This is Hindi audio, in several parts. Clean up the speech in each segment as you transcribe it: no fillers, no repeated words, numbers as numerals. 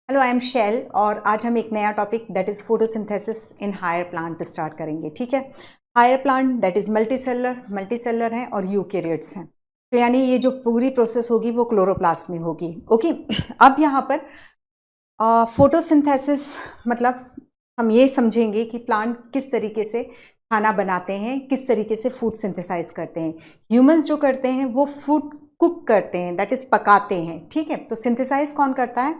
हेलो, आई एम शैल और आज हम एक नया topic that is photosynthesis in higher plant start करेंगे। ठीक है, higher plant that is multicellular हैं और यूकेरियोट्स हैं। तो यानी ये जो पूरी प्रोसेस होगी वो क्लोरोप्लास्ट में होगी। ओके अब यहाँ पर फोटोसिंथेसिस मतलब हम ये समझेंगे कि प्लांट किस तरीके से खाना बनाते हैं, किस तरीके से फूड सिंथेसाइज करते हैं। ह्यूमंस जो करते हैं वो फूड कुक करते हैं, दैट इज़ पकाते हैं। ठीक है, तो सिंथेसाइज कौन करता है?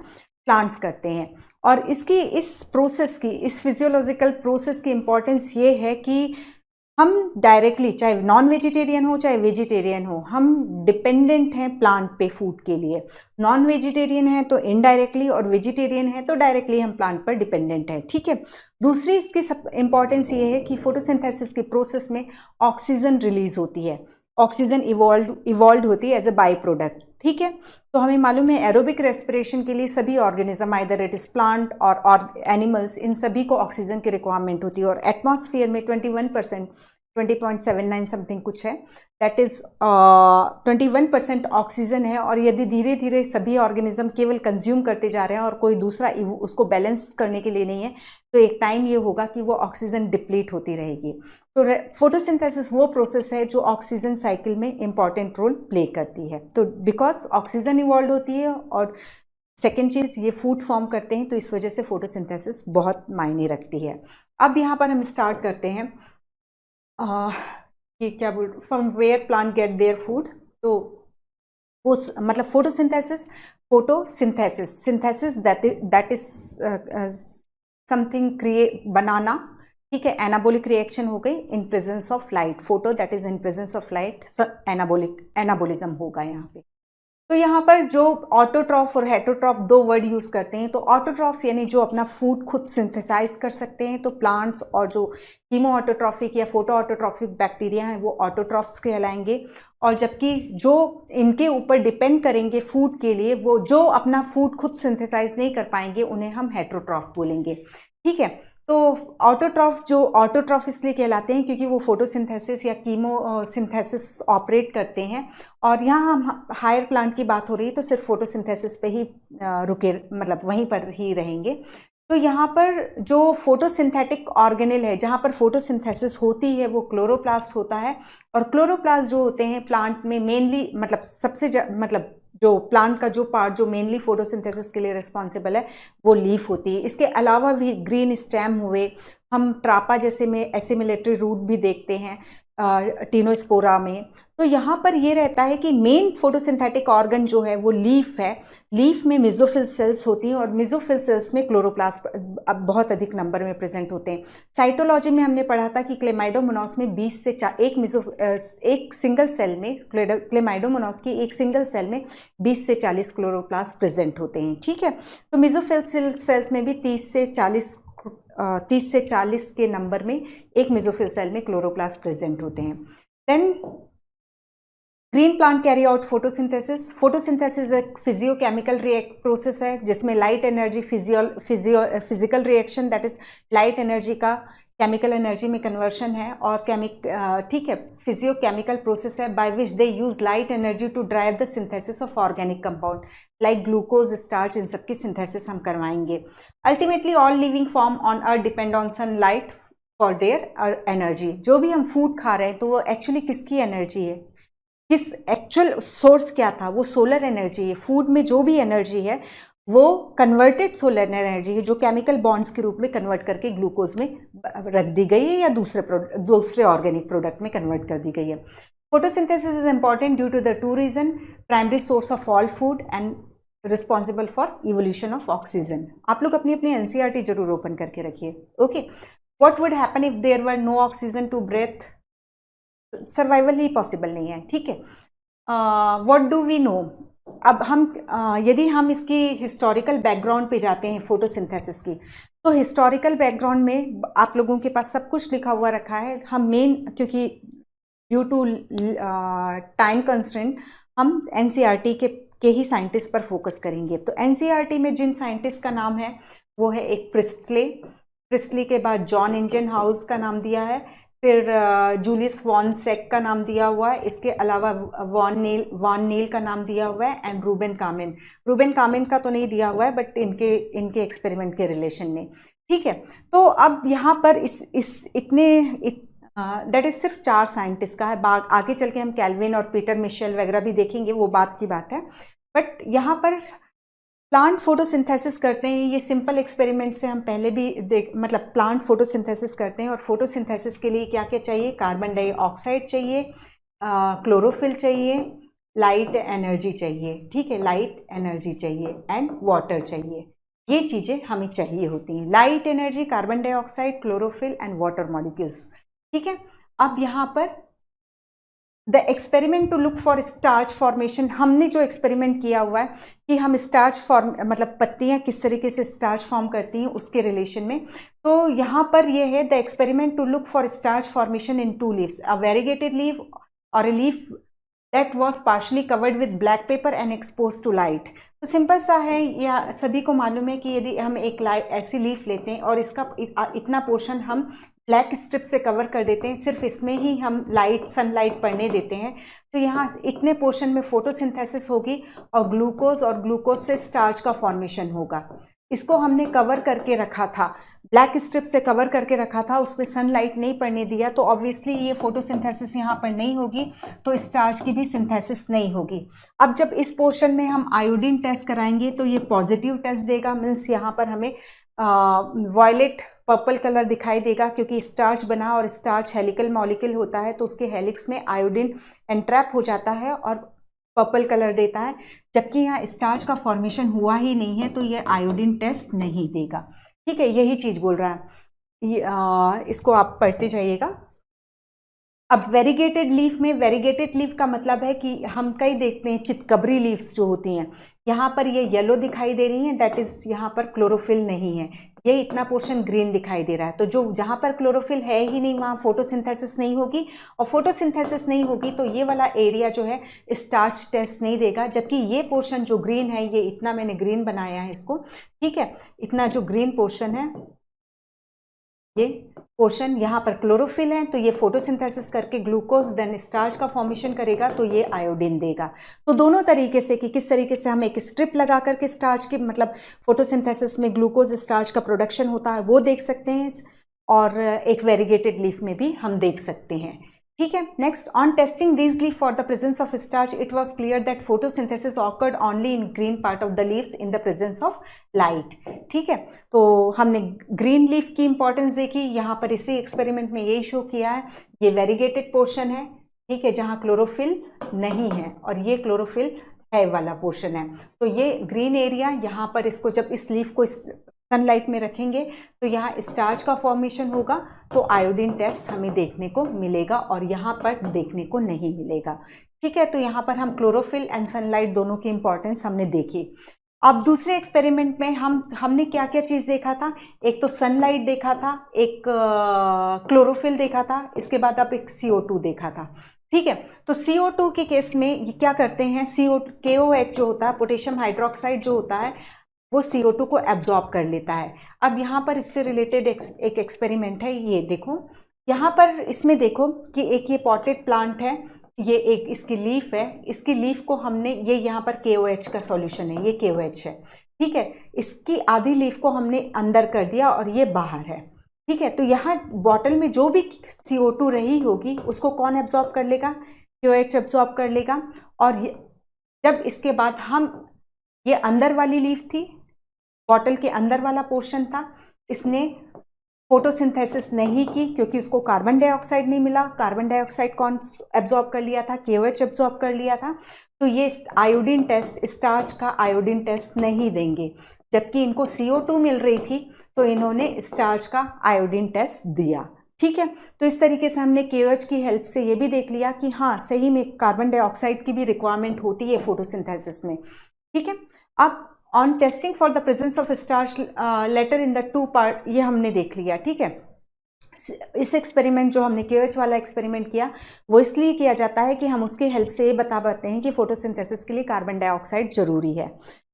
प्लांट्स करते हैं। और इसकी इस फिजियोलॉजिकल प्रोसेस की इंपॉर्टेंस ये है कि हम डायरेक्टली, चाहे नॉन वेजिटेरियन हो चाहे वेजिटेरियन हो, हम डिपेंडेंट हैं प्लांट पे फूड के लिए। नॉन वेजिटेरियन है तो इनडायरेक्टली और वेजिटेरियन है तो डायरेक्टली हम प्लांट पर डिपेंडेंट है। ठीक है, दूसरी इसकी सब इंपॉर्टेंस ये है कि फोटोसिंथेसिस की प्रोसेस में ऑक्सीजन रिलीज होती है, ऑक्सीजन इवॉल्व होती है एज अ बाई प्रोडक्ट। ठीक है, तो हमें मालूम है एरोबिक रेस्पिरेशन के लिए सभी organism, either it is plant और एनिमल्स, इन सभी को ऑक्सीजन की रिक्वायरमेंट होती है। और एटमॉस्फेयर में 21%, 20.79 समथिंग कुछ है, दैट इज 21% ऑक्सीजन है। और यदि धीरे धीरे सभी ऑर्गेनिज्म केवल कंज्यूम करते जा रहे हैं और कोई दूसरा उसको बैलेंस करने के लिए नहीं है, तो एक टाइम ये होगा कि वो ऑक्सीजन डिप्लीट होती रहेगी। तो फोटोसिंथेसिस वो प्रोसेस है जो ऑक्सीजन साइकिल में इंपॉर्टेंट रोल प्ले करती है। तो बिकॉज ऑक्सीजन इवॉल्व होती है और सेकेंड चीज ये फूड फॉर्म करते हैं, तो इस वजह से फोटोसिंथेसिस बहुत मायने रखती है। अब यहाँ पर हम स्टार्ट करते हैं कि क्या बोल, from where plant get their food. तो उस मतलब synthesis that is something create, बनाना। ठीक है, एनाबोलिक रिएक्शन हो गई in presence of light. Photo that is in presence of light, anabolism होगा यहाँ पे। तो यहाँ पर जो ऑटोट्रॉफ और हेटरोट्रॉफ दो वर्ड यूज करते हैं, तो ऑटोट्रॉफ यानी जो अपना फूड खुद सिंथेसाइज कर सकते हैं, तो प्लांट्स, और जो हीमो ऑटोट्रॉफिक या फोटो ऑटोट्रॉफिक बैक्टीरिया हैं वो ऑटोट्रॉफ्स कहलाएंगे। और जबकि जो इनके ऊपर डिपेंड करेंगे फूड के लिए, वो जो अपना फूड खुद सिंथेसाइज नहीं कर पाएंगे, उन्हें हम हेटरोट्रॉफ बोलेंगे। ठीक है, तो ऑटोट्रॉफ इसलिए कहलाते हैं क्योंकि वो फोटोसिंथेसिस या कीमो सिंथेसिस ऑपरेट करते हैं। और यहाँ हम हायर प्लांट की बात हो रही है तो सिर्फ फोटोसिंथेसिस पे ही रुके, मतलब वहीं पर ही रहेंगे। तो यहाँ पर जो फोटोसिंथेटिक ऑर्गेनेल है, जहाँ पर फोटोसिंथेसिस होती है, वो क्लोरोप्लास्ट होता है। और क्लोरोप्लास्ट जो होते हैं प्लांट में मेनली, मतलब मतलब जो प्लांट का जो पार्ट जो मेनली फोटोसिंथेसिस के लिए रिस्पॉन्सिबल है, वो लीफ होती है। इसके अलावा भी ग्रीन स्टेम हुए, हम ट्रापा जैसे में एसिमिलेटरी रूट भी देखते हैं टीनोस्पोरा में। तो यहाँ पर ये रहता है कि मेन फोटोसिंथेटिक ऑर्गन जो है वो लीफ है। लीफ में मेसोफिल सेल्स होती हैं और मेसोफिल सेल्स में क्लोरोप्लास्ट अब बहुत अधिक नंबर में प्रेजेंट होते हैं। साइटोलॉजी में हमने पढ़ा था कि क्लेमाइडोमोनास में 20 से एक सिंगल सेल में, क्लेमाइडोमोनास की एक सिंगल सेल में 20 से 40 क्लोरोप्लास्ट प्रेजेंट होते हैं। ठीक है, तो मेसोफिल सेल्स में भी 30 से 40 के नंबर में एक मेसोफिल सेल में क्लोरोप्लास्ट प्रेजेंट होते हैं। Then green plant carry out photosynthesis एक फिजियोकेमिकल प्रोसेस है जिसमें light energy, physical reaction that is light energy का केमिकल एनर्जी में कन्वर्शन है। और ठीक है, फिजियोकेमिकल प्रोसेस है by which they use light energy to drive the synthesis of organic compound like glucose, starch, इन सब की सिंथेसिस हम करवाएंगे। Ultimately all living form on earth depend on sunlight for their energy. जो भी हम फूड खा रहे हैं तो वो एक्चुअली किसकी एनर्जी है, किस एक्चुअल सोर्स क्या था, वो सोलर एनर्जी है। फूड में जो भी एनर्जी है वो कन्वर्टेड सोलर एनर्जी है, जो केमिकल बॉन्ड्स के रूप में कन्वर्ट करके ग्लूकोज में रख दी गई है या दूसरे ऑर्गेनिक प्रोडक्ट में कन्वर्ट कर दी गई है। Photosynthesis is important due to the two reason, primary source of all food and responsible for evolution of oxygen. आप लोग अपनी अपनी एनसीईआरटी जरूर ओपन करके रखिए। Okay, what would happen if there were no oxygen to breathe? Survival ही पॉसिबल नहीं है। ठीक है, व्हाट डू वी नो? अब हम यदि हम इसकी हिस्टोरिकल बैकग्राउंड पे जाते हैं फोटोसिंथेसिस की, तो हिस्टोरिकल बैकग्राउंड में आप लोगों के पास सब कुछ लिखा हुआ रखा है। हम क्योंकि ड्यू टू टाइम कंस्ट्रेंट हम एनसीईआरटी के ही साइंटिस्ट पर फोकस करेंगे। तो एनसीईआरटी में जिन साइंटिस्ट का नाम है वो है एक प्रिस्टले के बाद जॉन इंजन हाउस का नाम दिया है, फिर जूलियस वॉन सेक का नाम दिया हुआ है, इसके अलावा वॉन नील का नाम दिया हुआ है, एंड रूबेन कामिन का तो नहीं दिया हुआ है, बट इनके एक्सपेरिमेंट के रिलेशन में। ठीक है, तो अब यहाँ पर दैट इज सिर्फ 4 साइंटिस्ट का है। आगे चल के हम कैल्विन और पीटर मिशेल वगैरह भी देखेंगे, वो बात की बात है। बट यहाँ पर प्लांट फोटोसिंथेसिस करते हैं, ये सिंपल एक्सपेरिमेंट से हम पहले भी मतलब प्लांट फोटोसिंथेसिस करते हैं, और फोटोसिंथेसिस के लिए क्या क्या चाहिए, कार्बन डाइऑक्साइड चाहिए, क्लोरोफिल चाहिए, लाइट एनर्जी चाहिए। ठीक है, लाइट एनर्जी चाहिए एंड वाटर चाहिए, ये चीज़ें हमें चाहिए होती हैं, light energy, carbon dioxide, chlorophyll and water molecules. ठीक है, अब यहाँ पर the experiment to look for starch formation, हमने जो एक्सपेरिमेंट किया हुआ है कि हम स्टार्च फॉर्म मतलब पत्तियां किस तरीके से स्टार्च फॉर्म करती हैं उसके रिलेशन में। तो यहाँ पर ये है the experiment to look for starch formation in 2 leaves, a variegated leave और a leaf that was partially covered with black paper and expose to light. तो सिंपल सा है, या सभी को मालूम है कि यदि हम एक ऐसी लीफ लेते हैं और इसका इतना पोर्शन हम ब्लैक स्ट्रिप से कवर कर देते हैं, सिर्फ इसमें ही हम सनलाइट पड़ने देते हैं, तो यहाँ इतने पोर्शन में फोटोसिंथेसिस होगी और ग्लूकोज से स्टार्च का फॉर्मेशन होगा। इसको हमने कवर करके रखा था, ब्लैक स्ट्रिप से कवर करके रखा था, उसमें सनलाइट नहीं पड़ने दिया, तो ऑब्वियसली ये फोटोसिंथेसिस यहाँ पर नहीं होगी, तो स्टार्च की भी सिंथेसिस नहीं होगी। अब जब इस पोर्शन में हम आयोडीन टेस्ट कराएंगे तो ये पॉजिटिव टेस्ट देगा, मीन्स यहाँ पर हमें वॉयलेट पर्पल कलर दिखाई देगा, क्योंकि स्टार्च बना और स्टार्च हेलिकल मॉलिक्यूल होता है, तो उसके हेलिक्स में आयोडीन एंट्रैप हो जाता है और पर्पल कलर देता है, जबकि यहाँ स्टार्च का फॉर्मेशन हुआ ही नहीं है, तो ये आयोडीन टेस्ट नहीं देगा। ठीक है, यही चीज़ बोल रहा है, इसको आप पढ़ते जाइएगा। अब वेरीगेटेड लीफ में, वेरीगेटेड लीफ का मतलब है कि हम कई देखते हैं चितकबरी लीव्स जो होती हैं, यहाँ पर ये येलो दिखाई दे रही हैं, दैट इज यहाँ पर क्लोरोफिल नहीं है, ये इतना पोर्शन ग्रीन दिखाई दे रहा है, तो जो जहाँ पर क्लोरोफिल है ही नहीं वहाँ फोटोसिंथेसिस नहीं होगी, और फोटोसिंथेसिस नहीं होगी तो ये वाला एरिया जो है स्टार्च टेस्ट नहीं देगा, जबकि ये पोर्शन जो ग्रीन है, ये इतना मैंने ग्रीन बनाया है इसको, ठीक है, इतना जो ग्रीन पोर्शन है, ये पोर्शन यहाँ पर क्लोरोफिल है, तो ये फोटोसिंथेसिस करके ग्लूकोज देन स्टार्च का फॉर्मेशन करेगा, तो ये आयोडीन देगा। तो दोनों तरीके से कि किस तरीके से हम एक स्ट्रिप लगा करके स्टार्च की मतलब फोटोसिंथेसिस में ग्लूकोज स्टार्च का प्रोडक्शन होता है वो देख सकते हैं, और एक वेरीगेटेड लीफ में भी हम देख सकते हैं। ठीक है, next, on testing these leaf for the presence of starch it was clear that photosynthesis awkward only in green part of the leaves in the presence of light. ठीक है, तो हमने ग्रीन लीफ की इंपॉर्टेंस देखी, यहाँ पर इसी एक्सपेरिमेंट में यही शो किया है, ये वेरीगेटेड पोर्शन है, ठीक है, जहाँ क्लोरोफिल नहीं है, और ये क्लोरोफिल है वाला पोर्शन है, तो ये ग्रीन एरिया, यहाँ पर इसको जब इस लीफ को सनलाइट में रखेंगे तो यहाँ स्टार्च का फॉर्मेशन होगा, तो आयोडीन टेस्ट हमें देखने को मिलेगा, और यहाँ पर देखने को नहीं मिलेगा। ठीक है, तो यहाँ पर हम क्लोरोफिल एंड सनलाइट दोनों की इंपॉर्टेंस हमने देखी। अब दूसरे एक्सपेरिमेंट में हमने क्या क्या चीज़ देखा था, एक तो सनलाइट देखा था, एक क्लोरोफिल देखा था, इसके बाद अब एक CO2 देखा था। ठीक है, तो CO2 के केस में ये क्या करते हैं, KOH जो होता है, पोटेशियम हाइड्रोक्साइड जो होता है, वो CO2 को एब्जॉर्ब कर लेता है। अब यहाँ पर इससे रिलेटेड एक एक्सपेरिमेंट है, ये देखो, यहाँ पर इसमें देखो कि एक ये पॉटेड प्लांट है, ये एक इसकी लीफ है, इसकी लीफ को हमने, ये यहाँ पर KOH का सॉल्यूशन है, ये KOH है, ठीक है, इसकी आधी लीफ को हमने अंदर कर दिया और ये बाहर है। ठीक है, तो यहाँ बॉटल में जो भी CO2 रही होगी उसको कौन एब्जॉर्ब कर लेगा, KOH एब्जॉर्ब कर लेगा, और जब इसके बाद हम, ये अंदर वाली लीफ थी, बॉटल के अंदर वाला पोर्शन था, इसने फोटोसिंथेसिस नहीं की क्योंकि उसको कार्बन डाइऑक्साइड नहीं मिला, कार्बन डाइऑक्साइड कौन एब्जॉर्ब कर लिया था, KOH एब्जॉर्ब कर लिया था, तो ये आयोडीन टेस्ट, स्टार्च का आयोडीन टेस्ट नहीं देंगे, जबकि इनको CO2 मिल रही थी तो इन्होंने स्टार्च का आयोडीन टेस्ट दिया। ठीक है, तो इस तरीके से हमने KOH की हेल्प से ये भी देख लिया कि हाँ सही में कार्बन डाइऑक्साइड की भी रिक्वायरमेंट होती है फोटोसिंथेसिस में। ठीक है, अब on testing for the presence of starch later in the 2 part, ये हमने देख लिया। ठीक है, इस एक्सपेरिमेंट जो हमने KOH वाला एक्सपेरिमेंट किया वो इसलिए किया जाता है कि हम उसकी हेल्प से ये बता पाते हैं कि फोटोसिंथेसिस के लिए कार्बन डाइऑक्साइड जरूरी है।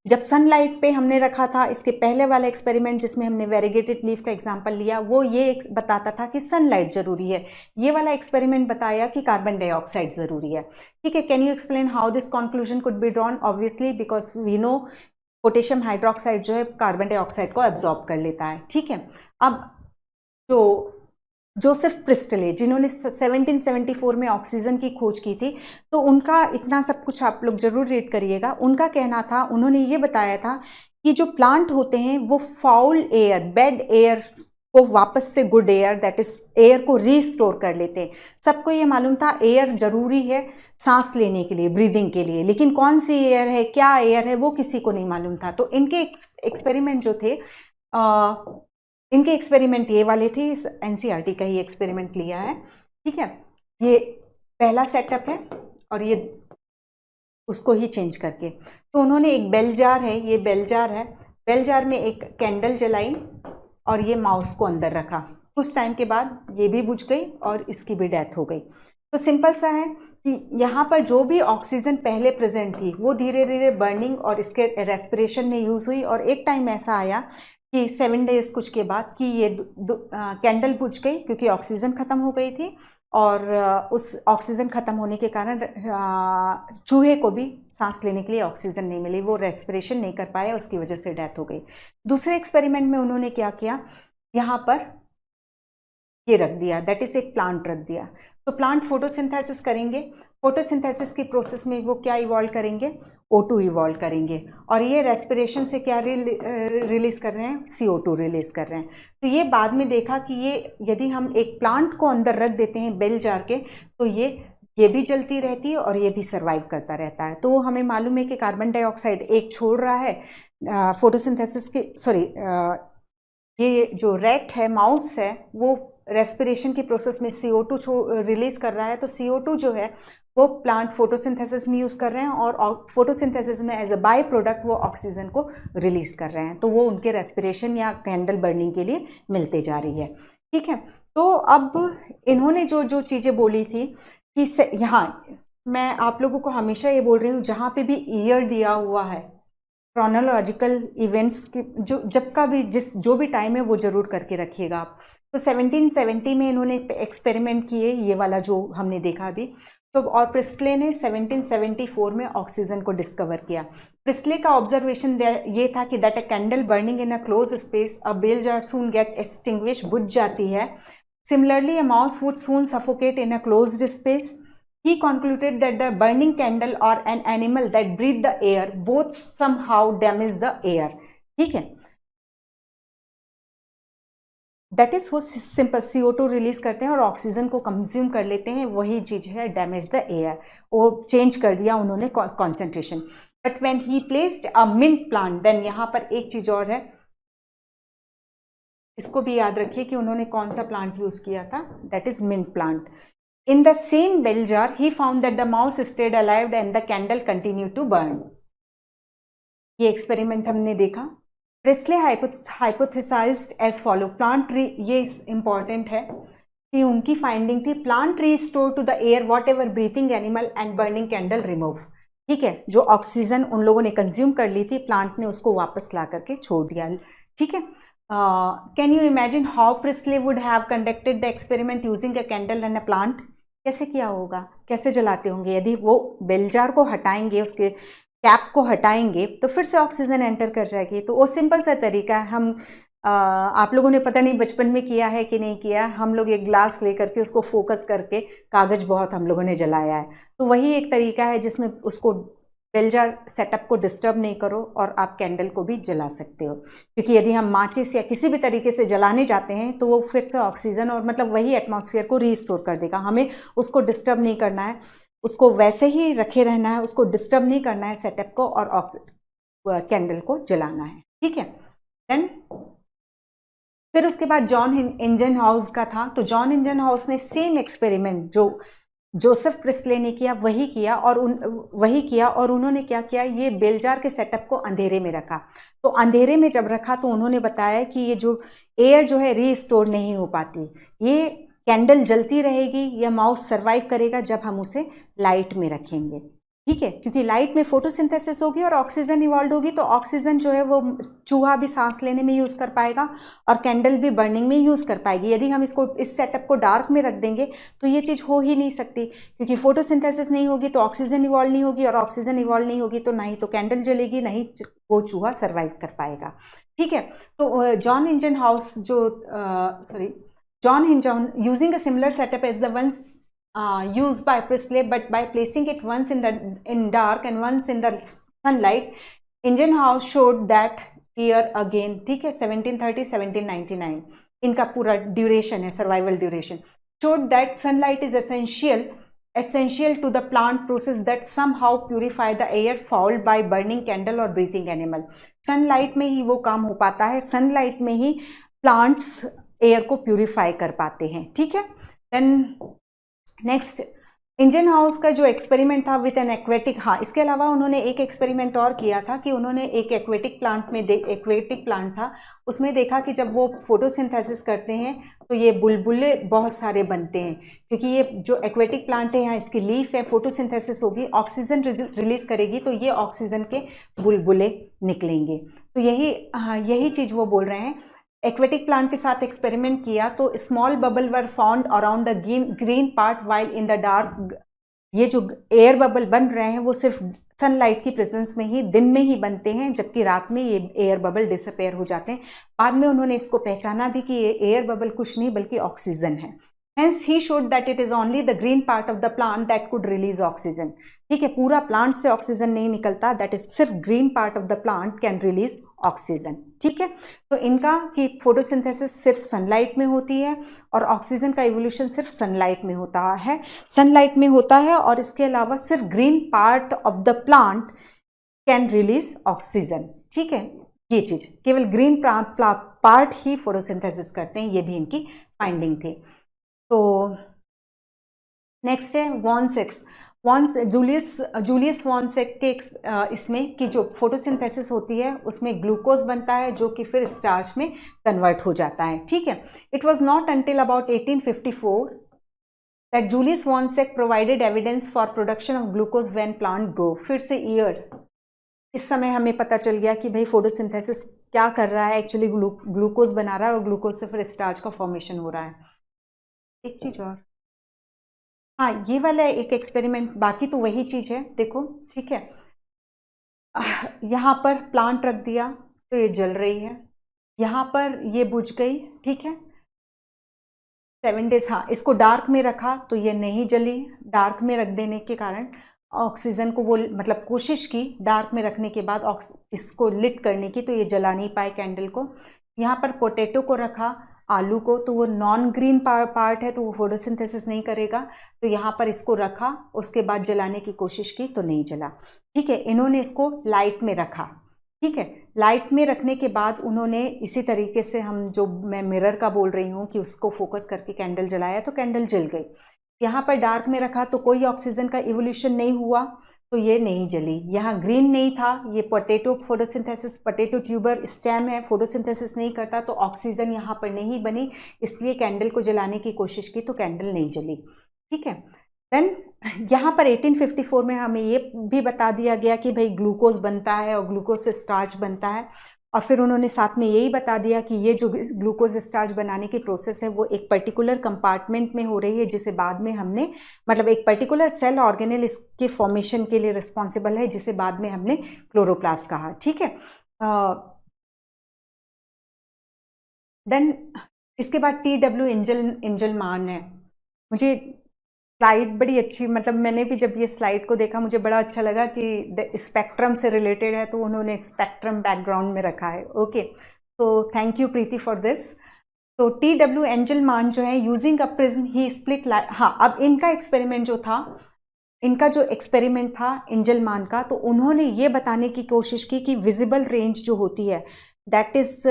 जब सनलाइट पे हमने रखा था, इसके पहले वाला एक्सपेरिमेंट जिसमें हमने वेरीगेटेड लीफ का एग्जांपल लिया, वो ये बताता था कि सनलाइट ज़रूरी है। ये वाला एक्सपेरिमेंट बताया कि कार्बन डाइऑक्साइड ज़रूरी है। ठीक है, can you explain how this conclusion could be drawn? Obviously because we know potassium hydroxide जो है कार्बन डाइऑक्साइड को एब्जॉर्ब कर लेता है। ठीक है, अब जो जोसेफ प्रिस्टले जिन्होंने 1774 में ऑक्सीजन की खोज की थी, तो उनका इतना सब कुछ आप लोग जरूर रीड करिएगा। उनका कहना था, उन्होंने ये बताया था कि जो प्लांट होते हैं वो फाउल एयर, बैड एयर को वापस से good air, that is air को रीस्टोर कर लेते हैं। सबको ये मालूम था एयर जरूरी है सांस लेने के लिए, ब्रीदिंग के लिए, लेकिन कौन सी एयर है, क्या एयर है, वो किसी को नहीं मालूम था। तो इनके एक्सपेरिमेंट जो थे, इनके एक्सपेरिमेंट ये वाले थे, इस एनसीईआरटी का ही एक्सपेरिमेंट लिया है। ठीक है, ये पहला सेटअप है और ये उसको ही चेंज करके, तो उन्होंने एक बेल जार है, ये बेल जार है, बेल जार में एक कैंडल जलाई और ये माउस को अंदर रखा। कुछ टाइम के बाद ये भी बुझ गई और इसकी भी डेथ हो गई। तो सिंपल सा है कि यहाँ पर जो भी ऑक्सीजन पहले प्रेजेंट थी वो धीरे धीरे बर्निंग और इसके रेस्पिरेशन में यूज़ हुई, और एक टाइम ऐसा आया कि 7 डेज कुछ के बाद कि ये कैंडल बुझ गई क्योंकि ऑक्सीजन ख़त्म हो गई थी, और उस ऑक्सीजन ख़त्म होने के कारण चूहे को भी सांस लेने के लिए ऑक्सीजन नहीं मिली, वो रेस्पिरेशन नहीं कर पाया, उसकी वजह से डेथ हो गई। दूसरे एक्सपेरिमेंट में उन्होंने क्या किया, यहाँ पर ये रख दिया, दैट इज एक प्लांट रख दिया। तो प्लांट फोटोसिंथेसिस करेंगे, फोटोसिंथेसिस की प्रोसेस में वो क्या इवॉल्व करेंगे, O2 इवॉल्व करेंगे, और ये रेस्पिरेशन से क्या रिलीज कर रहे हैं, CO2 रिलीज कर रहे हैं। तो ये बाद में देखा कि ये यदि हम एक प्लांट को अंदर रख देते हैं बेल जार के, तो ये भी जलती रहती है और ये भी सर्वाइव करता रहता है। तो हमें मालूम है कि कार्बन डाइऑक्साइड एक छोड़ रहा है फोटोसिंथेसिस के, सॉरी ये जो रैट है, माउस है, वो रेस्पिरेशन की प्रोसेस में CO2 रिलीज कर रहा है। तो CO2 जो है वो प्लांट फोटोसिंथेसिस में यूज़ कर रहे हैं, और फोटोसिंथेसिस में एज अ बाय प्रोडक्ट वो ऑक्सीजन को रिलीज कर रहे हैं। तो वो उनके रेस्पिरेशन या कैंडल बर्निंग के लिए मिलते जा रही है। ठीक है, तो अब इन्होंने जो जो चीज़ें बोली थी कि यहाँ मैं आप लोगों को हमेशा ये बोल रही हूँ, जहाँ पे भी ईयर दिया हुआ है क्रोनोलॉजिकल इवेंट्स की, जब का भी जो भी टाइम है वो जरूर करके रखिएगा आप। तो 1770 में इन्होंने एक्सपेरिमेंट किए, ये वाला जो हमने देखा अभी। तो और प्रिस्टले ने 1774 में ऑक्सीजन को डिस्कवर किया। प्रिस्टले का ऑब्जर्वेशन ये था कि that a candle burning in a close space, a bell jar soon get extinguish, बुझ जाती है। Similarly a mouse would soon suffocate in a closed space. He concluded that the burning candle or an animal that breathed the air both somehow damage the air. ठीक है, दैट इज वो सिंपल CO2 रिलीज करते हैं और ऑक्सीजन को कंज्यूम कर लेते हैं, वही चीज है डैमेज द एयर। वो चेंज कर दिया उन्होंने concentration. But when he placed a mint plant, then यहाँ पर एक चीज और है, इसको भी याद रखिए कि उन्होंने कौन सा प्लांट यूज किया था, that is mint plant. In the same bell jar, he found that the mouse stayed alive and the candle continued to burn. ये एक्सपेरिमेंट हमने देखा। Priestley hypothesized as follow, plant ये इंपॉर्टेंट है कि उनकी फाइंडिंग थी, plant restore to the air whatever breathing animal and burning candle remove. ठीक है, जो ऑक्सीजन उन लोगों ने कंज्यूम कर ली थी, प्लांट ने उसको वापस ला करके छोड़ दिया। ठीक है, can you imagine how Presley would have conducted the experiment using a candle and a plant? कैसे किया होगा, कैसे जलाते होंगे? यदि वो बेल जार को हटाएंगे, उसके कैप को हटाएंगे, तो फिर से ऑक्सीजन एंटर कर जाएगी। तो वो सिंपल सा तरीका है। हम आप लोगों ने पता नहीं बचपन में किया है कि नहीं किया, हम लोग एक ग्लास लेकर के उसको फोकस करके कागज बहुत हम लोगों ने जलाया है। तो वही एक तरीका है जिसमें उसको बेल जार सेटअप को डिस्टर्ब नहीं करो और आप कैंडल को भी जला सकते हो, क्योंकि यदि हम माचिस या किसी भी तरीके से जलाने जाते हैं तो वो फिर से ऑक्सीजन और मतलब वही एटमॉस्फेयर को रीस्टोर कर देगा। हमें उसको डिस्टर्ब नहीं करना है, उसको वैसे ही रखे रहना है, उसको डिस्टर्ब नहीं करना है सेटअप को, और कैंडल को जलाना है। ठीक है, देन फिर उसके बाद जॉन इंजनहाउस का था। तो जॉन इंजनहाउस ने सेम एक्सपेरिमेंट जो जोसेफ प्रिस्ले ने किया वही किया, और उन्होंने क्या किया, ये बेल जार के सेटअप को अंधेरे में रखा। तो अंधेरे में जब रखा तो उन्होंने बताया कि ये जो एयर जो है रीस्टोर नहीं हो पाती, ये कैंडल जलती रहेगी या माउस सर्वाइव करेगा जब हम उसे लाइट में रखेंगे। ठीक है, क्योंकि लाइट में फोटोसिंथेसिस होगी और ऑक्सीजन इवॉल्व होगी, तो ऑक्सीजन जो है वो चूहा भी सांस लेने में यूज़ कर पाएगा और कैंडल भी बर्निंग में यूज़ कर पाएगी। यदि हम इसको इस सेटअप को डार्क में रख देंगे तो ये चीज़ हो ही नहीं सकती, क्योंकि फोटोसिंथेसिस नहीं होगी तो ऑक्सीजन इवॉल्व नहीं होगी, और ऑक्सीजन इवॉल्व नहीं होगी तो ना ही तो कैंडल जलेगी, ना ही वो चूहा सर्वाइव कर पाएगा। ठीक है, तो John इंजनहाउस John Hinton, using a similar setup as the ones used by Priestley, but by placing it once in dark and once in the sunlight, Ingenhouse showed that here again, ठीक है, 1730 1799 इनका पूरा ड्यूरेशन है, survival duration, showed that sunlight is essential to the plant process that somehow purify the air fouled by burning candle or breathing animal. Sunlight में ही वो काम हो पाता है, सनलाइट में ही प्लांट्स एयर को प्यूरिफाई कर पाते हैं। ठीक है, देन नेक्स्ट इंजनहाउस का जो एक्सपेरिमेंट था विद एन एक्वेटिक, हाँ इसके अलावा उन्होंने एक एक्सपेरिमेंट और किया था कि उन्होंने एक एक्वेटिक प्लांट था, उसमें देखा कि जब वो फोटोसिंथेसिस करते हैं तो ये बुलबुले बहुत सारे बनते हैं, क्योंकि ये जो एक्वेटिक प्लांट है यहाँ इसकी लीफ है, फोटोसिंथेसिस होगी, ऑक्सीजन रिलीज करेगी तो ये ऑक्सीजन के बुलबुले निकलेंगे। तो यही चीज़ वो बोल रहे हैं। एक्वेटिक प्लांट के साथ एक्सपेरिमेंट किया तो small bubble were found around the green part while in the dark. ये जो एयर बबल बन रहे हैं वो सिर्फ सनलाइट की प्रेजेंस में ही, दिन में ही बनते हैं, जबकि रात में ये एयर बबल डिसअपेयर हो जाते हैं। बाद में उन्होंने इसको पहचाना भी कि ये एयर बबल कुछ नहीं बल्कि ऑक्सीजन है। Hence he showed that it is only the green part of the plant that could release oxygen. ठीक है, पूरा प्लांट से ऑक्सीजन नहीं निकलता, दैट इज सिर्फ green part of the plant can release oxygen. ठीक है, तो इनका कि फोटोसिंथेसिस सिर्फ सनलाइट में होती है और ऑक्सीजन का इवोल्यूशन सिर्फ सनलाइट में होता है, और इसके अलावा सिर्फ green part of the plant can release oxygen. ठीक है, ये चीज केवल ग्रीन पार्ट ही फोटोसिंथेसिस करते हैं, ये भी इनकी फाइंडिंग थी। तो नेक्स्ट है जूलियस वॉन्सेक के इसमें कि जो फोटोसिंथेसिस होती है उसमें ग्लूकोज बनता है जो कि फिर स्टार्च में कन्वर्ट हो जाता है। ठीक है, it was not until about 1854 that Julius von Sachs provided evidence for production of glucose when plant grow. फिर से ईयर इस समय हमें पता चल गया कि भाई फोटोसिंथेसिस क्या कर रहा है, एक्चुअली ग्लूकोज बना रहा है और ग्लूकोज से फिर स्टार्च का फॉर्मेशन हो रहा है। एक चीज और, हाँ ये वाला एक एक्सपेरिमेंट, बाकी तो वही चीज है देखो। ठीक है, यहाँ पर प्लांट रख दिया तो ये जल रही है, यहाँ पर ये बुझ गई। ठीक है, 7 days, हाँ इसको डार्क में रखा तो ये नहीं जली, डार्क में रख देने के कारण ऑक्सीजन को वो मतलब कोशिश की डार्क में रखने के बाद इसको लिट करने की, तो ये जला नहीं पाए कैंडल को। यहाँ पर पोटैटो को रखा, आलू को, तो वो नॉन ग्रीन पार्ट है तो वो फोटोसिंथेसिस नहीं करेगा, तो यहाँ पर इसको रखा, उसके बाद जलाने की कोशिश की तो नहीं जला। ठीक है, इन्होंने इसको लाइट में रखा। ठीक है, लाइट में रखने के बाद उन्होंने इसी तरीके से जो मैं मिरर का बोल रही हूँ कि उसको फोकस करके कैंडल जलाया तो कैंडल जल गई। यहाँ पर डार्क में रखा तो कोई ऑक्सीजन का इवोल्यूशन नहीं हुआ तो ये नहीं जली। यहाँ ग्रीन नहीं था, ये potato photosynthesis, potato tuber stem है, फोटोसिंथेसिस नहीं करता तो ऑक्सीजन यहाँ पर नहीं बनी, इसलिए कैंडल को जलाने की कोशिश की तो कैंडल नहीं जली। ठीक है, देन यहाँ पर 1854 में हमें ये भी बता दिया गया कि भाई ग्लूकोज बनता है और ग्लूकोज से स्टार्च बनता है, और फिर उन्होंने साथ में यही बता दिया कि ये जो ग्लूकोज स्टार्च बनाने की प्रोसेस है वो एक पर्टिकुलर कंपार्टमेंट में हो रही है, जिसे बाद में हमने मतलब एक पर्टिकुलर सेल ऑर्गेनेल इसके फॉर्मेशन के लिए रिस्पॉन्सिबल है, जिसे बाद में हमने क्लोरोप्लास्ट कहा। ठीक है, देन इसके बाद TW इंजलमान है। मुझे स्लाइड बड़ी अच्छी, मतलब मैंने भी जब ये स्लाइड को देखा मुझे बड़ा अच्छा लगा कि स्पेक्ट्रम से रिलेटेड है तो उन्होंने स्पेक्ट्रम बैकग्राउंड में रखा है। ओके, तो thank you Preeti for this. तो TW एंजलमान जो है using a prism he split light. हाँ, अब इनका एक्सपेरिमेंट जो था, इनका जो एक्सपेरिमेंट था एंजलमान का, तो उन्होंने ये बताने की कोशिश की कि विजिबल रेंज जो होती है दैट इज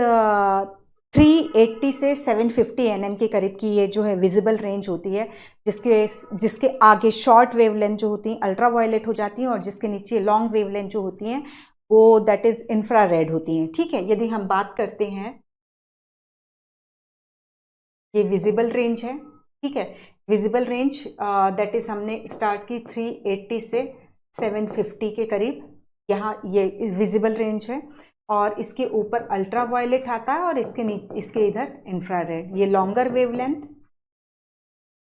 380 से 750 nm के करीब की ये जो है विजिबल रेंज होती है, जिसके आगे शॉर्ट वेवलेंथ जो होती हैं अल्ट्रा वायलेट हो जाती हैं, और जिसके नीचे लॉन्ग वेवलेंथ जो होती हैं वो दैट इज इंफ्रारेड होती हैं। ठीक है, यदि हम बात करते हैं, ये विजिबल रेंज है। ठीक है, विजिबल रेंज दैट इज हमने स्टार्ट की 380 से 750 के करीब यहाँ ये विजिबल रेंज है, और इसके ऊपर अल्ट्रा वायलेट आता है और इसके इधर इंफ्रारेड। ये लॉन्गर वेवलेंथ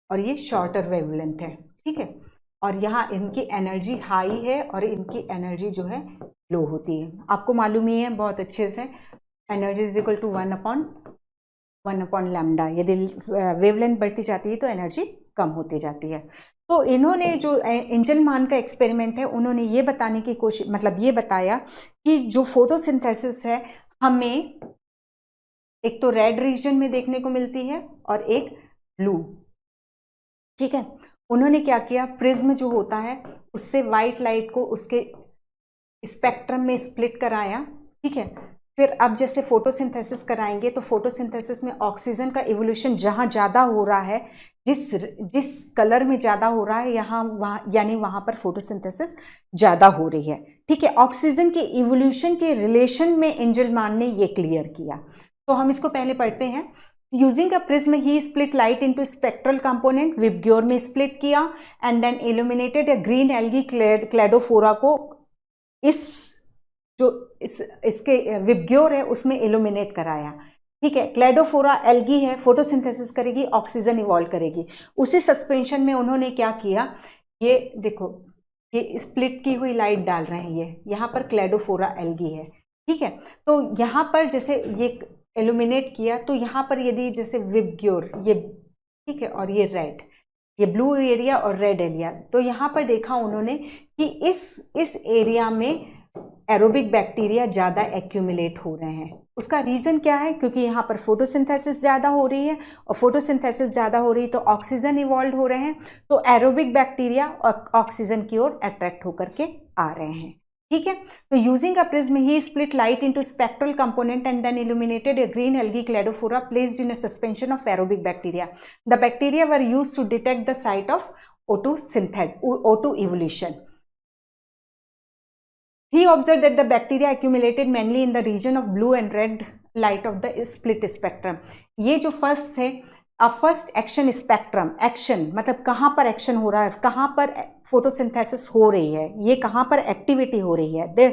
और ये शॉर्टर वेवलेंथ है, ठीक है। और यहाँ इनकी एनर्जी हाई है और इनकी एनर्जी जो है लो होती है। आपको मालूम ही है बहुत अच्छे से, energy is equal to 1/1 lambda. यदि वेवलेंथ बढ़ती जाती है तो एनर्जी कम होती जाती है। तो इन्होंने जो एंजलमान का एक्सपेरिमेंट है, उन्होंने ये बताने की कोशिश, मतलब ये बताया कि जो फोटोसिंथेसिस है हमें एक तो रेड रीजन में देखने को मिलती है और एक ब्लू, ठीक है। उन्होंने क्या किया, प्रिज्म जो होता है उससे वाइट लाइट को उसके स्पेक्ट्रम में स्प्लिट कराया, ठीक है। फिर अब जैसे फोटोसिंथेसिस कराएंगे तो फोटोसिंथेसिस में ऑक्सीजन का इवोल्यूशन जहाँ ज़्यादा हो रहा है, जिस कलर में ज़्यादा हो रहा है, वहाँ यानी वहाँ पर फोटोसिंथेसिस ज़्यादा हो रही है, ठीक है। ऑक्सीजन के इवोल्यूशन के रिलेशन में एंजलमान ने ये क्लियर किया। तो हम इसको पहले पढ़ते हैं। Using a prism he split light into spectral component, VIBGYOR में स्प्लिट किया and then illuminated a green algae Cladophora को इसके विबग्योर है उसमें इल्यूमिनेट कराया, ठीक है। क्लेडोफोरा एल्गी है, फोटोसिंथेसिस करेगी, ऑक्सीजन इवॉल्व करेगी। उसी सस्पेंशन में उन्होंने क्या किया, ये देखो, ये स्प्लिट की हुई लाइट डाल रहे हैं, ये यहाँ पर क्लेडोफोरा एल्गी है, ठीक है। तो यहाँ पर जैसे ये इल्यूमिनेट किया तो यहाँ पर यदि जैसे विबग्योर ये, ठीक है, और ये रेड, ये ब्लू एरिया और रेड एरिया, तो यहाँ पर देखा उन्होंने कि इस एरिया में एरोबिक बैक्टीरिया ज़्यादा एक्यूमुलेट हो रहे हैं। उसका रीज़न क्या है, क्योंकि यहाँ पर फोटोसिंथेसिस ज़्यादा हो रही है, और फोटोसिंथेसिस ज़्यादा हो रही है तो ऑक्सीजन इवॉल्व हो रहे हैं, तो एरोबिक बैक्टीरिया ऑक्सीजन की ओर अट्रैक्ट होकर के आ रहे हैं, ठीक है। तो using a prism he split light into spectral component and then illuminated a green algae cladophora placed in a suspension of aerobic bacteria. The bacteria were used to detect the site of O2 synthesis, O2 evolution. He observed that the bacteria accumulated mainly in the region of blue and red light of the split spectrum. ये जो फर्स्ट है, फर्स्ट एक्शन स्पेक्ट्रम, एक्शन मतलब कहाँ पर एक्शन हो रहा है, कहाँ पर फोटोसिंथेसिस हो रही है, ये कहाँ पर एक्टिविटी हो रही है,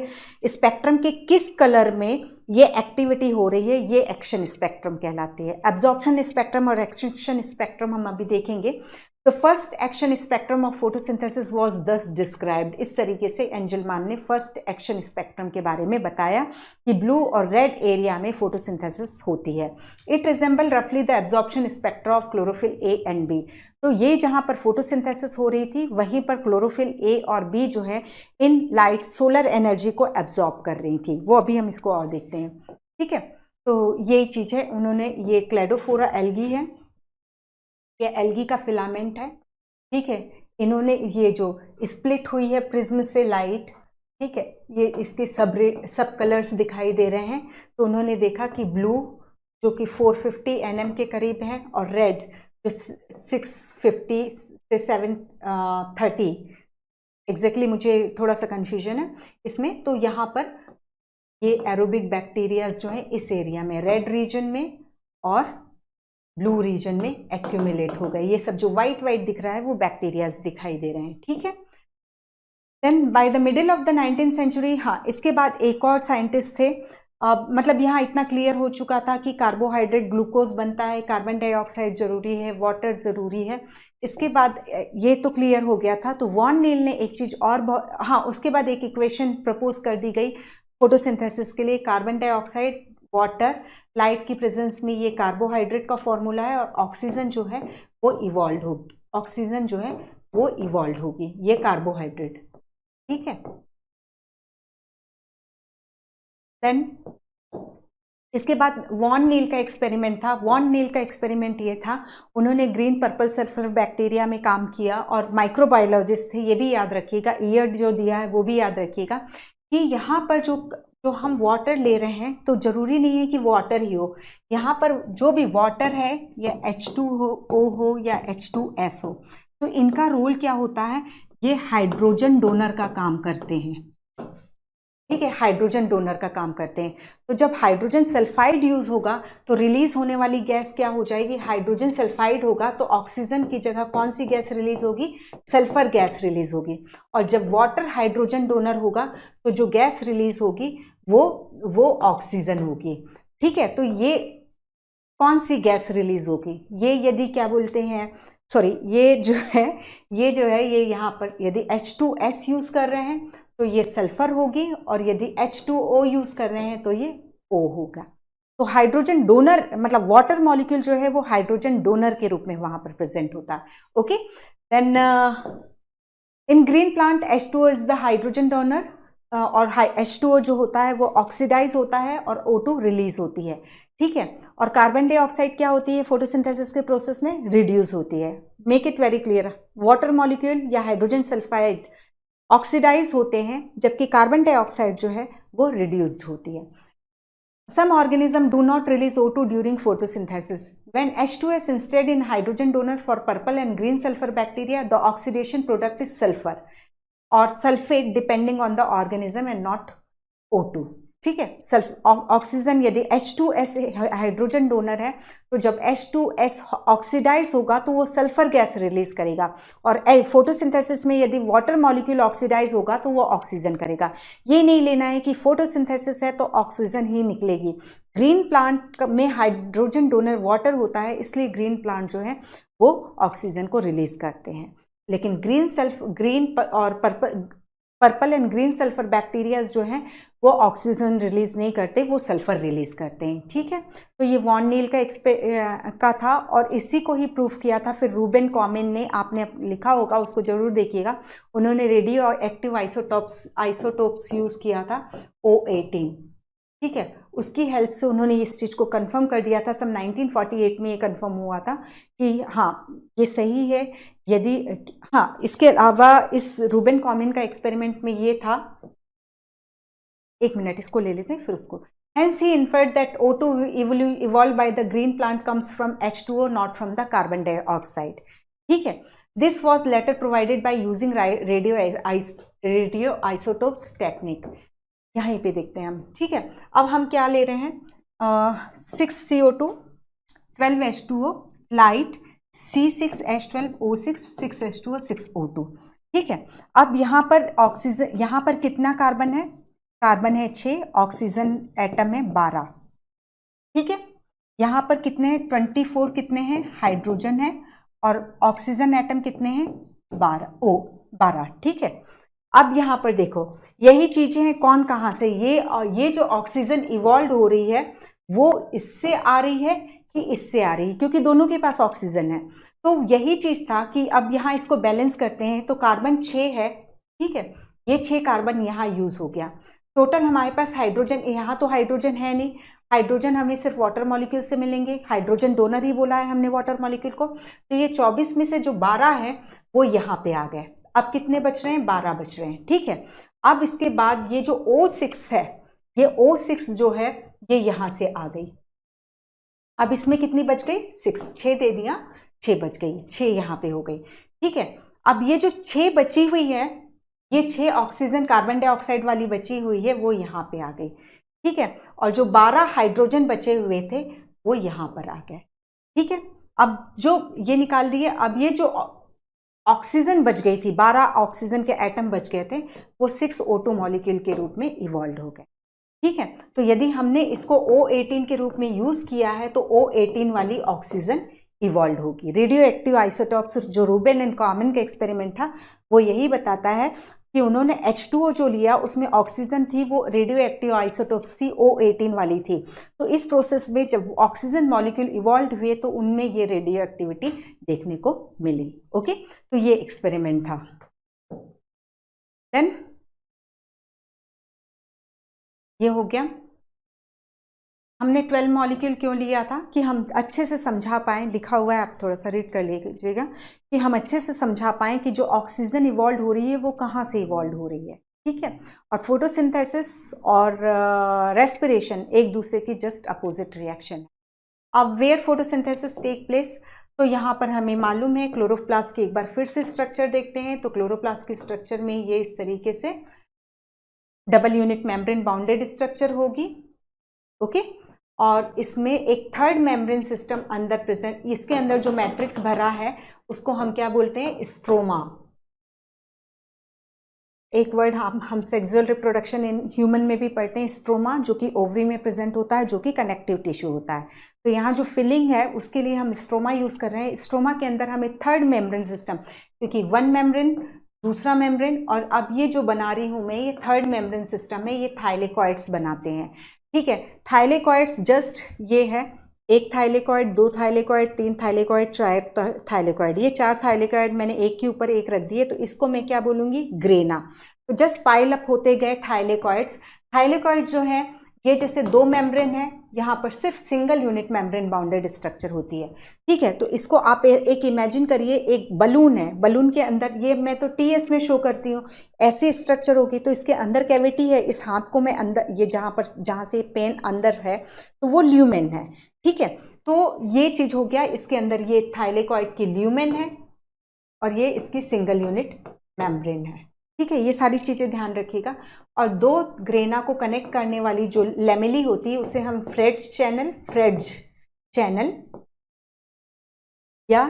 स्पेक्ट्रम के किस कलर में ये एक्टिविटी हो रही है, ये एक्शन स्पेक्ट्रम कहलाती है। एब्जॉर्प्शन स्पेक्ट्रम और एक्सटिंक्शन स्पेक्ट्रम हम अभी देखेंगे। The first action spectrum of photosynthesis was thus described. इस तरीके से एंजलमान ने फर्स्ट एक्शन स्पेक्ट्रम के बारे में बताया कि ब्लू और रेड एरिया में फोटोसिंथेसिस होती है। It resemble roughly the absorption spectra of chlorophyll A and B. तो ये जहाँ पर फोटोसिंथेसिस हो रही थी वहीं पर क्लोरोफिल A और B जो है इन लाइट सोलर एनर्जी को एब्जॉर्ब कर रही थी। वो अभी हम इसको और देखते हैं, ठीक है। तो यही चीज़ है, उन्होंने ये क्लेडोफोरा एल्गी है, ये एल्गी का फिलामेंट है, ठीक है। इन्होंने ये जो स्प्लिट हुई है प्रिज्म से लाइट, ठीक है, ये इसके सब कलर्स दिखाई दे रहे हैं। तो उन्होंने देखा कि ब्लू जो कि 450 nm के करीब है और रेड जो 650 से 730, एग्जैक्टली मुझे थोड़ा सा कन्फ्यूजन है इसमें। तो यहाँ पर ये एरोबिक बैक्टीरियाज जो है इस एरिया में, रेड रीजन में और ब्लू रीजन में एक्यूमुलेट हो गए। ये सब जो वाइट दिख रहा है वो बैक्टीरियाज दिखाई दे रहे हैं, ठीक है। Then by the middle of the 19th century, हाँ, इसके बाद एक और साइंटिस्ट थे, मतलब यहाँ इतना क्लियर हो चुका था कि कार्बोहाइड्रेट ग्लूकोज बनता है, कार्बन डाइऑक्साइड जरूरी है, वाटर जरूरी है। इसके बाद ये तो क्लियर हो गया था। तो वॉन नील ने एक चीज़ और हाँ, उसके बाद एक इक्वेशन प्रपोज कर दी गई फोटोसिंथेसिस के लिए। कार्बन डाइऑक्साइड, वाटर, लाइट की प्रेजेंस में ये कार्बोहाइड्रेट का फॉर्मूला है, और ऑक्सीजन जो है वो इवॉल्व होगी, ऑक्सीजन जो है वो इवॉल्व होगी, ये कार्बोहाइड्रेट, ठीक है। देन इसके बाद वॉन नील का एक्सपेरिमेंट था। वॉन नील का एक्सपेरिमेंट ये था, उन्होंने ग्रीन पर्पल सल्फर बैक्टीरिया में काम किया, और माइक्रोबायोलॉजिस्ट थे, ये भी याद रखिएगा, ईयर जो दिया है वो भी याद रखिएगा कि यहाँ पर जो हम वाटर ले रहे हैं तो ज़रूरी नहीं है कि वाटर ही हो। यहाँ पर जो भी वाटर है, या H2O हो या H2S हो, तो इनका रोल क्या होता है, ये हाइड्रोजन डोनर का काम करते हैं, ठीक है, हाइड्रोजन डोनर का काम करते हैं। तो जब हाइड्रोजन सल्फाइड यूज होगा तो रिलीज होने वाली गैस क्या हो जाएगी, हाइड्रोजन सल्फाइड होगा तो ऑक्सीजन की जगह कौन सी गैस रिलीज होगी, सल्फर गैस रिलीज होगी। और जब वाटर हाइड्रोजन डोनर होगा तो जो गैस रिलीज होगी वो ऑक्सीजन होगी। ठीक है, तो ये कौन सी गैस रिलीज होगी, ये यदि क्या बोलते हैं, सॉरी, ये जो है ये यहाँ पर यदि H2S यूज कर रहे हैं तो ये सल्फर होगी, और यदि H2O यूज कर रहे हैं तो ये O होगा। तो हाइड्रोजन डोनर मतलब वाटर मॉलिक्यूल जो है वो हाइड्रोजन डोनर के रूप में वहां पर प्रेजेंट होता है। Okay, then in green plant H2O is the hydrogen donor, और H2O जो होता है वो ऑक्सीडाइज होता है और O2 रिलीज होती है। ठीक है, और कार्बन डाइऑक्साइड क्या होती है फोटोसिंथेसिस के प्रोसेस में, रिड्यूस होती है। Make it very clear, water molecule या हाइड्रोजन सल्फाइड ऑक्सीडाइज होते हैं, जबकि कार्बन डाइऑक्साइड जो है वो रिड्यूस्ड होती है। Some organisms do not release O2 during photosynthesis. When H2S instead in hydrogen donor for purple and green sulfur bacteria, the oxidation product is sulfur or sulfate depending on the organism and not O2. ठीक है, ऑक्सीजन यदि H2S हाइड्रोजन डोनर है तो जब H2S ऑक्सीडाइज होगा तो वो सल्फर गैस रिलीज करेगा, और फोटोसिंथेसिस में यदि वाटर मॉलिक्यूल ऑक्सीडाइज होगा तो वो ऑक्सीजन करेगा। ये नहीं लेना है कि फोटोसिंथेसिस है तो ऑक्सीजन ही निकलेगी। ग्रीन प्लांट में हाइड्रोजन डोनर वाटर होता है, इसलिए ग्रीन प्लांट जो है वो ऑक्सीजन को रिलीज करते हैं, लेकिन ग्रीन और purple and green sulphur bacterias जो हैं वो ऑक्सीजन रिलीज नहीं करते, वो सल्फर रिलीज करते हैं। ठीक है, तो ये वॉन नील का था, और इसी को ही प्रूफ किया था फिर रूबेन कॉमेन ने, आपने लिखा होगा उसको जरूर देखिएगा। उन्होंने रेडियो एक्टिव आइसोटोप्स यूज किया था O18। ठीक है, उसकी हेल्प से उन्होंने इस चीज को कंफर्म कर दिया था। सब 1948 में ये कंफर्म हुआ था कि हाँ ये सही है। यदि हाँ, इसके अलावा इस रूबेन कॉमेन का एक्सपेरिमेंट में ये था, एक मिनट इसको ले लेते हैं फिर उसको। Hence he inferred that O2 evolved by the green plant comes from H2O, not from the carbon dioxide. ठीक है, this was later provided by using radio isotopes technique. यहीं पे देखते हैं हम। ठीक है, अब हम क्या ले रहे हैं, 6CO2, 12H2O, light, C6H12O6, 6H2O, 6O2। ठीक है, अब यहाँ पर ऑक्सीजन, यहाँ पर कितना कार्बन है, कार्बन है 6, ऑक्सीजन एटम है 12। ठीक है, यहाँ पर कितने हैं, 24 कितने हैं, हाइड्रोजन है, और ऑक्सीजन एटम कितने हैं, 12। ठीक है, अब यहाँ पर देखो यही चीजें हैं, कौन कहाँ से, ये जो ऑक्सीजन इवॉल्व हो रही है वो इससे आ रही है कि इससे आ रही है, क्योंकि दोनों के पास ऑक्सीजन है। तो यही चीज था कि अब यहाँ इसको बैलेंस करते हैं, तो कार्बन 6 है। ठीक है, ये 6 कार्बन यहाँ यूज हो गया। टोटल हमारे पास हाइड्रोजन, यहाँ तो हाइड्रोजन है नहीं, हाइड्रोजन हमें सिर्फ वाटर मॉलिक्यूल से मिलेंगे, हाइड्रोजन डोनर ही बोला है हमने वाटर मॉलिक्यूल को। तो ये 24 में से जो 12 है वो यहाँ पे आ गए। अब कितने बच रहे हैं, 12 बच रहे हैं। ठीक है, अब इसके बाद ये जो O6 है, ये O6 जो है ये यहाँ से आ गई। अब इसमें कितनी बच गई, 6 दे दिया, 6 बच गई, 6 यहाँ पे हो गई। ठीक है, अब ये जो 6 बची हुई है, ये 6 ऑक्सीजन कार्बन डाइऑक्साइड वाली बची हुई है वो यहाँ पे आ गई। ठीक है, और जो 12 हाइड्रोजन बचे हुए थे वो यहाँ पर आ गए। ठीक है, अब जो ये निकाल दिए, अब ये जो ऑक्सीजन बच गई थी, 12 ऑक्सीजन के एटम बच गए थे, वो 6O2 मॉलिक्यूल के रूप में इवॉल्व हो गए। ठीक है, तो यदि हमने इसको O18 के रूप में यूज किया है तो O18 वाली ऑक्सीजन इवॉल्व होगी। रेडियो एक्टिव आइसोटॉप्स, जो रूबेन एंड कॉमन का एक्सपेरिमेंट था वो यही बताता है कि उन्होंने H2O जो लिया उसमें ऑक्सीजन थी, वो रेडियो एक्टिव आइसोटोप्स थी, O18 वाली थी। तो इस प्रोसेस में जब ऑक्सीजन मॉलिक्यूल इवॉल्व हुए तो उनमें ये रेडियो एक्टिविटी देखने को मिली। ओके, तो ये एक्सपेरिमेंट था। देन ये हो गया, हमने 12 मॉलिक्यूल क्यों लिया था कि हम अच्छे से समझा पाएं, लिखा हुआ है आप थोड़ा सा रीड कर लीजिएगा, कि हम अच्छे से समझा पाएं कि जो ऑक्सीजन इवॉल्व हो रही है वो कहाँ से इवॉल्व हो रही है। ठीक है, और फोटोसिंथेसिस और रेस्पिरेशन एक दूसरे की जस्ट अपोजिट रिएक्शन है। अब वेयर फोटोसिंथेसिस टेक प्लेस, तो यहाँ पर हमें मालूम है क्लोरोप्लास्ट की एक बार फिर से स्ट्रक्चर देखते हैं। तो क्लोरोप्लास्ट के स्ट्रक्चर में ये इस तरीके से double unit membrane bounded structure होगी, ओके। और इसमें एक थर्ड मेम्ब्रेन सिस्टम अंदर प्रेजेंट, इसके अंदर जो मैट्रिक्स भरा है उसको हम क्या बोलते हैं, स्ट्रोमा। एक वर्ड हम सेक्सुअल रिप्रोडक्शन इन ह्यूमन में भी पढ़ते हैं, स्ट्रोमा, जो कि ओवरी में प्रेजेंट होता है, जो कि कनेक्टिव टिश्यू होता है। तो यहाँ जो फिलिंग है उसके लिए हम स्ट्रोमा यूज कर रहे हैं। स्ट्रोमा के अंदर हमें थर्ड मेम्ब्रेन सिस्टम, क्योंकि वन मेम्ब्रेन, दूसरा मेम्ब्रेन, और अब ये जो बना रही हूँ मैं, ये थर्ड मेम्ब्रेन सिस्टम है, ये थाइलेकॉइड्स बनाते हैं, ठीक है। थाइलेकॉइड्स जस्ट ये है, एक थाइलेकॉइड, दो थाइलेकॉइड, तीन थाइलेकॉइड, चार थाइलेकॉइड, ये चार थाइलेकॉइड मैंने एक के ऊपर एक रख दिए, तो इसको मैं क्या बोलूंगी, ग्रेना। तो जस्ट पाइल अप होते गए थाइलेकॉइड्स। थाइलेकॉइड्स जो है ये जैसे दो मेम्ब्रेन है, यहाँ पर सिर्फ single unit membrane bounded structure होती है, ठीक है। तो इसको आप एक इमेजिन करिए, एक बलून है, बलून के अंदर, ये मैं तो टीएस में शो करती हूँ, ऐसे स्ट्रक्चर होगी, तो इसके अंदर कैविटी है, इस हाथ को मैं अंदर, ये जहाँ से पेन अंदर है तो वो ल्यूमेन है, ठीक है। तो ये चीज हो गया, इसके अंदर ये थाइलेकॉइड की ल्यूमेन है और ये इसकी सिंगल यूनिट मेम्ब्रेन है, ठीक है। ये सारी चीजें ध्यान रखिएगा। और दो ग्रेना को कनेक्ट करने वाली जो लेमेली होती है उसे हम फ्रेड्ज चैनल या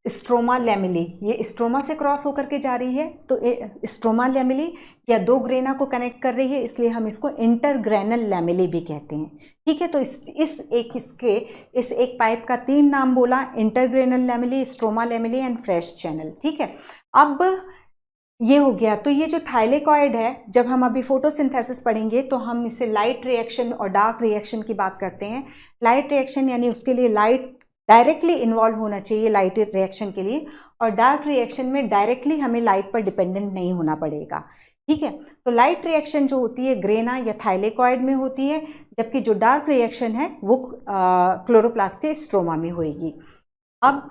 स्ट्रोमा लेमिली, ये स्ट्रोमा से क्रॉस होकर के जा रही है, तो स्ट्रोमा लेमिली या दो ग्रेना को कनेक्ट कर रही है, इसलिए हम इसको इंटरग्रेनल लेमिली भी कहते हैं, ठीक है। तो इस एक पाइप का तीन नाम बोला, intergranal lamellae, stroma lamellae and fret channel, ठीक है। अब ये हो गया। तो ये जो थाइलेकॉइड है, जब हम अभी फोटोसिंथेसिस पढ़ेंगे तो हम इसे लाइट रिएक्शन और डार्क रिएक्शन की बात करते हैं। लाइट रिएक्शन यानी उसके लिए लाइट डायरेक्टली इन्वॉल्व होना चाहिए लाइट रिएक्शन के लिए, और डार्क रिएक्शन में डायरेक्टली हमें लाइट पर डिपेंडेंट नहीं होना पड़ेगा, ठीक है। तो लाइट रिएक्शन जो होती है ग्रेना या थाइलेकॉइड में होती है, जबकि जो डार्क रिएक्शन है वो क्लोरोप्लास्ट के स्ट्रोमा में होगी। अब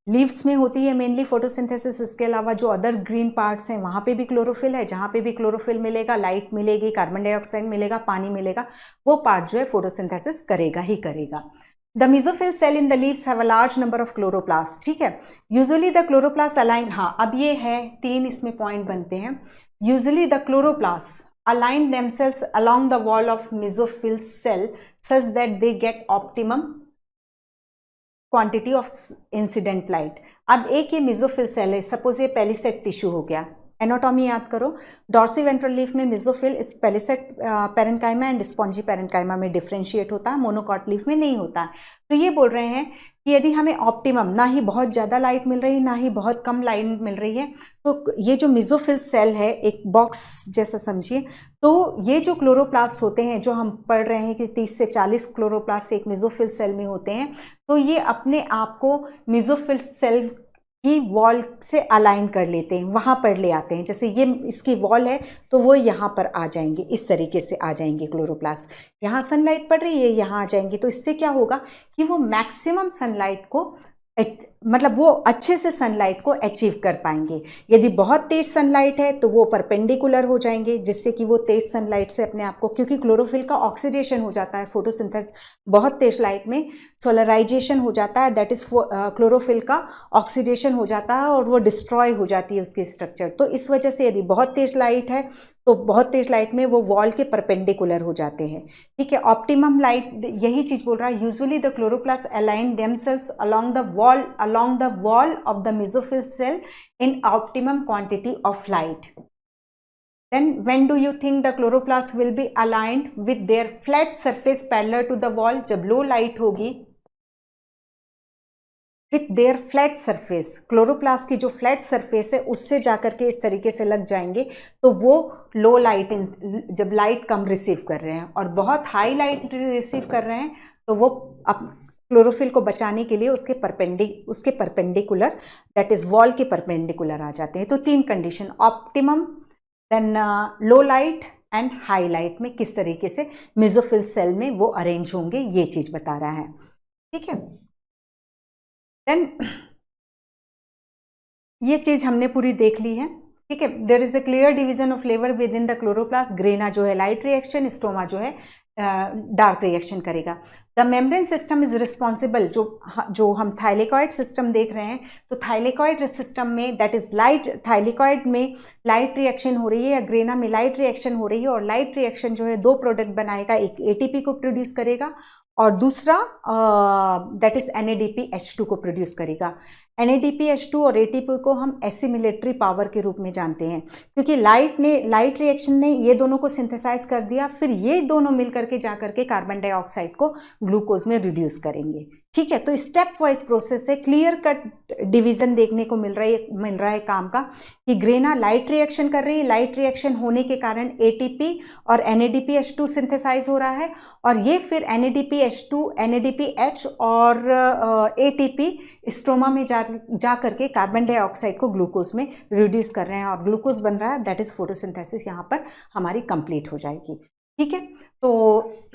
लीव्स में होती है मेनली फोटोसिंथेसिस, इसके अलावा जो अदर ग्रीन पार्ट्स हैं वहाँ पे भी क्लोरोफिल है, जहाँ पे भी क्लोरोफिल मिलेगा, लाइट मिलेगी, कार्बन डाइऑक्साइड मिलेगा, पानी मिलेगा, वो पार्ट जो है फोटोसिंथेसिस करेगा ही करेगा। The mesophyll cell in the leaves have a large number of chloroplast, ठीक है। यूजुअली द क्लोरोप्लास्ट अलाइन, हाँ अब ये है, तीन इसमें पॉइंट बनते हैं। Usually the chloroplast align themselves along the wall of mesophyll cell such that they get optimum quantity of incident light. अब एक ये मेसोफिल सेल है, सपोज ये पेलिसेट टिश्यू हो गया, एनाटॉमी याद करो, डॉर्सी वेंट्रल लीफ में मेसोफिल इस पेलिसेट पैरेन्काइमा एंड स्पॉन्जी पैरेन्काइमा में डिफरेंशिएट होता है, मोनोकॉट लीफ में नहीं होता। तो ये बोल रहे हैं कि यदि हमें ऑप्टिमम, ना ही बहुत ज़्यादा लाइट मिल रही है ना ही बहुत कम लाइट मिल रही है, तो ये जो मेसोफिल सेल है एक बॉक्स जैसा समझिए, तो ये जो क्लोरोप्लास्ट होते हैं, जो हम पढ़ रहे हैं कि 30 से 40 क्लोरोप्लास्ट एक मेसोफिल सेल में होते हैं, तो ये अपने आप को मेसोफिल सेल की वॉल से अलाइन कर लेते हैं, वहाँ पर ले आते हैं। जैसे ये इसकी वॉल है तो वो यहाँ पर आ जाएंगे, इस तरीके से आ जाएंगे क्लोरोप्लास्ट, यहाँ सनलाइट पड़ रही है, यहाँ आ जाएंगे। तो इससे क्या होगा कि वो मैक्सिमम सनलाइट को, मतलब वो अच्छे से सनलाइट को अचीव कर पाएंगे। यदि बहुत तेज सनलाइट है तो वो परपेंडिकुलर हो जाएंगे, जिससे कि वो तेज सनलाइट से अपने आप को, क्योंकि क्लोरोफिल का ऑक्सीडेशन हो जाता है फोटोसिंथेसिस, बहुत तेज लाइट में सोलराइजेशन हो जाता है, दैट इज क्लोरोफिल का ऑक्सीडेशन हो जाता है और वो डिस्ट्रॉय हो जाती है उसकी स्ट्रक्चर। तो इस वजह से यदि बहुत तेज लाइट है तो बहुत तेज लाइट में वो वॉल के परपेंडिकुलर हो जाते हैं, ठीक है। ऑप्टिमम लाइट यही चीज बोल रहा है, usually the chloroplast align themselves along the wall of the mesophyll cell in optimum quantity of light. Then when do you think the chloroplast will be aligned with their flat surface parallel to the wall? जब लो लाइट होगी, with their flat surface, chloroplast की जो फ्लैट सरफेस है उससे जाकर के इस तरीके से लग जाएंगे, तो वो लो लाइट, जब लाइट कम रिसीव कर रहे हैं और बहुत हाई लाइट रिसीव कर रहे हैं, तो वो क्लोरोफिल को बचाने के लिए उसके परपेंडिकुलर, दैट इज वॉल के परपेंडिकुलर आ जाते हैं। तो तीन condition, optimum, then low light and high light में किस तरीके से मेसोफिल सेल में वो अरेंज होंगे, ये चीज बता रहा है, ठीक है। देन ये चीज हमने पूरी देख ली है, ठीक है। There is a clear division of flavour within the chloroplast. Grana जो है लाइट रिएक्शन, स्ट्रोमा जो है डार्क रिएक्शन करेगा। The membrane system is responsible, जो हम थाइलेकॉइड सिस्टम देख रहे हैं, तो थाइलेकॉइड सिस्टम में दैट इज लाइट, थाइलेकॉइड में लाइट रिएक्शन हो रही है या ग्रेना में लाइट रिएक्शन हो रही है, और लाइट रिएक्शन जो है दो प्रोडक्ट बनाएगा, एक एटीपी को प्रोड्यूस करेगा और दूसरा दैट इज NADPH2 को प्रोड्यूस करेगा। NADPH2 और ATP को हम एसिमिलेटरी पावर के रूप में जानते हैं, क्योंकि लाइट रिएक्शन ने ये दोनों को सिंथेसाइज कर दिया, फिर ये दोनों मिलकर के जा करके कार्बन डाइऑक्साइड को ग्लूकोज में रिड्यूस करेंगे। ठीक है, तो स्टेप वाइज प्रोसेस है, क्लियर कट डिवीजन देखने को मिल रहा है काम का, कि ग्रेना लाइट रिएक्शन कर रही है, लाइट रिएक्शन होने के कारण ATP और NADPH2 सिंथेसाइज हो रहा है, और ये फिर NADPH2, NADPH और ATP स्ट्रोमा में जा करके कार्बन डाइऑक्साइड को ग्लूकोज में रिड्यूस कर रहे हैं और ग्लूकोज बन रहा है, दैट इज फोटोसिंथेसिस यहाँ पर हमारी कंप्लीट हो जाएगी। ठीक है, तो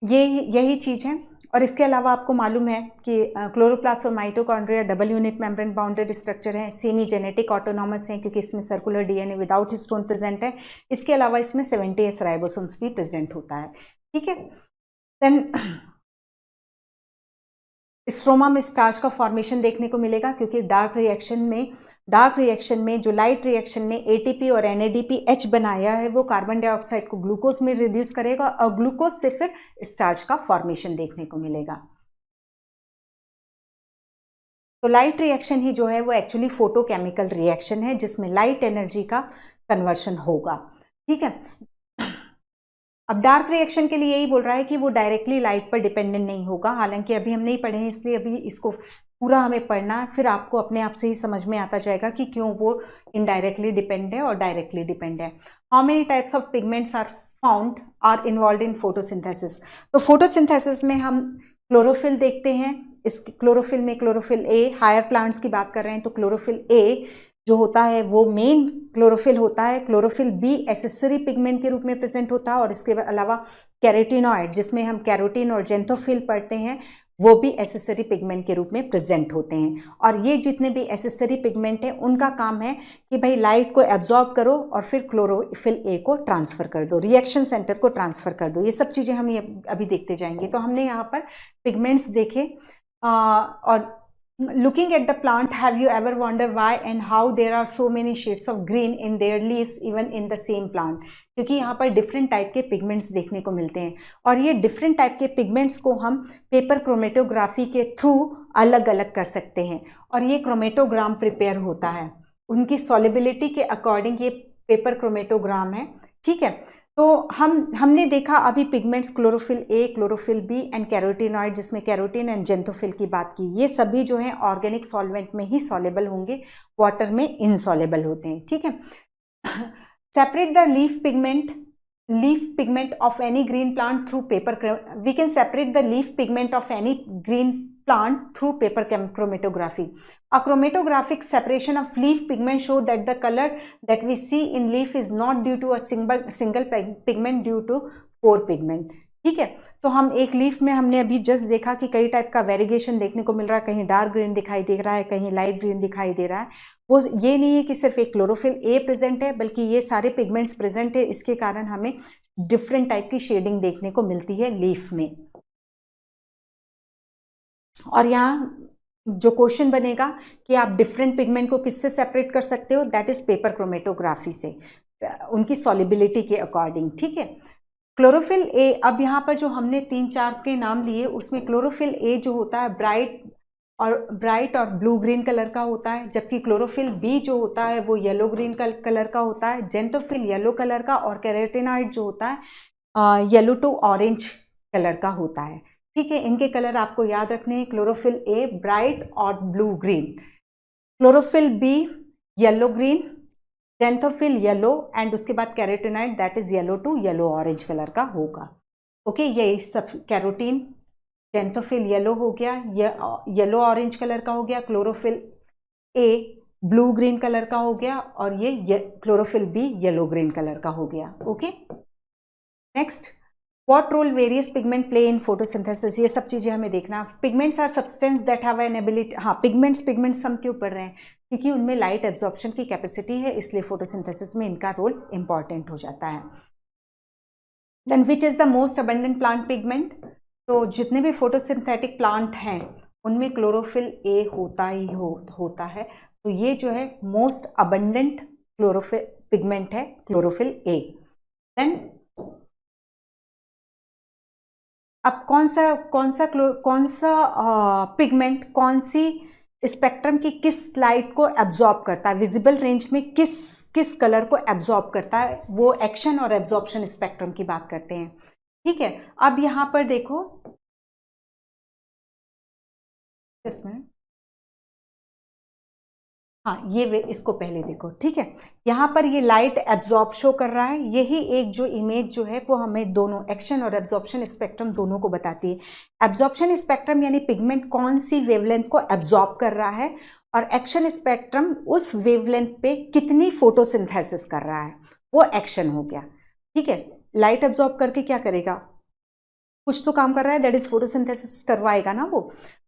यही चीज़ है। और इसके अलावा आपको मालूम है कि क्लोरोप्लास्ट और mitochondria double unit membrane bounded structure है, सेमी जेनेटिक ऑटोनॉमस है क्योंकि इसमें circular DNA without histone present है। इसके अलावा इसमें 70S राइबोसोम्स भी प्रेजेंट होता है। ठीक है, देन स्ट्रोमा में स्टार्च का फॉर्मेशन देखने को मिलेगा, क्योंकि डार्क रिएक्शन में जो लाइट रिएक्शन ने ATP और NADPH बनाया है वो कार्बन डाइऑक्साइड को ग्लूकोज में रिड्यूस करेगा और ग्लूकोज से फिर स्टार्च का फॉर्मेशन देखने को मिलेगा। तो लाइट रिएक्शन ही जो है वो एक्चुअली फोटोकेमिकल रिएक्शन है जिसमें लाइट एनर्जी का कन्वर्शन होगा। ठीक है, अब डार्क रिएक्शन के लिए यही बोल रहा है कि वो डायरेक्टली लाइट पर डिपेंडेंट नहीं होगा, हालांकि अभी हम नहीं पढ़े हैं इसलिए अभी इसको पूरा हमें पढ़ना है, फिर आपको अपने आप से ही समझ में आता जाएगा कि क्यों वो इनडायरेक्टली डिपेंड है और डायरेक्टली डिपेंड है। How many types of pigments are involve in photosynthesis. तो फोटोसिंथेसिस में हम क्लोरोफिल देखते हैं, इस क्लोरोफिल में क्लोरोफिल ए, हायर प्लांट्स की बात कर रहे हैं तो क्लोरोफिल ए जो होता है वो मेन क्लोरोफिल होता है। क्लोरोफिल बी एसेसरी पिगमेंट के रूप में प्रेजेंट होता है, और इसके अलावा कैरोटीनॉइड जिसमें हम कैरोटीन और जेंथोफिल पढ़ते हैं वो भी एसेसरी पिगमेंट के रूप में प्रेजेंट होते हैं। और ये जितने भी एसेसरी पिगमेंट हैं उनका काम है कि भाई लाइट को एब्जॉर्ब करो और फिर क्लोरोफिल ए को ट्रांसफ़र कर दो, रिएक्शन सेंटर को ट्रांसफ़र कर दो। ये सब चीज़ें हम ये अभी देखते जाएंगे। तो हमने यहाँ पर पिगमेंट्स देखे, और looking at the plant, have you ever wondered why and how there are so many shades of green in their leaves even in the same plant? क्योंकि यहाँ पर डिफरेंट टाइप के पिगमेंट्स देखने को मिलते हैं, और ये डिफरेंट टाइप के पिगमेंट्स को हम पेपर क्रोमेटोग्राफी के थ्रू अलग अलग कर सकते हैं, और ये क्रोमेटोग्राम प्रिपेयर होता है उनकी सॉलिबिलिटी के अकॉर्डिंग, ये पेपर क्रोमेटोग्राम है। ठीक है, तो हमने देखा अभी pigments chlorophyll A, chlorophyll B and carotenoid, जिसमें कैरोटीन एंड जेंथोफिल की बात की। ये सभी जो हैं ऑर्गेनिक सॉल्वेंट में ही सॉलेबल होंगे, वाटर में इनसॉलेबल होते हैं। ठीक है, separate the leaf pigment of any green plant through paper, we can separate the leaf pigment of any green plant through paper chromatography. A chromatographic separation of leaf pigment show that the color that we see in leaf is not due to a single pigment, due to 4 pigment. ठीक है, तो हम एक लीफ में हमने अभी जस्ट देखा कि कई टाइप का वेरिएशन देखने को मिल रहा है, कहीं डार्क ग्रीन दिखाई दे रहा है, कहीं लाइट ग्रीन दिखाई दे रहा है। वो ये नहीं है कि सिर्फ एक क्लोरोफिल ए प्रेजेंट है, बल्कि ये सारे पिगमेंट्स प्रेजेंट है, इसके कारण हमें डिफरेंट टाइप की शेडिंग देखने को मिलती है लीफ में। और यहाँ जो क्वेश्चन बनेगा कि आप डिफरेंट पिगमेंट को किससे सेपरेट कर सकते हो, दैट इज पेपर क्रोमेटोग्राफी से, उनकी सॉलिबिलिटी के अकॉर्डिंग। ठीक है, क्लोरोफिल ए, अब यहाँ पर जो हमने 3-4 के नाम लिए उसमें क्लोरोफिल ए जो होता है ब्राइट और ब्लू ग्रीन कलर का होता है, जबकि क्लोरोफिल बी जो होता है वो येलो ग्रीन कलर का होता है, जेंथोफिल येलो कलर का, और कैरोटीनॉइड जो होता है येलो टू ऑरेंज कलर का होता है। ठीक है, इनके कलर आपको याद रखने हैं, क्लोरोफिल ए ब्राइट और blue green, chlorophyll B yellow green, xanthophyll yellow, and उसके बाद carotenoid that is yellow to yellow orange colour का होगा। ओके, ये सब कैरोटीन, जेंथोफिल येलो हो गया, येलो ऑरेंज कलर का हो गया, chlorophyll A blue green colour का हो गया, और ये chlorophyll B yellow green colour का हो गया। Okay, next, What role various pigment play in photosynthesis? ये सब चीज़ें हमें देखना। Pigments are substance that have an ability, हाँ पिगमेंट्स हम क्यों पढ़ रहे हैं, क्योंकि उनमें लाइट एब्जॉर्प्शन की कैपेसिटी है, इसलिए फोटोसिंथेसिस में इनका रोल इंपॉर्टेंट हो जाता है। Then which is the most abundant plant pigment? तो जितने भी फोटोसिंथेटिक प्लांट हैं उनमें क्लोरोफिल ए होता ही होता है। तो ये जो है मोस्ट अबंडेंट क्लोरोफिल पिगमेंट है, क्लोरोफिल ए। देन अब कौन सा पिगमेंट कौन सी स्पेक्ट्रम की किस लाइट को एब्जॉर्ब करता है, विजिबल रेंज में किस कलर को एब्जॉर्ब करता है, वो एक्शन और एब्जॉर्प्शन स्पेक्ट्रम की बात करते हैं। ठीक है, अब यहां पर देखो, इसमें हाँ ये इसको पहले देखो। ठीक है, यहाँ पर ये लाइट एब्जॉर्ब शो कर रहा है। यही एक जो इमेज जो है वो हमें दोनों एक्शन और एब्जॉर्प्शन स्पेक्ट्रम दोनों को बताती है। एब्जॉर्प्शन स्पेक्ट्रम यानी पिगमेंट कौन सी वेवलेंथ को एब्जॉर्ब कर रहा है, और एक्शन स्पेक्ट्रम उस वेवलेंथ पे कितनी फोटोसिंथेसिस कर रहा है, वो एक्शन हो गया। ठीक है, लाइट एब्जॉर्ब करके क्या करेगा, कुछ तो काम कर रहा है, दैट इज फोटोसिंथेसिस करवाएगा ना वो।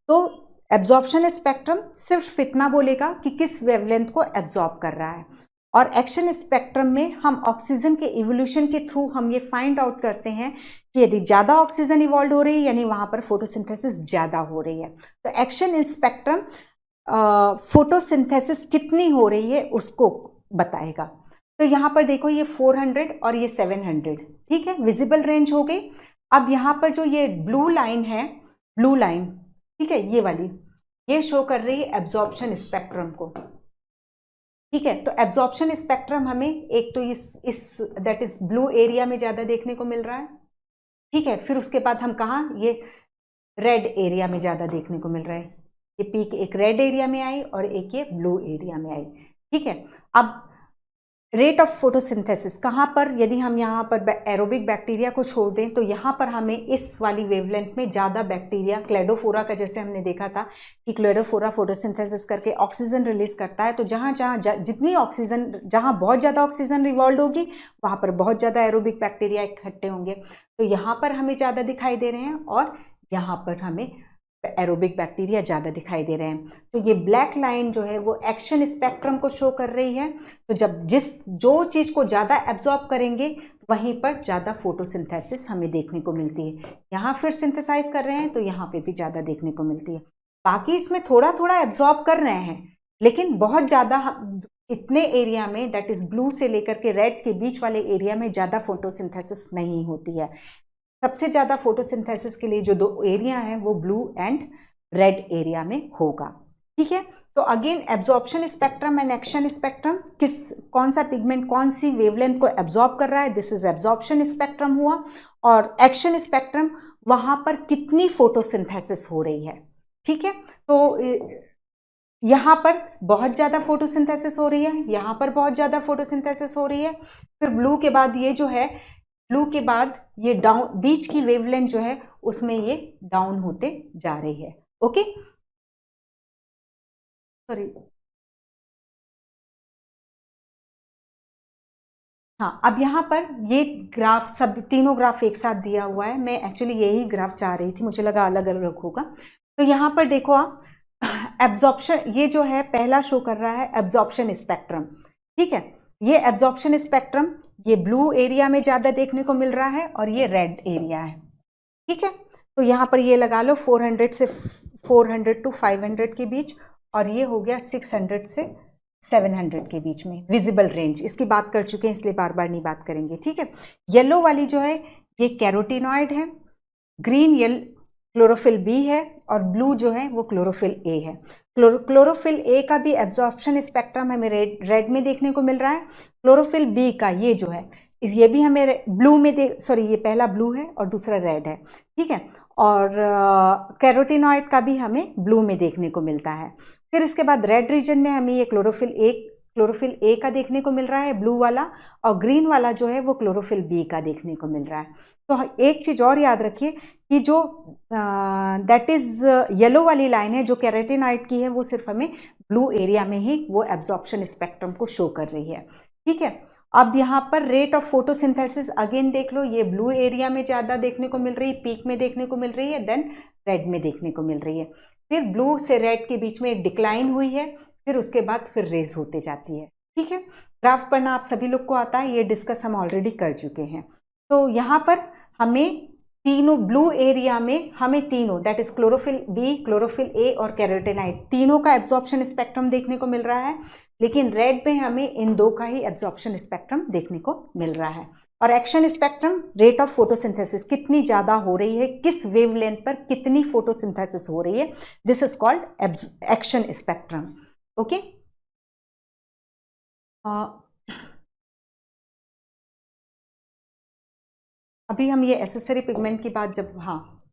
तो एब्जॉर्प्शन स्पेक्ट्रम सिर्फ इतना बोलेगा कि किस वेवलेंथ को एब्जॉर्ब कर रहा है, और एक्शन स्पेक्ट्रम में हम ऑक्सीजन के इवोल्यूशन के थ्रू हम ये फाइंड आउट करते हैं कि यदि ज़्यादा ऑक्सीजन इवॉल्व हो रही है यानी वहाँ पर फोटोसिंथेसिस ज़्यादा हो रही है। तो एक्शन स्पेक्ट्रम फोटोसिंथेसिस कितनी हो रही है उसको बताएगा। तो यहाँ पर देखो ये 400 और ये 700, ठीक है, विजिबल रेंज हो गई। अब यहाँ पर जो ये ब्लू लाइन है, ब्लू लाइन, ठीक है, ये वाली, ये शो कर रही है एब्जॉर्प्शन स्पेक्ट्रम को। ठीक है, तो एब्जॉर्प्शन स्पेक्ट्रम हमें एक तो इस दैट इज ब्लू एरिया में ज़्यादा देखने को मिल रहा है। ठीक है, फिर उसके बाद हम कहाँ, ये रेड एरिया में ज़्यादा देखने को मिल रहा है। ये पीक एक रेड एरिया में आई और एक ये ब्लू एरिया में आई। ठीक है, अब रेट ऑफ फोटोसिंथेसिस कहाँ पर, यदि हम यहाँ पर एरोबिक बैक्टीरिया को छोड़ दें तो यहाँ पर हमें इस वाली वेवलेंथ में ज़्यादा बैक्टीरिया, क्लेडोफोरा का जैसे हमने देखा था कि क्लेडोफोरा फोटोसिंथेसिस करके ऑक्सीजन रिलीज करता है। तो जितनी ऑक्सीजन, जहाँ बहुत ज़्यादा ऑक्सीजन रिवॉल्व होगी वहाँ पर बहुत ज़्यादा एरोबिक बैक्टीरिया इकट्ठे होंगे। तो यहाँ पर हमें ज़्यादा दिखाई दे रहे हैं और यहाँ पर हमें एरोबिक बैक्टीरिया ज़्यादा दिखाई दे रहे हैं। तो ये ब्लैक लाइन जो है वो एक्शन स्पेक्ट्रम को शो कर रही है। तो जब जो चीज़ को ज़्यादा एब्जॉर्ब करेंगे वहीं पर ज़्यादा फोटोसिंथेसिस हमें देखने को मिलती है। यहाँ फिर सिंथेसाइज कर रहे हैं तो यहाँ पे भी ज़्यादा देखने को मिलती है। बाकी इसमें थोड़ा थोड़ा एब्जॉर्ब कर रहे हैं, लेकिन बहुत ज़्यादा इतने एरिया में, दैट इज़ ब्लू से लेकर के रेड के बीच वाले एरिया में ज़्यादा फोटोसिंथेसिस नहीं होती है। सबसे ज़्यादा फोटोसिंथेसिस के लिए जो दो एरिया हैं वो ब्लू एंड रेड एरिया में होगा। ठीक है, तो again absorption spectrum and action spectrum, कौन सा पिगमेंट कौन सी वेवलेंथ को एब्जॉर्ब कर रहा है, दिस इज एब्जॉर्प्शन स्पेक्ट्रम हुआ। और एक्शन स्पेक्ट्रम, वहां पर कितनी फोटोसिंथेसिस हो रही है। ठीक है, तो यहाँ पर बहुत ज़्यादा फोटोसिंथेसिस हो रही है, यहाँ पर बहुत ज़्यादा फोटोसिंथेसिस हो रही है। फिर ब्लू के बाद ये जो है, ब्लू के बाद ये डाउन, बीच की वेवलेंथ जो है उसमें ये डाउन होते जा रही है। ओके, सॉरी, हाँ, अब यहाँ पर ये ग्राफ, सब तीनों ग्राफ एक साथ दिया हुआ है। मैं एक्चुअली यही ग्राफ चाह रही थी, मुझे लगा अलग अलग होगा। तो यहाँ पर देखो आप, एब्जॉर्प्शन, ये जो है पहला शो कर रहा है एब्जॉर्प्शन स्पेक्ट्रम। ठीक है, ये एब्जॉर्प्शन स्पेक्ट्रम, ये ब्लू एरिया में ज़्यादा देखने को मिल रहा है और ये रेड एरिया है। ठीक है, तो यहाँ पर ये लगा लो 400 से 400 to 500 के बीच, और ये हो गया 600 से 700 के बीच में विजिबल रेंज। इसकी बात कर चुके हैं इसलिए बार बार नहीं बात करेंगे। ठीक है, येलो वाली जो है ये कैरोटीनॉइड है, ग्रीन क्लोरोफिल बी है, और ब्लू जो है वो क्लोरोफिल ए है। क्लोरोफिल ए का भी एब्जॉर्प्शन स्पेक्ट्रम हमें रेड में देखने को मिल रहा है। क्लोरोफिल बी का ये जो है, ये भी हमें ब्लू में सॉरी, ये पहला ब्लू है और दूसरा रेड है। ठीक है, और कैरोटीनॉइड का भी हमें ब्लू में देखने को मिलता है। फिर इसके बाद रेड रीजन में हमें ये क्लोरोफिल ए का देखने को मिल रहा है, ब्लू वाला, और ग्रीन वाला जो है वो क्लोरोफिल बी का देखने को मिल रहा है। तो एक चीज़ और याद रखिए कि जो दैट इज़ येलो वाली लाइन है जो कैरोटीनॉइड की है, वो सिर्फ हमें ब्लू एरिया में ही वो एब्जॉर्प्शन स्पेक्ट्रम को शो कर रही है। ठीक है, अब यहाँ पर रेट ऑफ फोटोसिंथेसिस अगेन देख लो, ये ब्लू एरिया में ज़्यादा देखने को मिल रही है, पीक में देखने को मिल रही है, देन रेड में देखने को मिल रही है। फिर ब्लू से रेड के बीच में डिक्लाइन हुई है, फिर उसके बाद फिर रेज होते जाती है। ठीक है, ग्राफ पढ़ना आप सभी लोग को आता है, ये डिस्कस हम ऑलरेडी कर चुके हैं। तो यहाँ पर हमें तीनों ब्लू एरिया में हमें तीनों, that is chlorophyll B, chlorophyll A और कैरोटीनॉइड, तीनों का एब्जॉर्प्शन स्पेक्ट्रम देखने को मिल रहा है, लेकिन रेड में हमें इन दो का ही एब्जॉर्प्शन स्पेक्ट्रम देखने को मिल रहा है। और action spectrum, rate of photosynthesis, कितनी ज्यादा हो रही है, किस वेवलेंथ पर कितनी फोटोसिंथेसिस हो रही है, this is called action spectrum. Okay, अभी हम ये एसेसरी पिगमेंट की बात जब, हाँ,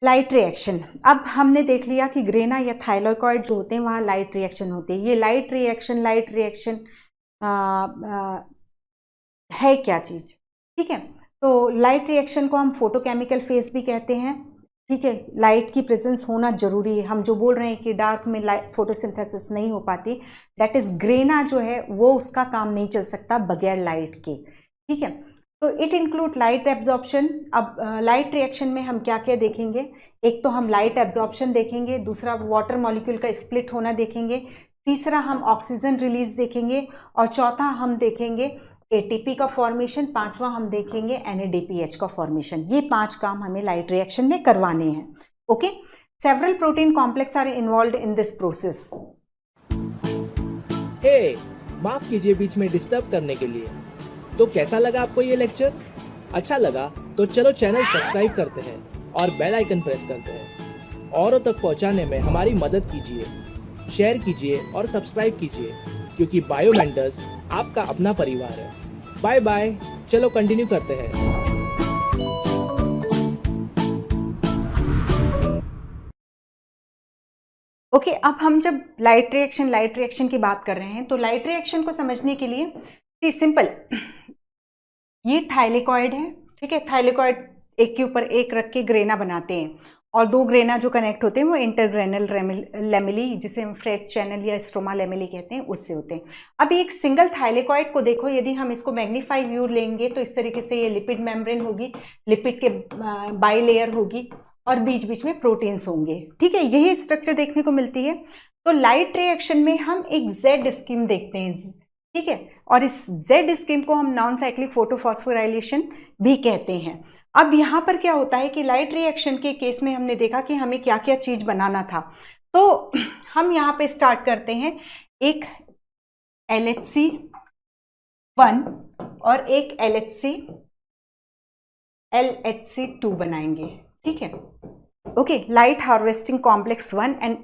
लाइट रिएक्शन, अब हमने देख लिया कि ग्रेना या थाइलाकोइड जो होते हैं वहाँ लाइट रिएक्शन होती है। ये लाइट रिएक्शन है क्या चीज़, ठीक है। तो लाइट रिएक्शन को हम फोटोकेमिकल फेज भी कहते हैं, ठीक है। लाइट की प्रेजेंस होना जरूरी है। हम जो बोल रहे हैं कि डार्क में लाइट फोटोसिंथेसिस नहीं हो पाती, दैट इज ग्रेना जो है वो उसका काम नहीं चल सकता बगैर लाइट के, ठीक है। तो इट इंक्लूड लाइट एब्जॉर्प्शन। अब लाइट रिएक्शन में हम क्या क्या देखेंगे, एक तो हम लाइट एब्जॉर्प्शन देखेंगे, दूसरा वाटर मॉलिक्यूल का स्प्लिट होना देखेंगे, तीसरा हम ऑक्सीजन रिलीज देखेंगे, और चौथा हम देखेंगे एटीपी का फॉर्मेशन, पांचवा हम देखेंगे NADPH का फॉर्मेशन। ये 5 काम हमें लाइट रिएक्शन में करवाने हैं। Okay, several protein complex are involved in this process. हे, माफ कीजिए बीच में डिस्टर्ब करने के लिए। तो कैसा लगा आपको ये लेक्चर? अच्छा लगा तो चलो चैनल सब्सक्राइब करते हैं और बेल आइकन प्रेस करते हैं। औरों तक पहुंचाने में हमारी मदद कीजिए, शेयर कीजिए और सब्सक्राइब कीजिए, क्योंकि बायो मेंटर्स आपका अपना परिवार है। बाय बाय, चलो कंटिन्यू करते हैं। ओके, अब हम जब लाइट रिएक्शन की बात कर रहे हैं, तो लाइट रिएक्शन को समझने के लिए सिंपल, ये थाइलेकॉइड है, ठीक है। थाइलेकॉइड एक के ऊपर एक रख के ग्रेना बनाते हैं, और 2 ग्रेना जो कनेक्ट होते हैं वो इंटरग्रेनल लेमिली, जिसे हम फ्रेट चैनल या स्ट्रोमा लेमिली कहते हैं, उससे होते हैं। अब एक सिंगल थाइलेकॉइड को देखो, यदि हम इसको मैग्नीफाई व्यू लेंगे तो इस तरीके से ये लिपिड मेम्ब्रेन होगी, लिपिड के बाई लेयर होगी, और बीच बीच में प्रोटीन्स होंगे, ठीक है। यही स्ट्रक्चर देखने को मिलती है। तो लाइट रिएक्शन में हम एक जेड स्कीम देखते हैं, ठीक है, और इस जेड स्कीम को हम नॉन साइक्लिक फोटोफॉस्फोराइलेशन भी कहते हैं। अब यहाँ पर क्या होता है कि लाइट रिएक्शन के केस में हमने देखा कि हमें क्या क्या चीज बनाना था। तो हम यहाँ पे स्टार्ट करते हैं, एक LHC1 और एक LHC2 बनाएंगे, ठीक है। Okay, light harvesting complex 1 and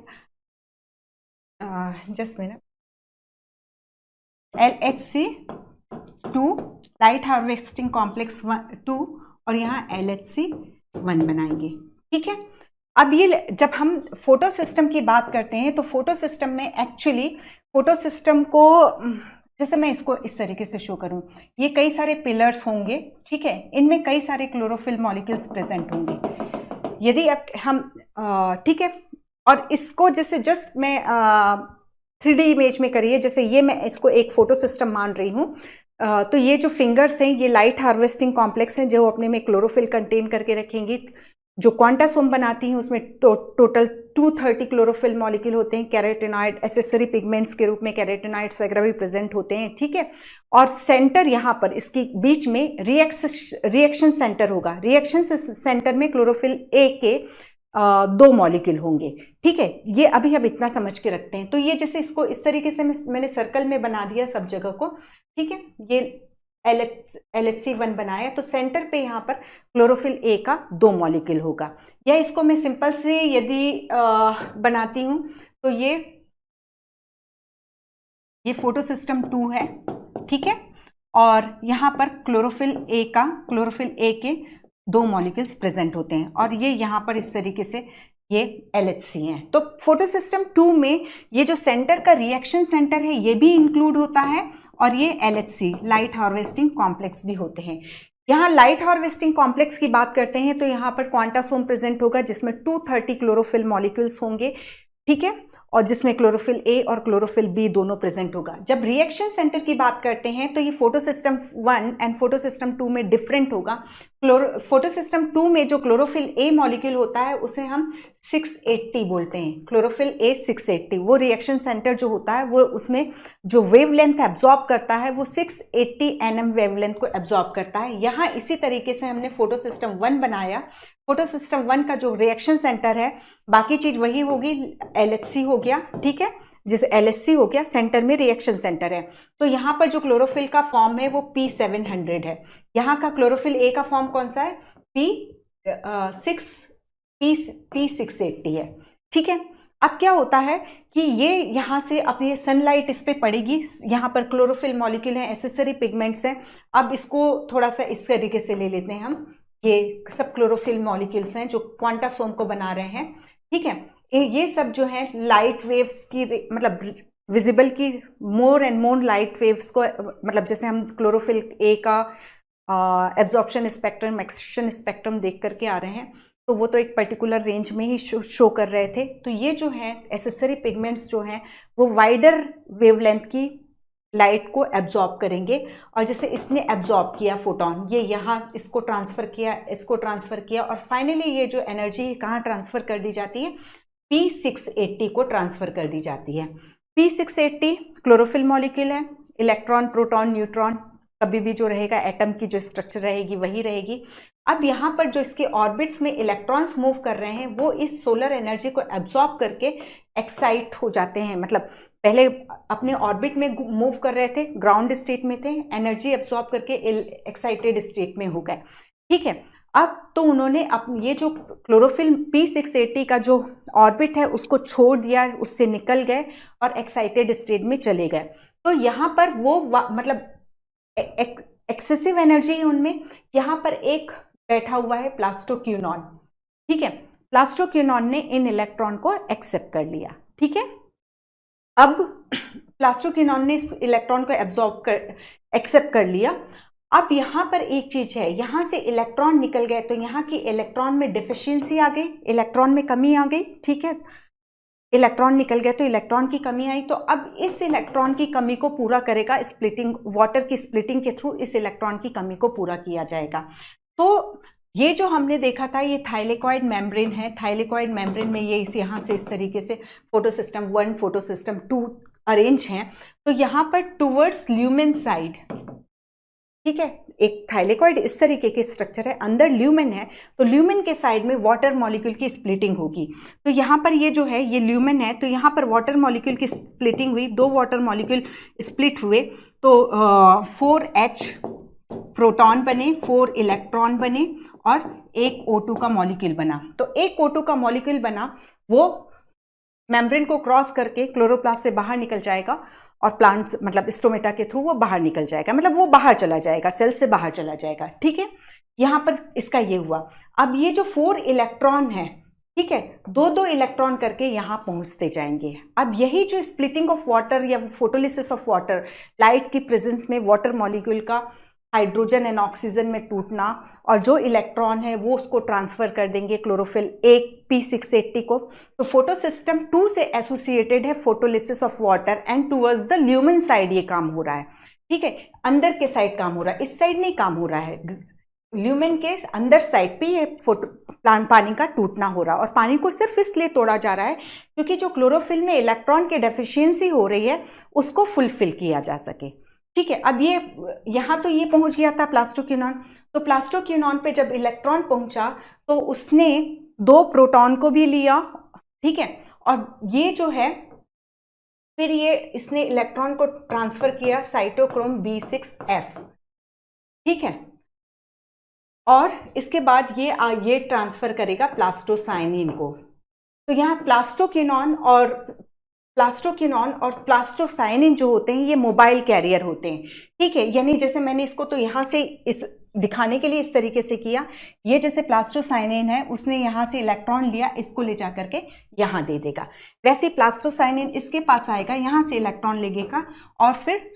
just minute, LHC2 light harvesting complex 2 और यहाँ LHC1 बनाएंगे, ठीक है। अब ये जब हम फोटो सिस्टम की बात करते हैं, तो फोटो सिस्टम में एक्चुअली फोटो सिस्टम को, जैसे मैं इसको इस तरीके से शो करूं, ये कई सारे पिलर्स होंगे, ठीक है, इनमें कई सारे क्लोरोफिल मॉलिक्यूल्स प्रेजेंट होंगे। यदि अब हम ठीक है, और इसको जैसे जस्ट मैं 3D इमेज में करिए, जैसे ये मैं इसको एक फोटो सिस्टम मान रही हूँ, तो ये जो फिंगर्स हैं ये लाइट हार्वेस्टिंग कॉम्प्लेक्स हैं, जो अपने में क्लोरोफिल कंटेन करके रखेंगी। जो क्वांटासोम बनाती हैं उसमें टोटल 230 क्लोरोफिल मॉलिक्यूल होते हैं। कैरोटीनॉइड एसेसरी पिगमेंट्स के रूप में कैरोटीनॉइड्स वगैरह भी प्रेजेंट होते हैं, ठीक है। और सेंटर यहाँ पर इसके बीच में रिएक्शन सेंटर होगा। रिएक्शन सेंटर में क्लोरोफिल ए के 2 मॉलिक्यूल होंगे, ठीक है। ये अभी हम इतना समझ के रखते हैं। तो ये जैसे इसको इस तरीके से मैंने सर्कल में बना दिया सब जगह को, ठीक है। ये LHC1 बनाया, तो सेंटर पे यहाँ पर क्लोरोफिल ए का 2 मॉलिक्यूल होगा। या इसको मैं सिंपल से यदि बनाती हूँ, तो ये फोटो सिस्टम 2 है, ठीक है, और यहाँ पर क्लोरोफिल ए के 2 मॉलिक्यूल्स प्रेजेंट होते हैं, और ये यहाँ पर इस तरीके से ये LHC हैं। तो फोटो सिस्टम 2 में ये जो सेंटर का रिएक्शन सेंटर है ये भी इंक्लूड होता है, और ये LHC लाइट हार्वेस्टिंग कॉम्प्लेक्स भी होते हैं। यहाँ लाइट हार्वेस्टिंग कॉम्प्लेक्स की बात करते हैं, तो यहाँ पर क्वांटासोम प्रेजेंट होगा, जिसमें 230 क्लोरोफिल मॉलिक्यूल्स होंगे, ठीक है, और जिसमें क्लोरोफिल ए और क्लोरोफिल बी दोनों प्रेजेंट होगा। जब रिएक्शन सेंटर की बात करते हैं, तो ये photo system 1 and photosystem 2 में डिफरेंट होगा। फोटो सिस्टम 2 में जो क्लोरोफिल ए मॉलिक्यूल होता है उसे हम 680 बोलते हैं, क्लोरोफिल ए 680। वो रिएक्शन सेंटर जो होता है वो उसमें जो वेवलेंथ एब्जॉर्ब करता है वो 680 nm वेवलेंथ को एब्जॉर्ब करता है। यहाँ इसी तरीके से हमने फोटो सिस्टम 1 बनाया। फोटो सिस्टम 1 का जो रिएक्शन सेंटर है, बाकी चीज वही होगी, LHC हो गया, ठीक है, जैसे LHC हो गया, सेंटर में रिएक्शन सेंटर है। तो यहाँ पर जो क्लोरोफिल का फॉर्म है वो P700 है। यहाँ का क्लोरोफिल ए का फॉर्म कौन सा है? P680 है, ठीक है। अब क्या होता है कि ये यहाँ से अपनी सनलाइट इस पे पड़ेगी, यहाँ पर क्लोरोफिल मॉलिक्यूल है, एसेसरी पिगमेंट्स हैं। अब इसको थोड़ा सा इस तरीके से ले लेते हैं हम, ये सब क्लोरोफिल मॉलिक्यूल्स हैं जो क्वांटासोम को बना रहे हैं, ठीक है। ये सब जो है लाइट वेव्स की, मतलब विजिबल की more and more light waves को, मतलब जैसे हम क्लोरोफिल ए का एब्जॉर्प्शन स्पेक्ट्रम, एक्सट्रैक्शन स्पेक्ट्रम देख करके आ रहे हैं, तो वो तो एक पर्टिकुलर रेंज में ही शो कर रहे थे। तो ये जो है एसेसरी पिगमेंट्स जो हैं वो वाइडर वेवलेंथ की लाइट को एब्जॉर्ब करेंगे, और जैसे इसने एब्जॉर्ब किया फोटोन, ये यहाँ इसको ट्रांसफ़र किया, इसको ट्रांसफ़र किया, और फाइनली ये जो एनर्जी कहाँ ट्रांसफ़र कर दी जाती है? P680 को ट्रांसफ़र कर दी जाती है। P680 क्लोरोफिल मॉलिक्यूल है, इलेक्ट्रॉन, प्रोटॉन, न्यूट्रॉन, कभी भी जो रहेगा एटम की जो स्ट्रक्चर रहेगी वही रहेगी। अब यहाँ पर जो इसके ऑर्बिट्स में इलेक्ट्रॉन्स मूव कर रहे हैं वो इस सोलर एनर्जी को एब्जॉर्ब करके एक्साइट हो जाते हैं, मतलब पहले अपने ऑर्बिट में मूव कर रहे थे, ग्राउंड स्टेट में थे, एनर्जी एब्जॉर्ब करके एक्साइटेड स्टेट में हो गए, ठीक है। अब तो उन्होंने ये जो क्लोरोफिल P680 का जो ऑर्बिट है उसको छोड़ दिया, उससे निकल गए और एक्साइटेड स्टेट में चले गए। तो यहाँ पर वो मतलब एक्सेसिव एनर्जी है उनमें। यहाँ पर एक बैठा हुआ है प्लास्टोक्यूनॉन, ठीक है। प्लास्टोक्यूनॉन ने इन इलेक्ट्रॉन को एक्सेप्ट कर लिया, ठीक है। अब प्लास्टोक्यूनॉन ने इस इलेक्ट्रॉन को एक्सेप्ट कर लिया। अब यहाँ पर एक चीज है, यहाँ से इलेक्ट्रॉन निकल गए तो यहाँ की इलेक्ट्रॉन में डिफिशियंसी आ गई, इलेक्ट्रॉन में कमी आ गई, ठीक है। इलेक्ट्रॉन निकल गए तो इलेक्ट्रॉन की कमी आई। तो अब इस इलेक्ट्रॉन की कमी को पूरा करेगा स्प्लिटिंग, वाटर की स्प्लिटिंग के थ्रू इस इलेक्ट्रॉन की कमी को पूरा किया जाएगा। तो ये जो हमने देखा था ये थाइलेकॉइड मेम्ब्रेन है। थाइलेकॉइड मेम्ब्रेन में ये यहाँ से इस तरीके से photo system 1, photo system 2 arrange हैं। तो यहाँ पर टूवर्ड्स ल्यूमेन साइड, ठीक है, एक थाइलेकॉइड इस तरीके के स्ट्रक्चर है, अंदर ल्यूमेन है, तो ल्यूमेन के साइड में वाटर मॉलिक्यूल की स्प्लिटिंग होगी। तो यहाँ पर ये जो है ये ल्यूमेन है, तो यहाँ पर वाटर मॉलिक्यूल की स्प्लिटिंग हुई, 2 वाटर मॉलिक्यूल स्प्लिट हुए, तो 4H प्रोटॉन बने, 4 इलेक्ट्रॉन बने और एक O2 का मॉलिक्यूल बना। तो एक O2 का मॉलिक्यूल बना, वो मेम्ब्रेन को क्रॉस करके क्लोरोप्लास्ट से बाहर निकल जाएगा और प्लांट मतलब स्टोमेटा के थ्रू वो बाहर निकल जाएगा, मतलब वो बाहर चला जाएगा, सेल से बाहर चला जाएगा, ठीक है। यहाँ पर इसका ये हुआ। अब ये जो 4 इलेक्ट्रॉन है, ठीक है, 2-2 इलेक्ट्रॉन करके यहाँ पहुँचते जाएंगे। अब यही जो स्प्लिटिंग ऑफ वाटर या फोटोलिसिस ऑफ वाटर, लाइट की प्रेजेंस में वाटर मॉलिक्यूल का हाइड्रोजन एंड ऑक्सीजन में टूटना, और जो इलेक्ट्रॉन है वो उसको ट्रांसफर कर देंगे क्लोरोफिल एक P680 को। तो फोटो सिस्टम 2 से एसोसिएटेड है photolysis of water and towards the lumen side ये काम हो रहा है, ठीक है, अंदर के साइड काम हो रहा है, इस साइड नहीं काम हो रहा है, ल्यूमेन के अंदर साइड पे ये पानी का टूटना हो रहा है। और पानी को सिर्फ इसलिए तोड़ा जा रहा है क्योंकि जो क्लोरोफिल में इलेक्ट्रॉन की डेफिशिएंसी हो रही है उसको फुलफिल किया जा सके, ठीक है। अब ये यहाँ तो ये पहुंच गया था प्लास्टोक्यूनॉन, तो प्लास्टोक्यूनॉन पे जब इलेक्ट्रॉन पहुंचा तो उसने 2 प्रोटॉन को भी लिया, ठीक है, और ये जो है फिर ये इसने इलेक्ट्रॉन को ट्रांसफर किया साइटोक्रोम B6F, ठीक है, और इसके बाद ये ट्रांसफर करेगा प्लास्टोसाइनिन को। तो यहाँ प्लास्टोक्यूनॉन और प्लास्टोसाइनिन जो होते हैं ये मोबाइल कैरियर होते हैं, ठीक है। यानी जैसे मैंने इसको तो यहाँ से इस दिखाने के लिए इस तरीके से किया, ये जैसे प्लास्टोसाइनिन है उसने यहाँ से इलेक्ट्रॉन लिया, इसको ले जा करके यहाँ दे देगा, वैसे प्लास्टोसाइनिन इसके पास आएगा, यहाँ से इलेक्ट्रॉन लेगा और फिर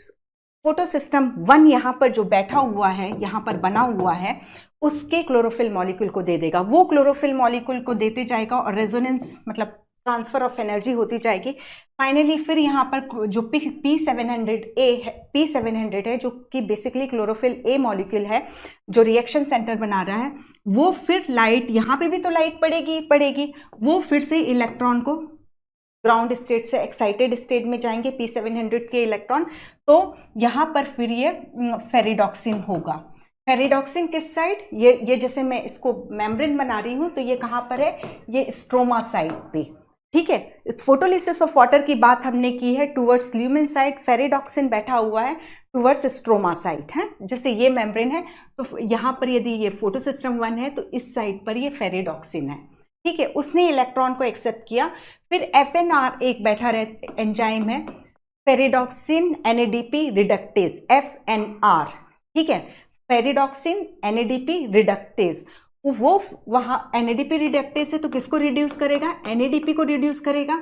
फोटो सिस्टम 1 यहाँ पर जो बैठा हुआ है, यहाँ पर बना हुआ है, उसके क्लोरोफिल मॉलिक्यूल को दे देगा। वो क्लोरोफिल मॉलिक्यूल को देते जाएगा और रेजोनेंस मतलब ट्रांसफर ऑफ एनर्जी होती जाएगी। फाइनली फिर यहाँ पर जो P700 है जो कि बेसिकली क्लोरोफिल ए मॉलिक्यूल है जो रिएक्शन सेंटर बना रहा है, वो फिर लाइट, यहाँ पे भी तो लाइट पड़ेगी, वो फिर से इलेक्ट्रॉन को ग्राउंड स्टेट से एक्साइटेड स्टेट में जाएंगे P700 के इलेक्ट्रॉन, तो यहाँ पर फिर ये फेरिडॉक्सिन होगा। फेरिडॉक्सिन किस साइड, ये जैसे मैं इसको मेम्ब्रेन बना रही हूँ तो ये कहाँ पर है, ये स्ट्रोमा साइड पे, ठीक है। फोटोलिसिस ऑफ वाटर की बात हमने की है टूवर्ड्स ल्यूमेन साइड, फेरिडॉक्सिन बैठा हुआ है टूवर्ड्स स्ट्रोमा साइड है। जैसे ये मेम्ब्रेन है तो यहाँ पर यदि ये फोटोसिस्टम 1 है तो इस साइड पर ये फेरिडॉक्सिन है, ठीक है। उसने इलेक्ट्रॉन को एक्सेप्ट किया। फिर FNR एक बैठा रहे एंजाइम है, फेरिडॉक्सिन NADP रिडक्टेज, FNR, ठीक है। फेरिडॉक्सिन NADP रिडक्टेज, वो वहाँ NADP रिडक्टेज है तो किसको रिड्यूस करेगा, NADP को रिड्यूस करेगा।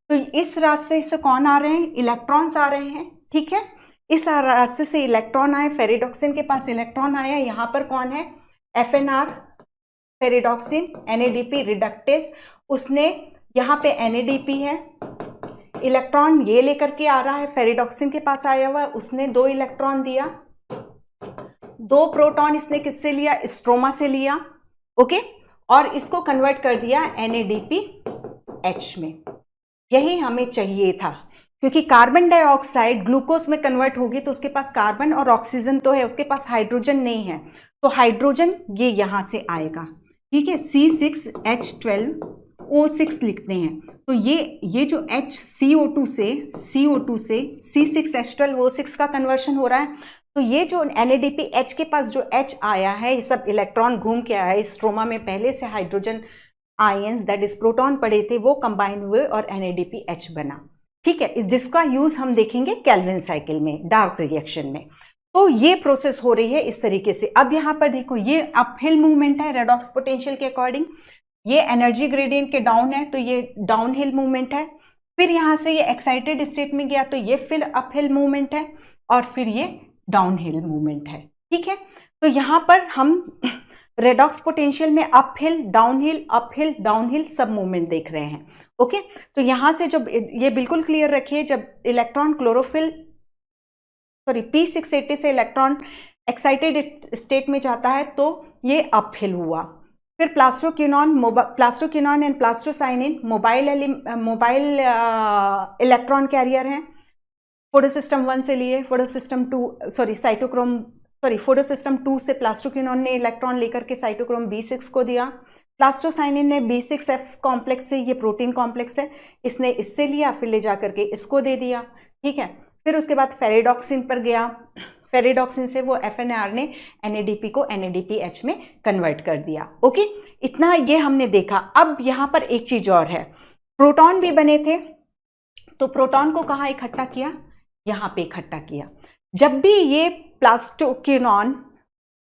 तो इस रास्ते से कौन आ रहे हैं, इलेक्ट्रॉन्स आ रहे हैं, ठीक है। इस रास्ते से इलेक्ट्रॉन आए, फेरिडॉक्सिन के पास इलेक्ट्रॉन आया, यहाँ पर कौन है, FNR फेरिडॉक्सिन NADP रिडक्टेज, उसने यहाँ पे NADP है, इलेक्ट्रॉन ये लेकर के आ रहा है, फेरिडॉक्सिन के पास आया हुआ है, उसने 2 इलेक्ट्रॉन दिया, 2 प्रोटॉन इसने किससे लिया, स्ट्रोमा से लिया, ओके, और इसको कन्वर्ट कर दिया NADPH में। यही हमें चाहिए था, क्योंकि कार्बन डाइऑक्साइड ग्लूकोज में कन्वर्ट होगी तो उसके पास कार्बन और ऑक्सीजन तो है, उसके पास हाइड्रोजन नहीं है, तो हाइड्रोजन ये यहां से आएगा, ठीक है। C6H12O6 लिखते हैं, तो ये जो CO2 से C6H12O6 का कन्वर्शन हो रहा है, तो ये जो NADPH के पास जो H आया है, ये सब इलेक्ट्रॉन घूम के आया है स्ट्रोमा में, पहले से hydrogen ions that is proton पड़े थे, वो कंबाइन हुए और NADPH बना, ठीक है। जिसका यूज हम देखेंगे केल्विन साइकिल में, डार्क रिएक्शन में। तो ये प्रोसेस हो रही है इस तरीके से। अब यहाँ पर देखो, ये अपहिल मूवमेंट है रेडॉक्स पोटेंशियल के अकॉर्डिंग, ये एनर्जी ग्रेडियंट के डाउन है तो ये डाउन हिल मूवमेंट है। फिर यहाँ से ये एक्साइटेड स्टेट में गया तो ये फिर अपहिल मूवमेंट है, और फिर ये डाउन हिल मूवमेंट है, ठीक है। तो यहाँ पर हम रेडॉक्स पोटेंशियल में अपहिल डाउन हिल सब मूवमेंट देख रहे हैं, ओके। तो यहाँ से जब ये बिल्कुल क्लियर रखिए, जब इलेक्ट्रॉन P680 से इलेक्ट्रॉन एक्साइटेड स्टेट में जाता है तो ये अपहिल हुआ। फिर plastoquinone and plastocyanin mobile electron carrier हैं, फोटोसिस्टम 1 से लिए फोटोसिस्टम 2 से प्लास्टोक्विनॉन ने इलेक्ट्रॉन लेकर के साइटोक्रोम B6 को दिया, प्लास्टोसाइनिन ने B6F कॉम्प्लेक्स से, ये प्रोटीन कॉम्प्लेक्स है, इसने इससे लिया, फिर ले जा करके इसको दे दिया, ठीक है। फिर उसके बाद फेरिडॉक्सिन पर गया, फेरिडॉक्सिन से वो FNR ने NADP को NADPH में कन्वर्ट कर दिया, ओके। इतना ये हमने देखा। अब यहाँ पर एक चीज और है, प्रोटॉन भी बने थे, तो प्रोटॉन को कहाँ इकट्ठा किया, यहाँ पे इकट्ठा किया। जब भी ये प्लास्टोक्विनॉन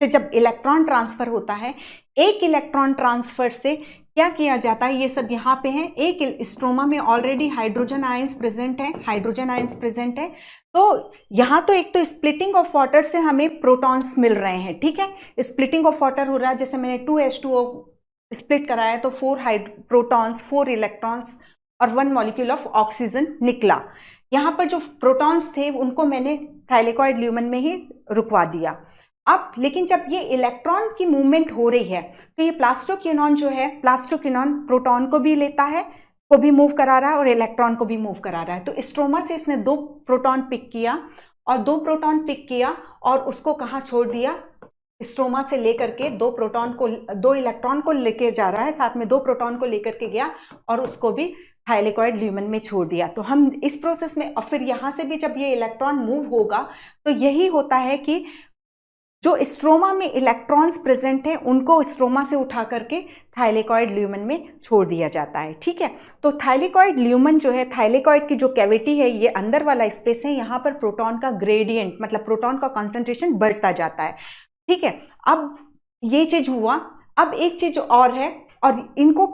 से जब इलेक्ट्रॉन ट्रांसफर होता है, एक इलेक्ट्रॉन ट्रांसफर से क्या किया जाता है, ये सब यहाँ पे हैं, एक स्ट्रोमा में ऑलरेडी हाइड्रोजन आयंस प्रेजेंट है, तो यहाँ तो एक तो स्प्लिटिंग ऑफ वाटर से हमें प्रोटॉन्स मिल रहे हैं, ठीक है। स्प्लिटिंग ऑफ वाटर हो रहा है, जैसे मैंने 2H2O स्प्लिट कराया तो 4 प्रोटॉन्स 4 इलेक्ट्रॉन्स और 1 मॉलिक्यूल ऑफ ऑक्सीजन निकला। यहाँ पर जो प्रोटॉन्स थे उनको मैंने थाइलेकॉइड ल्यूमेन में ही रुकवा दिया। अब लेकिन जब ये इलेक्ट्रॉन की मूवमेंट हो रही है तो ये प्लास्टोक्विनॉन जो है, प्लास्टोक्विनॉन प्रोटॉन को भी लेता है, को भी मूव करा रहा है और इलेक्ट्रॉन को भी मूव करा रहा है। तो स्ट्रोमा से इसने 2 प्रोटॉन पिक किया और उसको कहाँ छोड़ दिया, स्ट्रोमा से लेकर के 2 इलेक्ट्रॉन को लेकर जा रहा है, साथ में 2 प्रोटॉन को लेकर के गया और उसको भी थाइलेकॉइड ल्यूमेन में छोड़ दिया। तो हम इस प्रोसेस में, और फिर यहाँ से भी जब ये इलेक्ट्रॉन मूव होगा तो यही होता है कि जो स्ट्रोमा में इलेक्ट्रॉन्स प्रेजेंट हैं उनको स्ट्रोमा से उठा करके थाइलेकॉइड ल्यूमेन में छोड़ दिया जाता है, ठीक है। तो थाइलेकॉइड ल्यूमेन जो है, थाइलेकॉइड की जो कैविटी है, ये अंदर वाला स्पेस है, यहाँ पर प्रोटॉन का ग्रेडियंट मतलब प्रोटॉन का कॉन्सेंट्रेशन बढ़ता जाता है, ठीक है। अब ये चीज हुआ। अब एक चीज और है, और इनको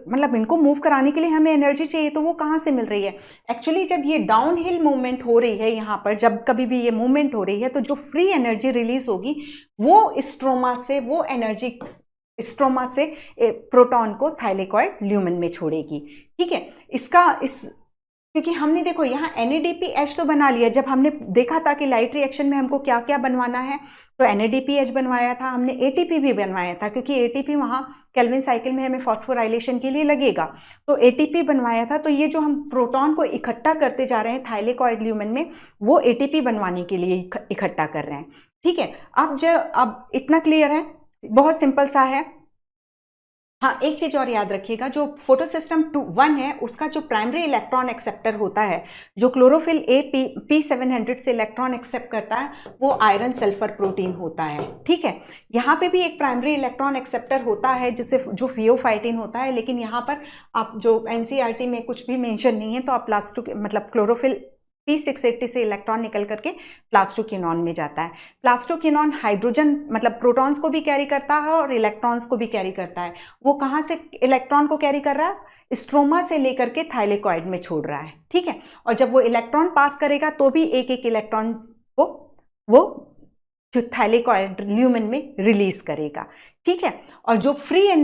मतलब इनको मूव कराने के लिए हमें एनर्जी चाहिए, तो वो कहाँ से मिल रही है। एक्चुअली जब ये डाउन हिल मूवमेंट हो रही है, यहाँ पर जब कभी भी ये मूवमेंट हो रही है तो जो फ्री एनर्जी रिलीज होगी वो स्ट्रोमा से वो एनर्जी स्ट्रोमा से प्रोटॉन को थाइलेकॉइड ल्यूमेन में छोड़ेगी। ठीक है, क्योंकि हमने देखो यहाँ NADPH तो बना लिया, जब हमने देखा था कि लाइट रिएक्शन में हमको क्या क्या बनवाना है तो NADPH बनवाया था, हमने ATP भी बनवाया था, क्योंकि ATP वहाँ केल्विन साइकिल में हमें फॉस्फोराइलेशन के लिए लगेगा, तो ATP बनवाया था। तो ये जो हम प्रोटॉन को इकट्ठा करते जा रहे हैं थाइलेकॉइड ल्यूमेन में, वो ATP बनवाने के लिए इकट्ठा कर रहे हैं। ठीक है, अब इतना क्लियर है, बहुत सिंपल सा है। हाँ, एक चीज और याद रखिएगा, जो फोटो सिस्टम 1 है उसका जो प्राइमरी इलेक्ट्रॉन एक्सेप्टर होता है, जो क्लोरोफिल A P700 से इलेक्ट्रॉन एक्सेप्ट करता है, वो आयरन सल्फर प्रोटीन होता है। ठीक है, यहाँ पे भी एक प्राइमरी इलेक्ट्रॉन एक्सेप्टर होता है जिसे जो फियोफाइटिन होता है, लेकिन यहाँ पर आप जो NCERT में कुछ भी मेंशन नहीं है, तो आप मतलब क्लोरोफिल P680 से इलेक्ट्रॉन निकल करके प्लास्टोक्विनोन में जाता है। प्लास्टोक्विनोन हाइड्रोजन मतलब प्रोटॉन्स को भी कैरी करता है और इलेक्ट्रॉन्स को भी कैरी करता है। वो कहाँ से इलेक्ट्रॉन को कैरी कर रहा है? स्ट्रोमा से लेकर के थाइलेकॉइड में छोड़ रहा है। ठीक है, और जब वो इलेक्ट्रॉन पास करेगा तो भी एक एक इलेक्ट्रॉन को वो थाइलेकॉइड ल्यूमेन में रिलीज करेगा। ठीक है, और जो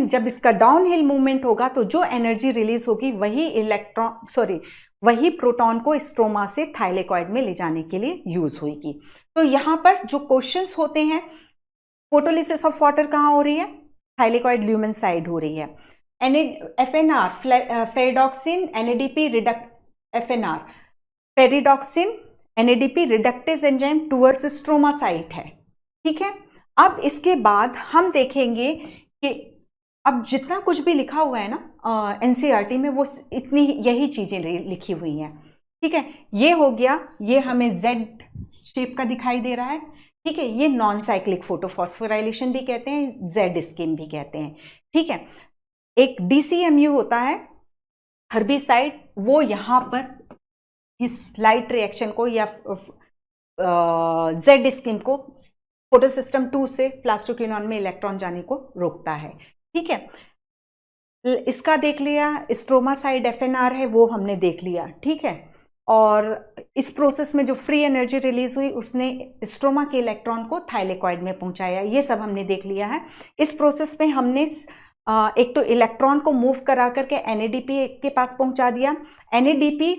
जब इसका डाउन हिल मूवमेंट होगा तो जो एनर्जी रिलीज होगी वही प्रोटॉन को स्ट्रोमा से थाइलेकॉइड में ले जाने के लिए यूज होगी। तो यहाँ पर जो क्वेश्चंस होते हैं, फोटोलिसिस ऑफ वाटर कहाँ हो रही है? थाइलेकॉइड ल्यूमेन साइड हो रही है। FNR ferredoxin NADP FNR ferredoxin NADP reductase enzyme towards stroma site है। ठीक है, अब इसके बाद हम देखेंगे कि अब जितना कुछ भी लिखा हुआ है ना NCERT में, वो इतनी यही चीजें लिखी हुई हैं। ठीक है, ये हो गया, ये हमें Z शेप का दिखाई दे रहा है। ठीक है, ये नॉन साइक्लिक फोटोफॉस्फोराइलेशन भी कहते हैं, Z स्किन भी कहते हैं। ठीक है, एक DCMU होता है हर्बिसाइड, वो यहाँ पर इस लाइट रिएक्शन को या Z स्किन को फोटोसिस्टम 2 से प्लास्टोक्विनोन में इलेक्ट्रॉन जाने को रोकता है। ठीक है, इसका देख लिया। स्ट्रोमा साइड FNR है, वो हमने देख लिया। ठीक है, और इस प्रोसेस में जो फ्री एनर्जी रिलीज हुई उसने स्ट्रोमा के इलेक्ट्रॉन को थाइलेकॉइड में पहुंचाया, ये सब हमने देख लिया है। इस प्रोसेस में हमने एक तो इलेक्ट्रॉन को मूव करा करके NADP के पास पहुंचा दिया। NADP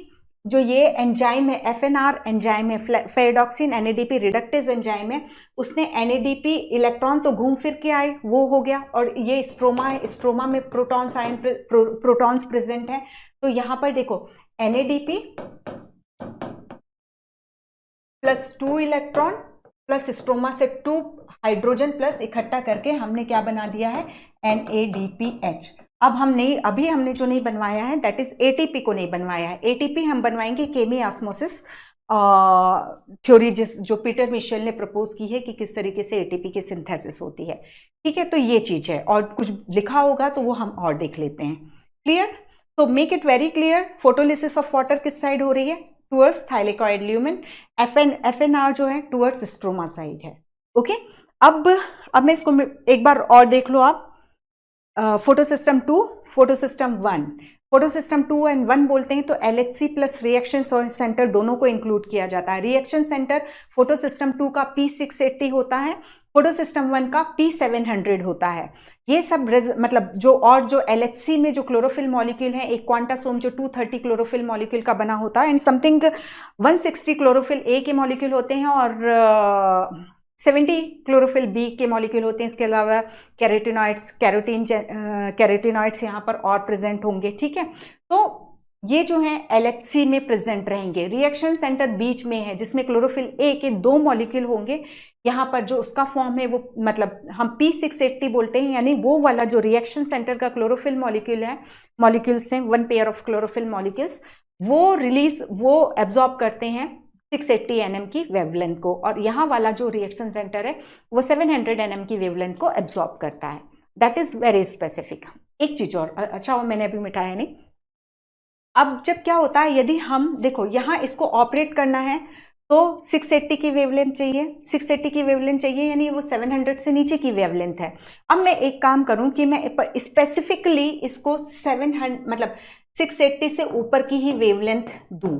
जो ये एंजाइम है, FNR एंजाइम है, फेरिडॉक्सिन NADP रिडक्टेज एंजाइम है, उसने NADP इलेक्ट्रॉन तो घूम फिर के आए, वो हो गया। और ये स्ट्रोमा है, स्ट्रोमा में प्रोटॉन्स प्रेजेंट है। तो यहाँ पर देखो NADP plus 2 electron plus stroma से 2 हाइड्रोजन प्लस इकट्ठा करके हमने क्या बना दिया है? NADPH। अब अभी हमने जो नहीं बनवाया है दैट इज ATP को नहीं बनवाया है। ATP हम बनवाएंगे केमी ऑस्मोसिस थ्योरी जो पीटर मिशेल ने प्रपोज की है कि किस तरीके से ATP की सिंथेसिस होती है। ठीक है, तो ये चीज है, और कुछ लिखा होगा तो वो हम और देख लेते हैं। क्लियर? तो make it very clear, photolysis of water किस साइड हो रही है? Towards thylakoid lumen. FNR जो है टुवर्ड्स स्ट्रोमा साइड है। ओके, अब मैं इसको एक बार और देख लो आप। Photosystem 2, photosystem 1। फोटोसिस्टम 2 एंड 1 बोलते हैं तो LHC प्लस रिएक्शन सेंटर दोनों को इंक्लूड किया जाता है। रिएक्शन सेंटर फोटोसिस्टम 2 का P680 होता है, फोटोसिस्टम 1 का P700 होता है। ये सब मतलब जो LHC में जो क्लोरोफिल मॉलिक्यूल है, एक क्वांटासोम जो 230 क्लोरोफिल मॉलिक्यूल का बना होता है, एंड समथिंग 160 क्लोरोफिल A के मॉलिक्यूल होते हैं और 70 क्लोरोफिल B के मॉलिक्यूल होते हैं। इसके अलावा कैरोटीनॉइड्स यहाँ पर और प्रेजेंट होंगे। ठीक है, तो ये जो है LHC में प्रेजेंट रहेंगे। रिएक्शन सेंटर बीच में है जिसमें क्लोरोफिल A के 2 मॉलिक्यूल होंगे। यहाँ पर जो उसका फॉर्म है वो मतलब हम P680 बोलते हैं, यानी वो वाला जो रिएक्शन सेंटर का क्लोरोफिल मॉलिक्यूल्स हैं, 1 पेयर ऑफ क्लोरोफिल मॉलिक्यूल्स, वो एब्जॉर्ब करते हैं 680 nm की वेवलेंथ को, और यहाँ वाला जो रिएक्शन सेंटर है वो 700 nm की वेवलेंथ को एब्जॉर्ब करता है। That is very specific. एक चीज और, अच्छा वो मैंने अभी मिटाया नहीं। अब जब क्या होता है, यदि हम देखो यहाँ इसको ऑपरेट करना है तो 680 की वेवलेंथ चाहिए, 680 की वेवलेंथ चाहिए, यानी वो 700 से नीचे की वेवलेंथ है। अब मैं एक काम करूं कि मैं स्पेसिफिकली इसको 700 मतलब 680 से ऊपर की ही वेवलेंथ दूं,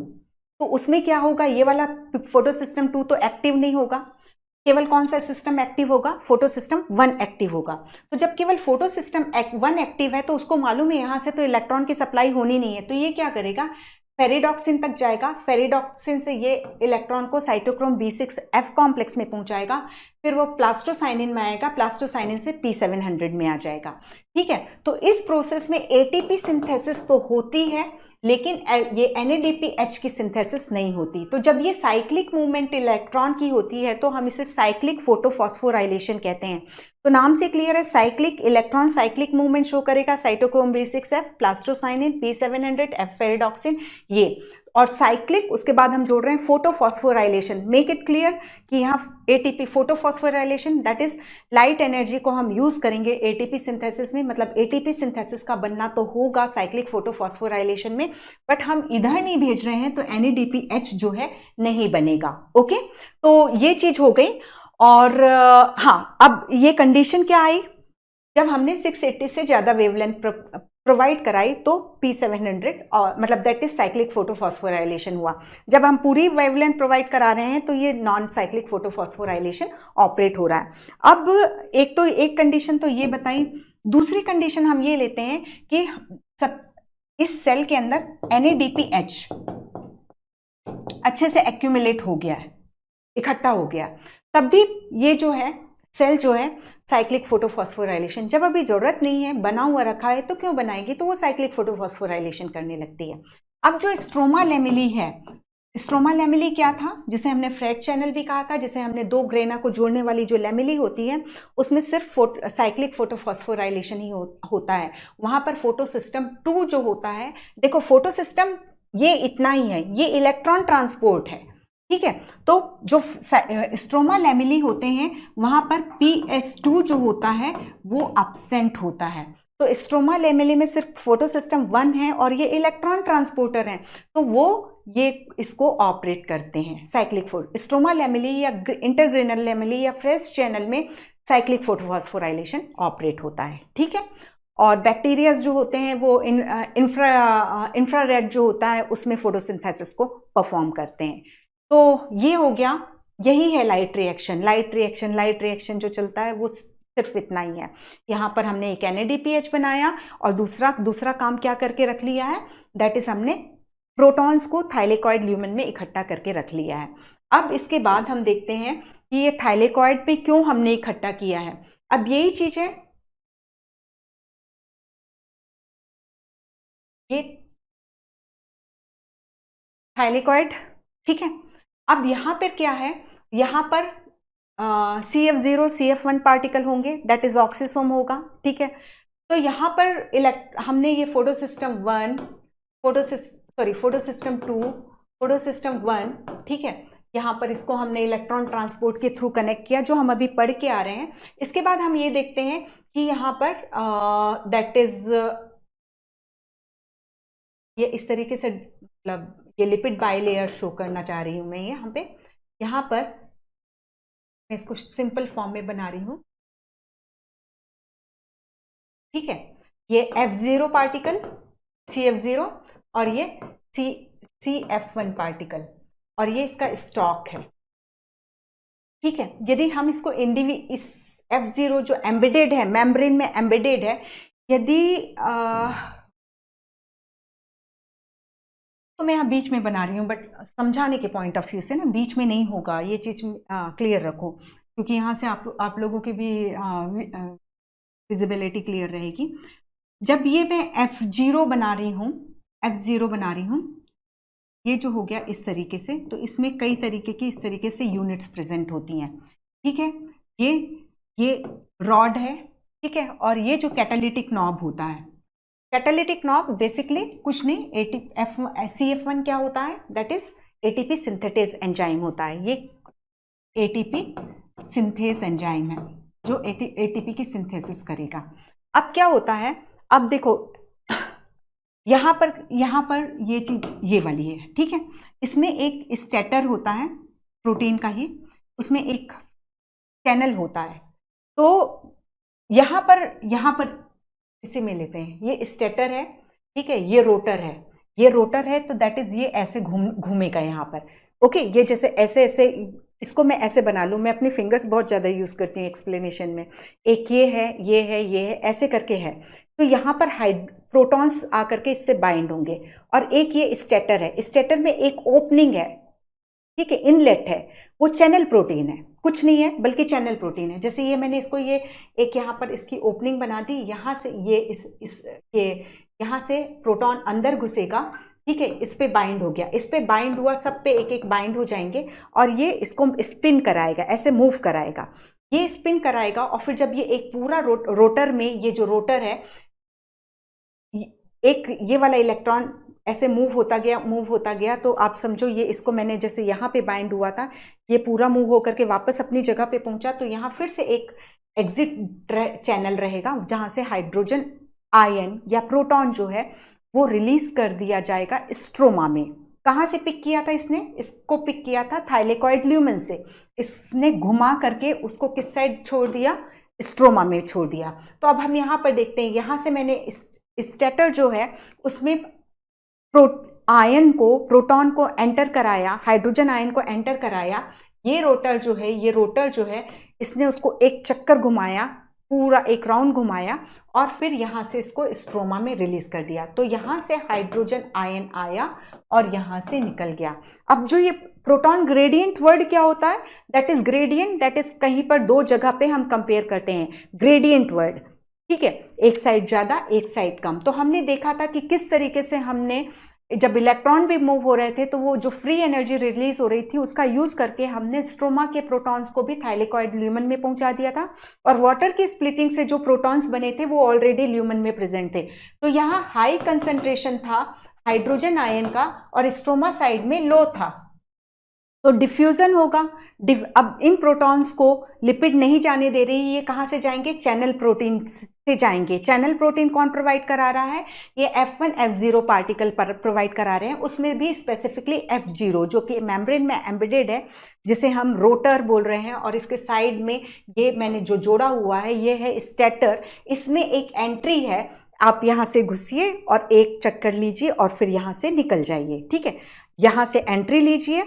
तो उसमें क्या होगा, ये वाला फोटो सिस्टम 2 तो एक्टिव नहीं होगा, केवल कौन सा सिस्टम एक्टिव होगा? फोटो सिस्टम 1 एक्टिव होगा। तो जब केवल फोटो सिस्टम 1 एक्टिव है तो उसको मालूम है यहाँ से तो इलेक्ट्रॉन की सप्लाई होनी नहीं है, तो ये क्या करेगा? फेरिडॉक्सिन तक जाएगा, फेरिडॉक्सिन से ये इलेक्ट्रॉन को साइटोक्रोम B6F कॉम्प्लेक्स में पहुंचाएगा, फिर वो प्लास्टोसाइनिन में आएगा, प्लास्टोसाइनिन से P700 में आ जाएगा। ठीक है, तो इस प्रोसेस में एटीपी सिंथेसिस तो होती है, लेकिन ये NADPH की सिंथेसिस नहीं होती। तो जब ये साइक्लिक मूवमेंट इलेक्ट्रॉन की होती है तो हम इसे साइक्लिक फोटोफॉस्फोराइलेशन कहते हैं। तो नाम से क्लियर है, cyclic electron cyclic movement show करेगा, cytochrome B6F, plastocyanin, P700, F ferredoxin, ये और साइक्लिक, उसके बाद हम जोड़ रहे हैं फोटोफॉस्फोराइलेशन। मेक इट क्लियर कि यहाँ ATP photophosphorylation that is light energy को हम यूज करेंगे एटीपी सिंथेसिस में, मतलब एटीपी सिंथेसिस का बनना तो होगा साइक्लिक फोटोफॉस्फोराइलेशन में, बट हम इधर नहीं भेज रहे हैं तो NADPH जो है नहीं बनेगा। ओके, तो ये चीज हो गई। और हाँ, अब ये कंडीशन क्या आई? जब हमने 680 से ज्यादा वेवलेंथ प्रोवाइड कराई तो P700 और मतलब दैट इज साइक्लिक फोटोफॉस्फोराइलेशन हुआ। जब हम पूरी वेवलेंथ प्रोवाइड करा रहे हैं तो ये नॉन साइक्लिक फोटोफॉस्फोराइलेशन ऑपरेट हो रहा है। अब एक कंडीशन तो ये बताई, दूसरी कंडीशन हम ये लेते हैं कि इस सेल के अंदर NADPH अच्छे से एक्यूमुलेट हो गया है, इकट्ठा हो गया, तब भी ये जो है सेल जो है साइक्लिक फोटोफॉस्फोराइलेशन, जब अभी जरूरत नहीं है, बना हुआ रखा है तो क्यों बनाएगी, तो वो साइक्लिक फोटोफॉस्फोराइलेशन करने लगती है। अब जो स्ट्रोमा लैमेली है, स्ट्रोमा लैमेली क्या था? जिसे हमने फ्रेट चैनल भी कहा था, जिसे हमने दो ग्रेना को जोड़ने वाली जो लैमेली होती है उसमें सिर्फ साइक्लिक फोटोफॉस्फोराइलेशन ही होता है। वहां पर फोटो सिस्टम 2 जो होता है, देखो फोटो सिस्टम ये इतना ही है, ये इलेक्ट्रॉन ट्रांसपोर्ट है। ठीक है, तो जो स्ट्रोमा लैमेली होते हैं वहां पर PS2 जो होता है वो एब्सेंट होता है। तो स्ट्रोमा लैमेली में सिर्फ फोटो सिस्टम 1 है और ये इलेक्ट्रॉन ट्रांसपोर्टर हैं, तो वो ये इसको ऑपरेट करते हैं साइक्लिक स्ट्रोमा लैमेली या इंटरग्रेनल लैमेली या फ्रेट चैनल में साइक्लिक फोटोफॉस्फोराइलेशन ऑपरेट होता है। ठीक है, और बैक्टीरियाज जो होते हैं वो इंफ्रारेड जो होता है उसमें फोटोसिंथेसिस को परफॉर्म करते हैं। तो ये हो गया, यही है लाइट रिएक्शन। लाइट रिएक्शन जो चलता है वो सिर्फ इतना ही है। यहाँ पर हमने एक NADPH बनाया और दूसरा काम क्या करके रख लिया है, दैट इज हमने प्रोटॉन्स को थाइलेकॉइड ल्यूमेन में इकट्ठा करके रख लिया है। अब इसके बाद हम देखते हैं कि ये थाइलेकॉइड पे क्यों हमने इकट्ठा किया है। अब यही चीज है, ये थाइलेकॉइड, ठीक है। अब यहाँ पर क्या है, यहाँ पर CF0 CF1 पार्टिकल होंगे, दैट इज ऑक्सीसोम होगा। ठीक है, तो यहाँ पर हमने ये photo system 1, photo system 2, photo system 1, ठीक है, यहाँ पर इसको हमने इलेक्ट्रॉन ट्रांसपोर्ट के थ्रू कनेक्ट किया जो हम अभी पढ़ के आ रहे हैं। इसके बाद हम ये देखते हैं कि यहाँ पर दैट इज ये इस तरीके से, मतलब ये लिपिड बाइलेयर शो करना चाह रही हूं मैं यहाँ पर मैं इसको सिंपल फॉर्म में बना रही हूं। ठीक है, ये F0 पार्टिकल CF0 और ये CF1 पार्टिकल और ये इसका स्टॉक है। ठीक है, यदि हम इसको इस F0 जो एम्बेडेड है, मेम्ब्रेन में एम्बेडेड है, यदि तो मैं यहाँ बीच में बना रही हूँ, बट समझाने के पॉइंट ऑफ व्यू से ना बीच में नहीं होगा, ये चीज क्लियर रखो, क्योंकि यहाँ से आप लोगों की भी विजिबिलिटी क्लियर रहेगी। जब ये मैं F0 बना रही हूँ, ये जो हो गया इस तरीके से, तो इसमें कई तरीके की इस तरीके से यूनिट्स प्रेजेंट होती हैं। ठीक है, ये रॉड है, ठीक है, और ये जो कैटालिटिक नॉब होता है, कैटालिटिक नॉब बेसिकली कुछ नहीं, CF1 क्या होता है, that is ATP synthetase enzyme होता है। ये ATP सिंथेस एंजाइम है जो ATP की सिंथेसिस करेगा। अब क्या होता है, अब देखो यहाँ पर ये चीज ये वाली है। ठीक है, इसमें एक स्टेटर होता है प्रोटीन का ही, उसमें एक चैनल होता है। तो यहाँ पर इसे में लेते हैं, ये स्टेटर है, ठीक है, ये रोटर है, तो दैट इज ये ऐसे घूमेगा यहाँ पर। ओके, ये जैसे ऐसे इसको मैं ऐसे बना लूँ, मैं अपने फिंगर्स बहुत ज़्यादा यूज़ करती हूँ एक्सप्लेनेशन में, एक ये है, ये है, ये है, ऐसे करके है, तो यहाँ पर प्रोटॉन्स आकर के इससे बाइंड होंगे, और एक ये स्टेटर है, स्टेटर में एक ओपनिंग है, ठीक है, इनलेट है, वो चैनल प्रोटीन है, कुछ नहीं है बल्कि चैनल प्रोटीन है। जैसे ये मैंने इसको ये एक यहाँ पर इसकी ओपनिंग बना दी, यहाँ से ये ये यहाँ से प्रोटॉन अंदर घुसेगा, ठीक है, इस पे बाइंड हो गया, इस पे बाइंड हुआ, सब पे एक एक बाइंड हो जाएंगे, और ये इसको स्पिन कराएगा, ऐसे मूव कराएगा, ये स्पिन कराएगा, और फिर जब ये एक पूरा रोटर में, ये जो रोटर है, एक ये वाला इलेक्ट्रॉन ऐसे मूव होता गया, तो आप समझो ये इसको मैंने जैसे यहाँ पे बाइंड हुआ था, ये पूरा मूव होकर के वापस अपनी जगह पे पहुंचा, तो यहाँ फिर से एक एग्जिट चैनल रहेगा, जहाँ से हाइड्रोजन आयन या प्रोटॉन जो है वो रिलीज कर दिया जाएगा स्ट्रोमा में। कहाँ से पिक किया था इसने? इसको पिक किया था थाइलेकॉइड ल्यूमेन से, इसने घुमा करके उसको किस साइड छोड़ दिया? स्ट्रोमा में छोड़ दिया। तो अब हम यहाँ पर देखते हैं, यहाँ से मैंने स्टेटर जो है उसमें आयन को, प्रोटॉन को एंटर कराया, हाइड्रोजन आयन को एंटर कराया, ये रोटर जो है इसने उसको एक चक्कर घुमाया, पूरा एक राउंड घुमाया, और फिर यहाँ से इसको स्ट्रोमा में रिलीज कर दिया, तो यहाँ से हाइड्रोजन आयन आया और यहाँ से निकल गया। अब जो ये प्रोटॉन ग्रेडियंट वर्ड क्या होता है? That is gradient, that is कहीं पर दो जगह पे हम कंपेयर करते हैं, ग्रेडियंट वर्ड, ठीक है, एक साइड ज्यादा एक साइड कम। तो हमने देखा था कि किस तरीके से हमने जब इलेक्ट्रॉन भी मूव हो रहे थे तो वो जो फ्री एनर्जी रिलीज हो रही थी उसका यूज करके हमने स्ट्रोमा के प्रोटॉन्स को भी थाइलेकॉइड ल्यूमेन में पहुंचा दिया था, और वाटर की स्प्लिटिंग से जो प्रोटॉन्स बने थे वो ऑलरेडी ल्यूमेन में प्रेजेंट थे। तो यहाँ हाई कंसंट्रेशन था हाइड्रोजन आयन का और स्ट्रोमा साइड में लो था, तो डिफ्यूजन होगा। अब इन प्रोटॉन्स को लिपिड नहीं जाने दे रही, ये कहाँ से जाएंगे? चैनल प्रोटीन से जाएंगे। चैनल प्रोटीन कौन प्रोवाइड करा रहा है? ये F1 F0 पार्टिकल पर प्रोवाइड करा रहे हैं, उसमें भी स्पेसिफिकली F0 जो कि मेम्ब्रेन में एम्बेडेड है, जिसे हम रोटर बोल रहे हैं, और इसके साइड में ये मैंने जो जोड़ा हुआ है ये है स्टेटर, इसमें एक एंट्री है, आप यहाँ से घुसिए और एक चक्कर लीजिए और फिर यहाँ से निकल जाइए, ठीक है, यहाँ से एंट्री लीजिए,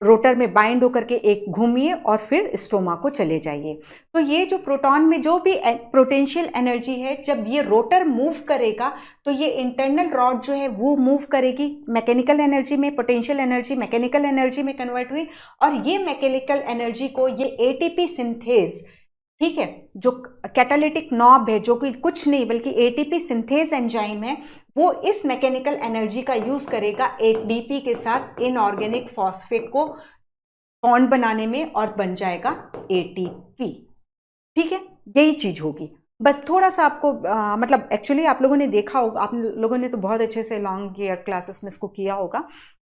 रोटर में बाइंड होकर के एक घूमिए और फिर स्ट्रोमा को चले जाइए। तो ये जो प्रोटॉन में जो भी पोटेंशियल एनर्जी है, जब ये रोटर मूव करेगा तो ये इंटरनल रॉड जो है वो मूव करेगी, मैकेनिकल एनर्जी में, पोटेंशियल एनर्जी मैकेनिकल एनर्जी में कन्वर्ट हुई, और ये मैकेनिकल एनर्जी को ये एटीपी सिंथेज, ठीक है, जो कैटालिटिक नॉब है, जो कि कुछ नहीं बल्कि एटीपी सिंथेज एंजाइम है, वो इस मैकेनिकल एनर्जी का यूज करेगा एडीपी के साथ इनऑर्गेनिक फॉस्फेट को बॉन्ड बनाने में, और बन जाएगा एटीपी, ठीक है, यही चीज होगी। बस थोड़ा सा आपको मतलब एक्चुअली आप लोगों ने देखा होगा, आप लोगों ने तो बहुत अच्छे से लॉन्ग ईयर क्लासेस में इसको किया होगा,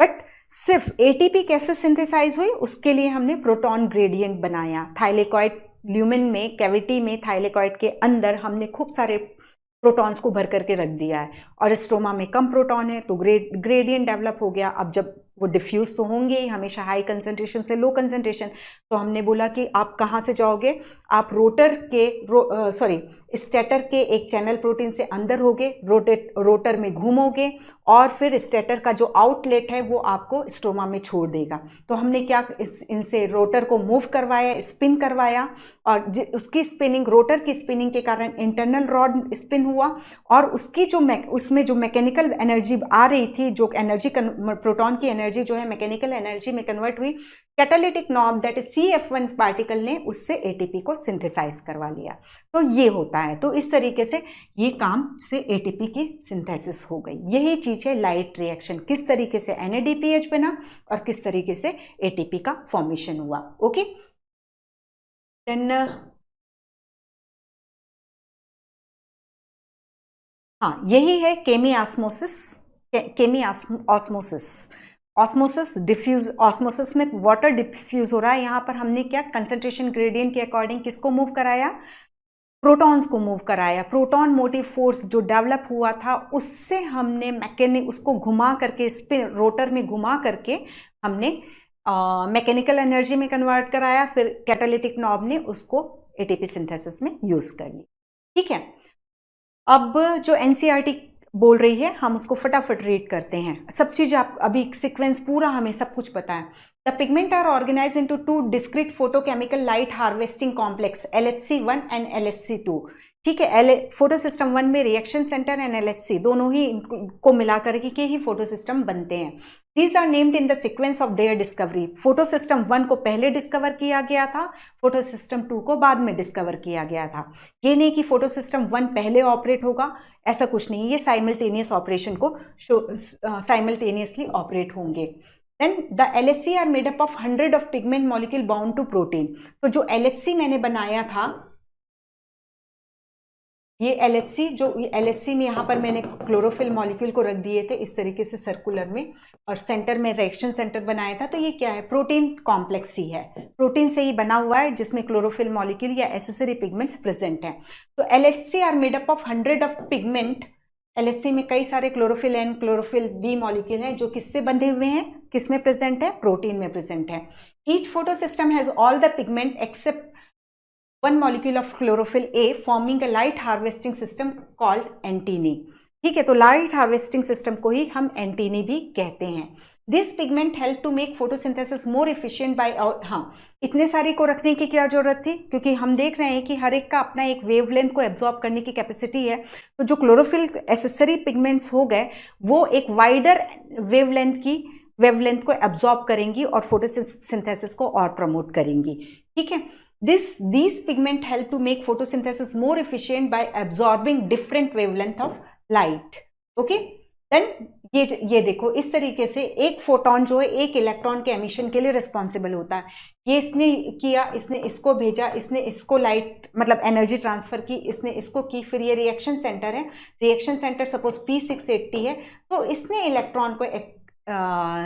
बट सिर्फ एटीपी कैसे सिंथेसाइज हुई उसके लिए हमने प्रोटॉन ग्रेडियंट बनाया। थाइलेकॉइड ल्यूमेन में, कैविटी में, थाइलेकॉइड के अंदर हमने खूब सारे प्रोटॉन्स को भर करके रख दिया है, और स्ट्रोमा में कम प्रोटॉन है तो ग्रेडियंट डेवलप हो गया। अब जब वो डिफ्यूज तो होंगे ही हमेशा हाई कंसंट्रेशन से लो कंसंट्रेशन, तो हमने बोला कि आप कहाँ से जाओगे? आप रोटर के स्टेटर के एक चैनल प्रोटीन से अंदर होगे, रोटर में घूमोगे, और फिर स्टेटर का जो आउटलेट है वो आपको स्ट्रोमा में छोड़ देगा। तो हमने क्या इनसे रोटर को मूव करवाया, स्पिन करवाया, और उसकी स्पिनिंग, रोटर की स्पिनिंग के कारण इंटरनल रॉड स्पिन हुआ, और उसकी जो उसमें जो मैकेनिकल एनर्जी आ रही थी, जो एनर्जी प्रोटॉन की एनर्जी जो है मैकेनिकल एनर्जी में कन्वर्ट हुई, catalytic knob that is CF1 particle ने उससे एटीपी को सिंथेसाइज करवा लिया। तो ये होता है, तो इस तरीके से ये काम से एटीपी की सिंथेसिस हो गई। यही चीज है लाइट रिएक्शन, किस तरीके से NADPH बना और किस तरीके से एटीपी का फॉर्मेशन हुआ। ओके, देन हाँ, यही है ऑस्मोसिस में वाटर डिफ्यूज हो रहा है। यहाँ पर हमने क्या कंसंट्रेशन ग्रेडियंट के अकॉर्डिंग किसको मूव कराया? प्रोटॉन्स को मूव कराया। प्रोटॉन मोटिव फोर्स जो डेवलप हुआ था उससे हमने उसको घुमा करके स्पिन, रोटर में घुमा करके हमने मैकेनिकल एनर्जी में कन्वर्ट कराया, फिर कैटालिटिक नॉब ने उसको एटीपी सिंथेसिस में यूज कर ली। ठीक है, अब जो NCERT बोल रही है हम उसको फटाफट रीड करते हैं। सब चीज आप अभी सीक्वेंस पूरा हमें सब कुछ पता है। The pigment are organise into two discrete photochemical light harvesting complex LHC1 and LHC2। ठीक है, फोटो सिस्टम 1 में रिएक्शन सेंटर एंड LHC दोनों ही को मिला करके ही फोटो सिस्टम बनते हैं। These are named in the sequence of their discovery। Photo system 1 को पहले डिस्कवर किया गया था, फोटो सिस्टम 2 को बाद में डिस्कवर किया गया था। ये नहीं कि फोटो सिस्टम 1 पहले ऑपरेट होगा, ऐसा कुछ नहीं, ये साइमल्टेनियस ऑपरेशन को साइमल्टेनियसली ऑपरेट होंगे। Then the LHC are made up of 100 of pigment molecule bound to protein. तो जो LHC मैंने बनाया था, ये LHC, जो LHC में यहाँ पर मैंने क्लोरोफिल मॉलिक्यूल को रख दिए थे इस तरीके से सर्कुलर में, और सेंटर में रिएक्शन सेंटर बनाया था। तो ये क्या है, प्रोटीन कॉम्प्लेक्स ही है, प्रोटीन से ही बना हुआ है जिसमें क्लोरोफिल मॉलिक्यूल या एसेसरी पिगमेंट्स प्रेजेंट हैं। तो LHC are made up of 100 of pigment. LHC में कई सारे chlorophyll and chlorophyll B molecule हैं जो किससे बंधे हुए हैं, किस में प्रेजेंट है, प्रोटीन में प्रेजेंट है। Each photo system has all the pigment except one molecule of chlorophyll A forming a light harvesting system called antennae। ठीक है, तो लाइट हार्वेस्टिंग सिस्टम को ही हम एंटीनी भी कहते हैं। This pigment help to make photosynthesis more efficient by, हाँ, इतने सारे को रखने की क्या जरूरत थी, क्योंकि हम देख रहे हैं कि हर एक का अपना एक वेवलेंथ को एब्जॉर्ब करने की कैपेसिटी है। तो जो क्लोरोफिल एसेसरी पिगमेंट्स हो गए वो एक वाइडर वेवलेंथ को एब्जॉर्ब करेंगी और फोटोसिंथेसिस को और प्रमोट करेंगी। ठीक है, these pigment help to make photosynthesis more efficient by absorbing different wavelength of light। okay, then ये देखो, इस तरीके से एक फोटोन जो है एक इलेक्ट्रॉन के एमिशन के लिए रिस्पॉन्सिबल होता है। ये इसने किया, इसने इसको भेजा, इसने इसको लाइट मतलब एनर्जी ट्रांसफर की, इसने इसको की, फिर ये रिएक्शन सेंटर है, रिएक्शन सेंटर सपोज P680 है, तो इसने इलेक्ट्रॉन को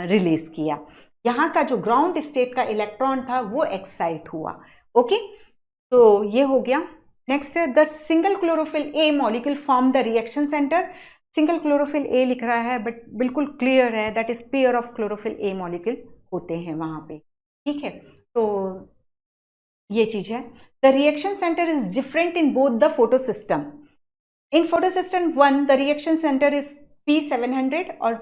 रिलीज किया। यहाँ का जो ग्राउंड स्टेट का इलेक्ट्रॉन था वो एक्साइट हुआ। ओके, तो ये हो गया। Next, the single chlorophyll A molecule form the reaction centre. Single chlorophyll A लिख रहा है बट बिल्कुल क्लियर है, that is pair of chlorophyll A molecule होते हैं वहां पे। ठीक है, तो ये चीज है। The reaction centre is different in both the photo system. In photo system 1 the reaction centre is P700 और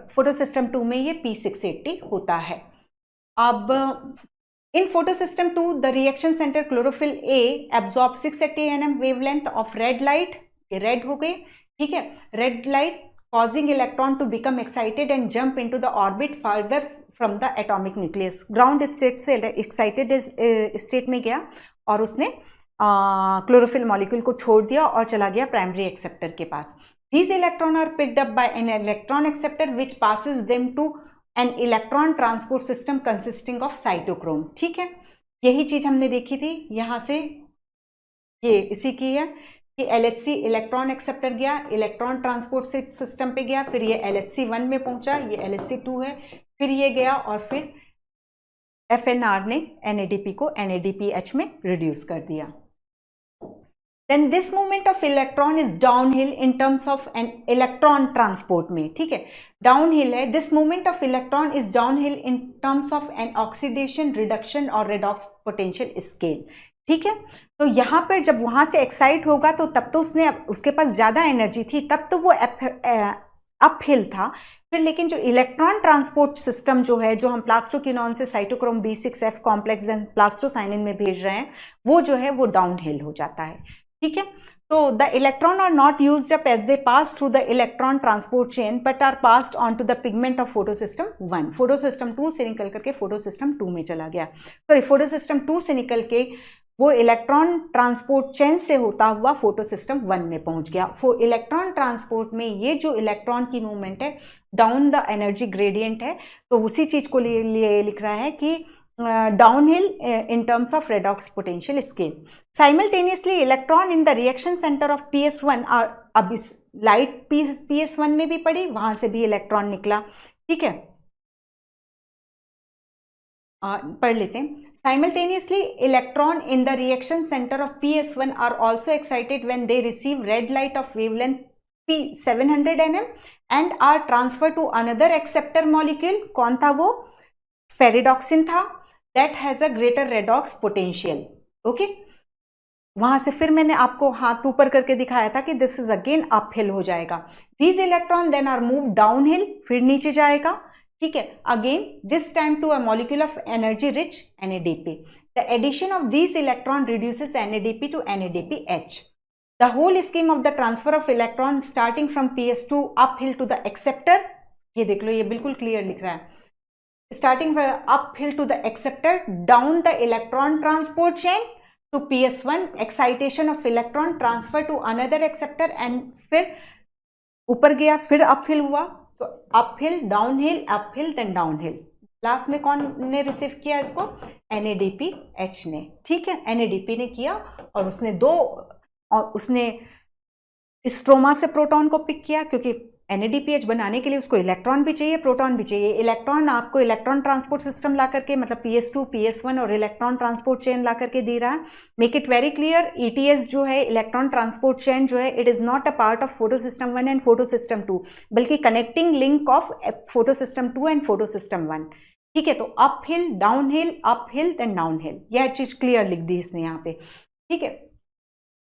फोटो सिस्टम 2 में ये P680 होता है। अब in photosystem 2 the reaction center chlorophyll A absorbs 680 nm wavelength of red light। ये red हो गए। ठीक है, red light causing electron to become excited and jump into the orbit further from the atomic nucleus। ground state से excited state में गया और उसने क्लोरोफिल मॉलिक्यूल को छोड़ दिया और चला गया प्राइमरी एक्सेप्टर के पास। these electrons are picked up by an electron acceptor which passes them to N electron transport system consisting of cytochrome. ठीक है, यही चीज हमने देखी थी, यहां से ये इसी की है कि LHC इलेक्ट्रॉन एक्सेप्टर गया, इलेक्ट्रॉन ट्रांसपोर्ट सिस्टम पे गया, फिर ये LHC1 में पहुंचा, ये LHC2 है, फिर ये गया और फिर FNR ने NADP को NADPH में रिड्यूस कर दिया। Then this movement of electron is downhill in terms of an electron transport में। ठीक है, downhill है, this movement of electron is downhill in terms of an oxidation reduction और redox potential scale। ठीक है, तो यहाँ पर जब वहां से एक्साइट होगा तो तब तो उसके पास ज्यादा एनर्जी थी, तब तो वो अपहिल था। फिर लेकिन जो इलेक्ट्रॉन ट्रांसपोर्ट सिस्टम जो है, जो हम प्लास्टोक्विनोन से cytochrome B6F complex and plastocyanin में भेज रहे हैं, वो जो है वो डाउनहिल हो जाता है। ठीक है, तो the electron are not used up as they pass through the electron transport chain but are passed on to the pigment of photosystem 1। Photosystem 2 से निकल करके फोटोसिस्टम 2 में चला गया, सॉरी फोटोसिस्टम 2 से निकल के वो इलेक्ट्रॉन ट्रांसपोर्ट चेन से होता हुआ फोटोसिस्टम 1 में पहुंच गया। इलेक्ट्रॉन ट्रांसपोर्ट में ये जो इलेक्ट्रॉन की मूवमेंट है डाउन द एनर्जी ग्रेडियंट है, तो उसी चीज को लिए लिख रहा है कि downhill in terms of redox potential scale। Simultaneously electron in the reaction center of PS1 are, अब इस लाइट PS1 में भी पड़ी, वहां से भी इलेक्ट्रॉन निकला। ठीक है, पढ़ लेते हैं। Simultaneously electron in the reaction center of PS1 are also excited when they receive red light of wavelength P700 nm and are transferred to another acceptor molecule। कौन था वो? फेरिडॉक्सिन था, that has a greater redox potential। Okay, वहां से फिर मैंने आपको हाथ ऊपर करके दिखाया था कि दिस इज अगेन अपहिल हो जाएगा। These electron then are moved downhill, फिर नीचे जाएगा। ठीक है, again this time to a molecule of energy rich NADP. The addition of these electron reduces NADP to NADPH. The whole scheme of the transfer of electron starting from PS2 uphill to the acceptor, ये देख लो, ये बिल्कुल क्लियर लिख रहा है, starting from uphill to the acceptor, down the electron transport chain to PS1, excitation of electron transfer to another acceptor, and फिर ऊपर गया, फिर अपहिल हुआ, तो uphill, downhill, uphill, then downhill. Last में कौन ने रिसीव किया इसको? NADPH ने. ठीक है, NADP ने किया और उसने स्ट्रोमा से प्रोटॉन को पिक किया, क्योंकि NADPH बनाने के लिए उसको इलेक्ट्रॉन भी चाहिए, प्रोटॉन भी चाहिए. इलेक्ट्रॉन आपको इलेक्ट्रॉन ट्रांसपोर्ट सिस्टम ला करके, मतलब PS2, PS1 और इलेक्ट्रॉन ट्रांसपोर्ट चेन ला करके दे रहा है. Make it very clear, ETS जो है, इलेक्ट्रॉन ट्रांसपोर्ट चेन जो है, it is not a part of photosystem 1 and photosystem 2, बल्कि connecting link of photosystem 2 and photosystem 1. ठीक है, तो uphill, downhill, uphill, then downhill, यह चीज क्लियर लिख दी इसने यहाँ पे. ठीक है,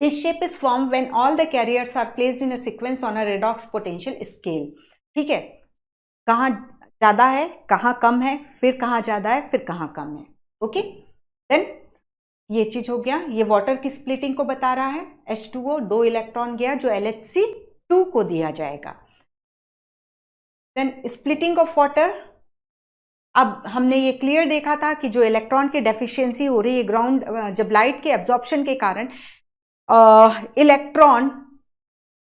this shape is formed when all the carriers are placed in a sequence on a redox potential scale. ठीक है, कहाँ ज्यादा है, कहाँ कम है, फिर कहाँ ज्यादा है, फिर कहाँ कम है. ओके, देन ये चीज हो गया. ये वाटर की स्प्लिटिंग को बता रहा है. H2O 2 इलेक्ट्रॉन गया जो LHC2 को दिया जाएगा. देन स्प्लिटिंग ऑफ वाटर, अब हमने ये क्लियर देखा था कि जो इलेक्ट्रॉन की डेफिशिएंसी हो रही है ग्राउंड, जब लाइट के एब्जॉर्प्शन के कारण इलेक्ट्रॉन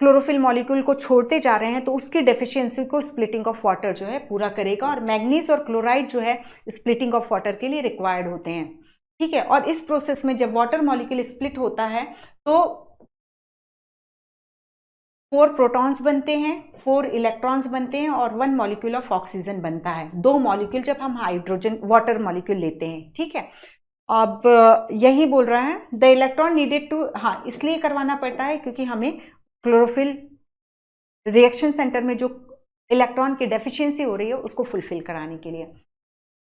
क्लोरोफिल मॉलिक्यूल को छोड़ते जा रहे हैं, तो उसकी डेफिशिएंसी को स्प्लिटिंग ऑफ वाटर जो है पूरा करेगा. और मैग्नीज और क्लोराइड जो है स्प्लिटिंग ऑफ वाटर के लिए रिक्वायर्ड होते हैं. ठीक है, और इस प्रोसेस में जब वाटर मॉलिक्यूल स्प्लिट होता है तो 4 प्रोटॉन्स बनते हैं, 4 इलेक्ट्रॉन्स बनते हैं और 1 मॉलिक्यूल ऑफ ऑक्सीजन बनता है. 2 मॉलिक्यूल जब हम हाइड्रोजन वाटर मॉलिक्यूल लेते हैं. ठीक है, अब यही बोल रहा है द इलेक्ट्रॉन नीडेड टू, हाँ इसलिए करवाना पड़ता है क्योंकि हमें क्लोरोफिल रिएक्शन सेंटर में जो इलेक्ट्रॉन की डेफिशिएंसी हो रही है उसको फुलफिल कराने के लिए.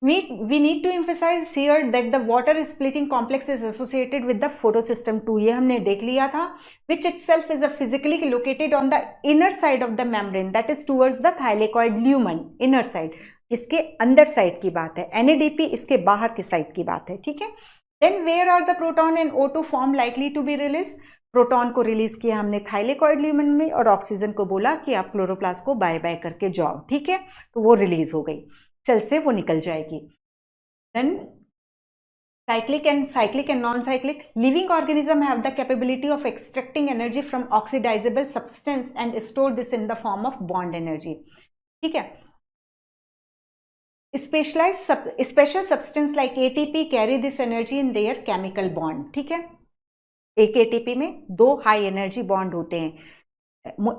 we need to emphasize here that the water splitting complex is associated with the photosystem 2. ये हमने देख लिया था, which itself is physically located on the inner side of the membrane, that is towards the thylakoid lumen, inner side. इसके अंदर साइड की बात है. NADP इसके बाहर की साइड की बात है. ठीक है, then where are the proton and O2 form likely to be released? Proton को रिलीज किया हमने थाइलेकॉइड ल्यूमेन में और ऑक्सीजन को बोला कि आप क्लोरोप्लास्ट को बाय बाय करके जाओ. ठीक है, तो वो रिलीज हो गई, सेल से वो निकल जाएगी. Then cyclic and non-cyclic living organism have the capability of extracting energy from oxidizable substance and store this in the form of bond energy. ठीक है, special substance like ATP carry this energy in their chemical bond. ठीक है, एक ATP में 2 हाई एनर्जी बॉन्ड होते हैं.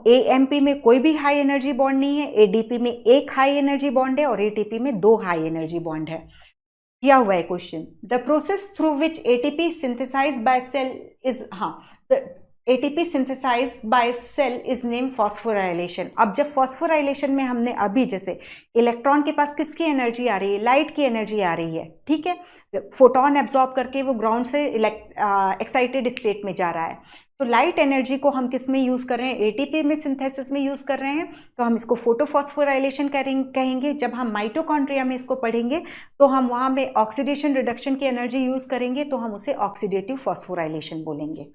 AMP में कोई भी हाई एनर्जी बॉन्ड नहीं है, ADP में 1 हाई एनर्जी बॉन्ड है और ATP में 2 हाई एनर्जी बॉन्ड है. किया हुआ है question. The process through which ATP synthesise by cell is, हाँ, ATP synthesise by cell is name phosphorylation. अब जब फॉस्फोराइलेशन में हमने अभी जैसे इलेक्ट्रॉन के पास किसकी एनर्जी आ रही है? लाइट की एनर्जी आ रही है. ठीक है, फोटोन एब्जॉर्ब करके वो ग्राउंड से एक्साइटेड स्टेट में जा रहा है. तो लाइट एनर्जी को हम किस में यूज़ कर रहे हैं? ATP में सिंथेसिस में यूज़ कर रहे हैं, तो हम इसको फोटोफॉस्फोराइलेशन कहेंगे. जब हम माइटोकॉन्ड्रिया में इसको पढ़ेंगे तो हम वहाँ में ऑक्सीडेशन रिडक्शन की एनर्जी यूज़ करेंगे, तो हम उसे ऑक्सीडेटिव फॉस्फोराइलेशन बोलेंगे.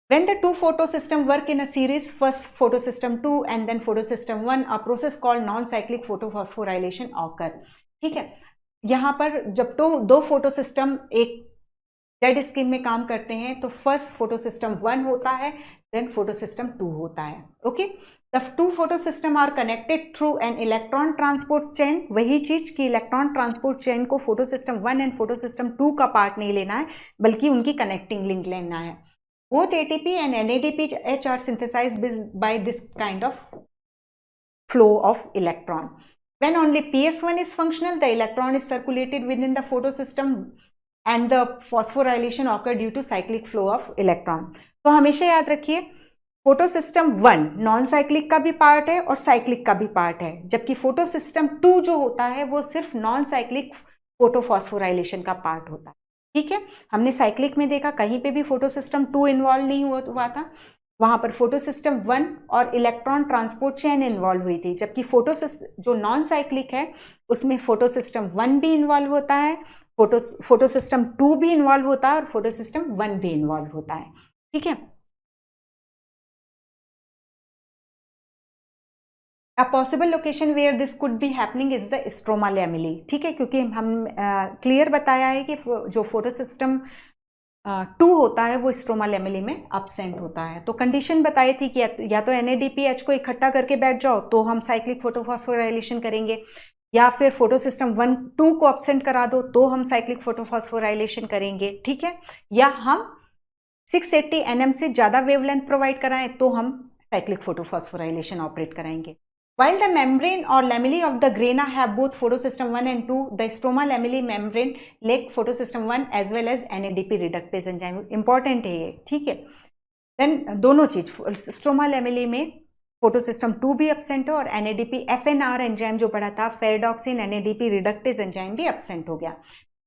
When the two photosystem work in a series, first photosystem 2 and then photosystem 1, a process called non-cyclic photophosphorylation occur. ठीक है, यहाँ पर जब तो 2 फोटोसिस्टम एक जेड स्कीम में काम करते हैं तो फर्स्ट फोटोसिस्टम 1 होता है, देन फोटोसिस्टम 2 होता है. Okay, the 2 photosystem are connected through an electron transport chain. वही चीज कि इलेक्ट्रॉन ट्रांसपोर्ट चेन को फोटोसिस्टम 1 एंड फोटोसिस्टम 2 का पार्ट नहीं लेना है, बल्कि उनकी कनेक्टिंग लिंक लेना है. Both ATP and NADPH are synthesized by this kind of flow of electron. When only PS1 is functional, the electron is circulated within the photosystem and the phosphorylation occur due to cyclic flow of electron. तो हमेशा याद रखिए, फोटोसिस्टम 1 नॉन साइक्लिक का भी पार्ट है और साइक्लिक का भी पार्ट है, जबकि फोटोसिस्टम 2 जो होता है वो सिर्फ नॉन साइक्लिक फोटोफॉस्फोराइलेशन का पार्ट होता है. ठीक है, हमने साइक्लिक में देखा कहीं पे भी फोटोसिस्टम 2 इन्वॉल्व नहीं हुआ था. वहां पर फोटो सिस्टम 1 और इलेक्ट्रॉन ट्रांसपोर्ट चेन इन्वॉल्व हुई थी, जबकि जो नॉन साइक्लिक है उसमें फोटो सिस्टम 1 भी इन्वॉल्व होता है, फोटो सिस्टम 2 भी इन्वॉल्व होता है और फोटो सिस्टम 1 भी इन्वॉल्व होता है। ठीक है। A possible location where this could be happening is the stroma lamella। ठीक है, क्योंकि हम क्लियर बताया है कि जो फोटो सिस्टम 2 होता है वो स्ट्रोमा लेमेली में एब्सेंट होता है। तो कंडीशन बताई थी कि या तो NADPH को इकट्ठा करके बैठ जाओ तो हम साइक्लिक फोटोफॉस्फोराइलेशन करेंगे, या फिर फोटो सिस्टम 1 2 को एब्सेंट करा दो तो हम साइक्लिक फोटोफॉस्फोराइलेशन करेंगे। ठीक है, या हम 680 nm से ज़्यादा वेवलेंथ प्रोवाइड कराएं तो हम साइक्लिक फोटोफॉस्फोराइलेशन ऑपरेट कराएंगे। While the membrane or lamellae of the grana have both photosystem 1 and 2, the stroma lamellae membrane lack photosystem 1 as well as NADP reductase enzyme। Important है ये। ठीक है, then दोनों चीज स्ट्रोमा लेमेली में फोटोसिस्टम 2 भी एब्सेंट है और NADP FNR एंजाइम जो पढ़ा था फेरडॉक्सिन NADP रिडक्टेज एंजाइम भी एब्सेंट हो गया।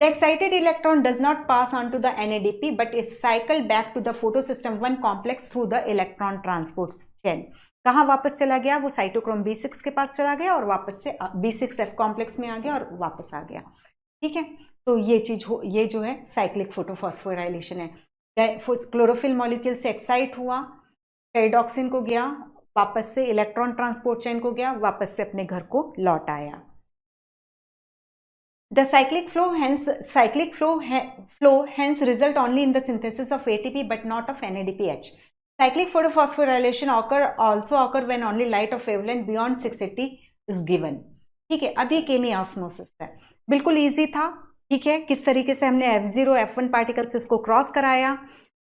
The excited electron does not pass on to the NADP but is cycled back to the photosystem 1 complex through the electron transport chain। कहाँ वापस चला गया? वो साइटोक्रोम B6 के पास चला गया और वापस से B6F कॉम्प्लेक्स में आ गया और वापस आ गया। ठीक है, तो ये जो है साइक्लिक फोटोफॉस्फोराइलेशन है। क्लोरोफिल मॉलिक्यूल से एक्साइट हुआ, पेरिडॉक्सिन को गया, वापस से इलेक्ट्रॉन ट्रांसपोर्ट चेन को गया, वापस से अपने घर को लौट आया। The cyclic flow hence result only in the synthesis of ATP but not of NADPH। Cyclic photophosphorylation also occur when only light of wavelength beyond 680 is given। ठीक है, अब ये केमियोस्मोसिस है, बिल्कुल इजी था। ठीक है, किस तरीके से हमने F0 F1 पार्टिकल से उसको क्रॉस कराया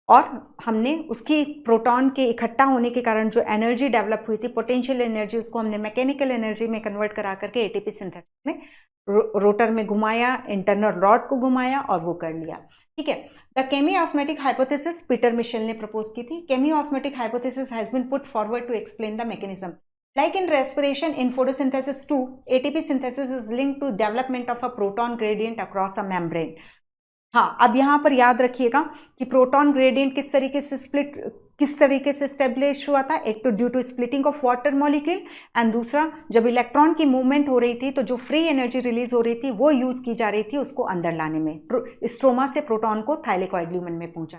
और हमने उसकी प्रोटॉन के इकट्ठा होने के कारण जो एनर्जी डेवलप हुई थी पोटेंशियल एनर्जी, उसको हमने मैकेनिकल एनर्जी में कन्वर्ट करा करके ATP सिंथेसिस में रोटर में घुमाया, इंटरनल रॉड को घुमाया और वो कर लिया। ठीक है, the chemiosmotic hypothesis Peter Mitchell ने प्रपोज की थी। Chemiosmotic hypothesis has been put forward to explain the mechanism. Like in respiration, in photosynthesis too, ATP synthesis is linked to development of a proton gradient across a membrane। हाँ, अब यहाँ पर याद रखिएगा कि प्रोटॉन ग्रेडियंट किस तरीके से स्टेब्लिश हुआ था। एक तो due to splitting of water molecule and दूसरा जब इलेक्ट्रॉन की मूवमेंट हो रही थी तो जो फ्री एनर्जी रिलीज हो रही थी वो यूज की जा रही थी उसको अंदर लाने में, स्ट्रोमा से प्रोटॉन को थाइलेकॉइड ल्यूमेन में पहुंचा।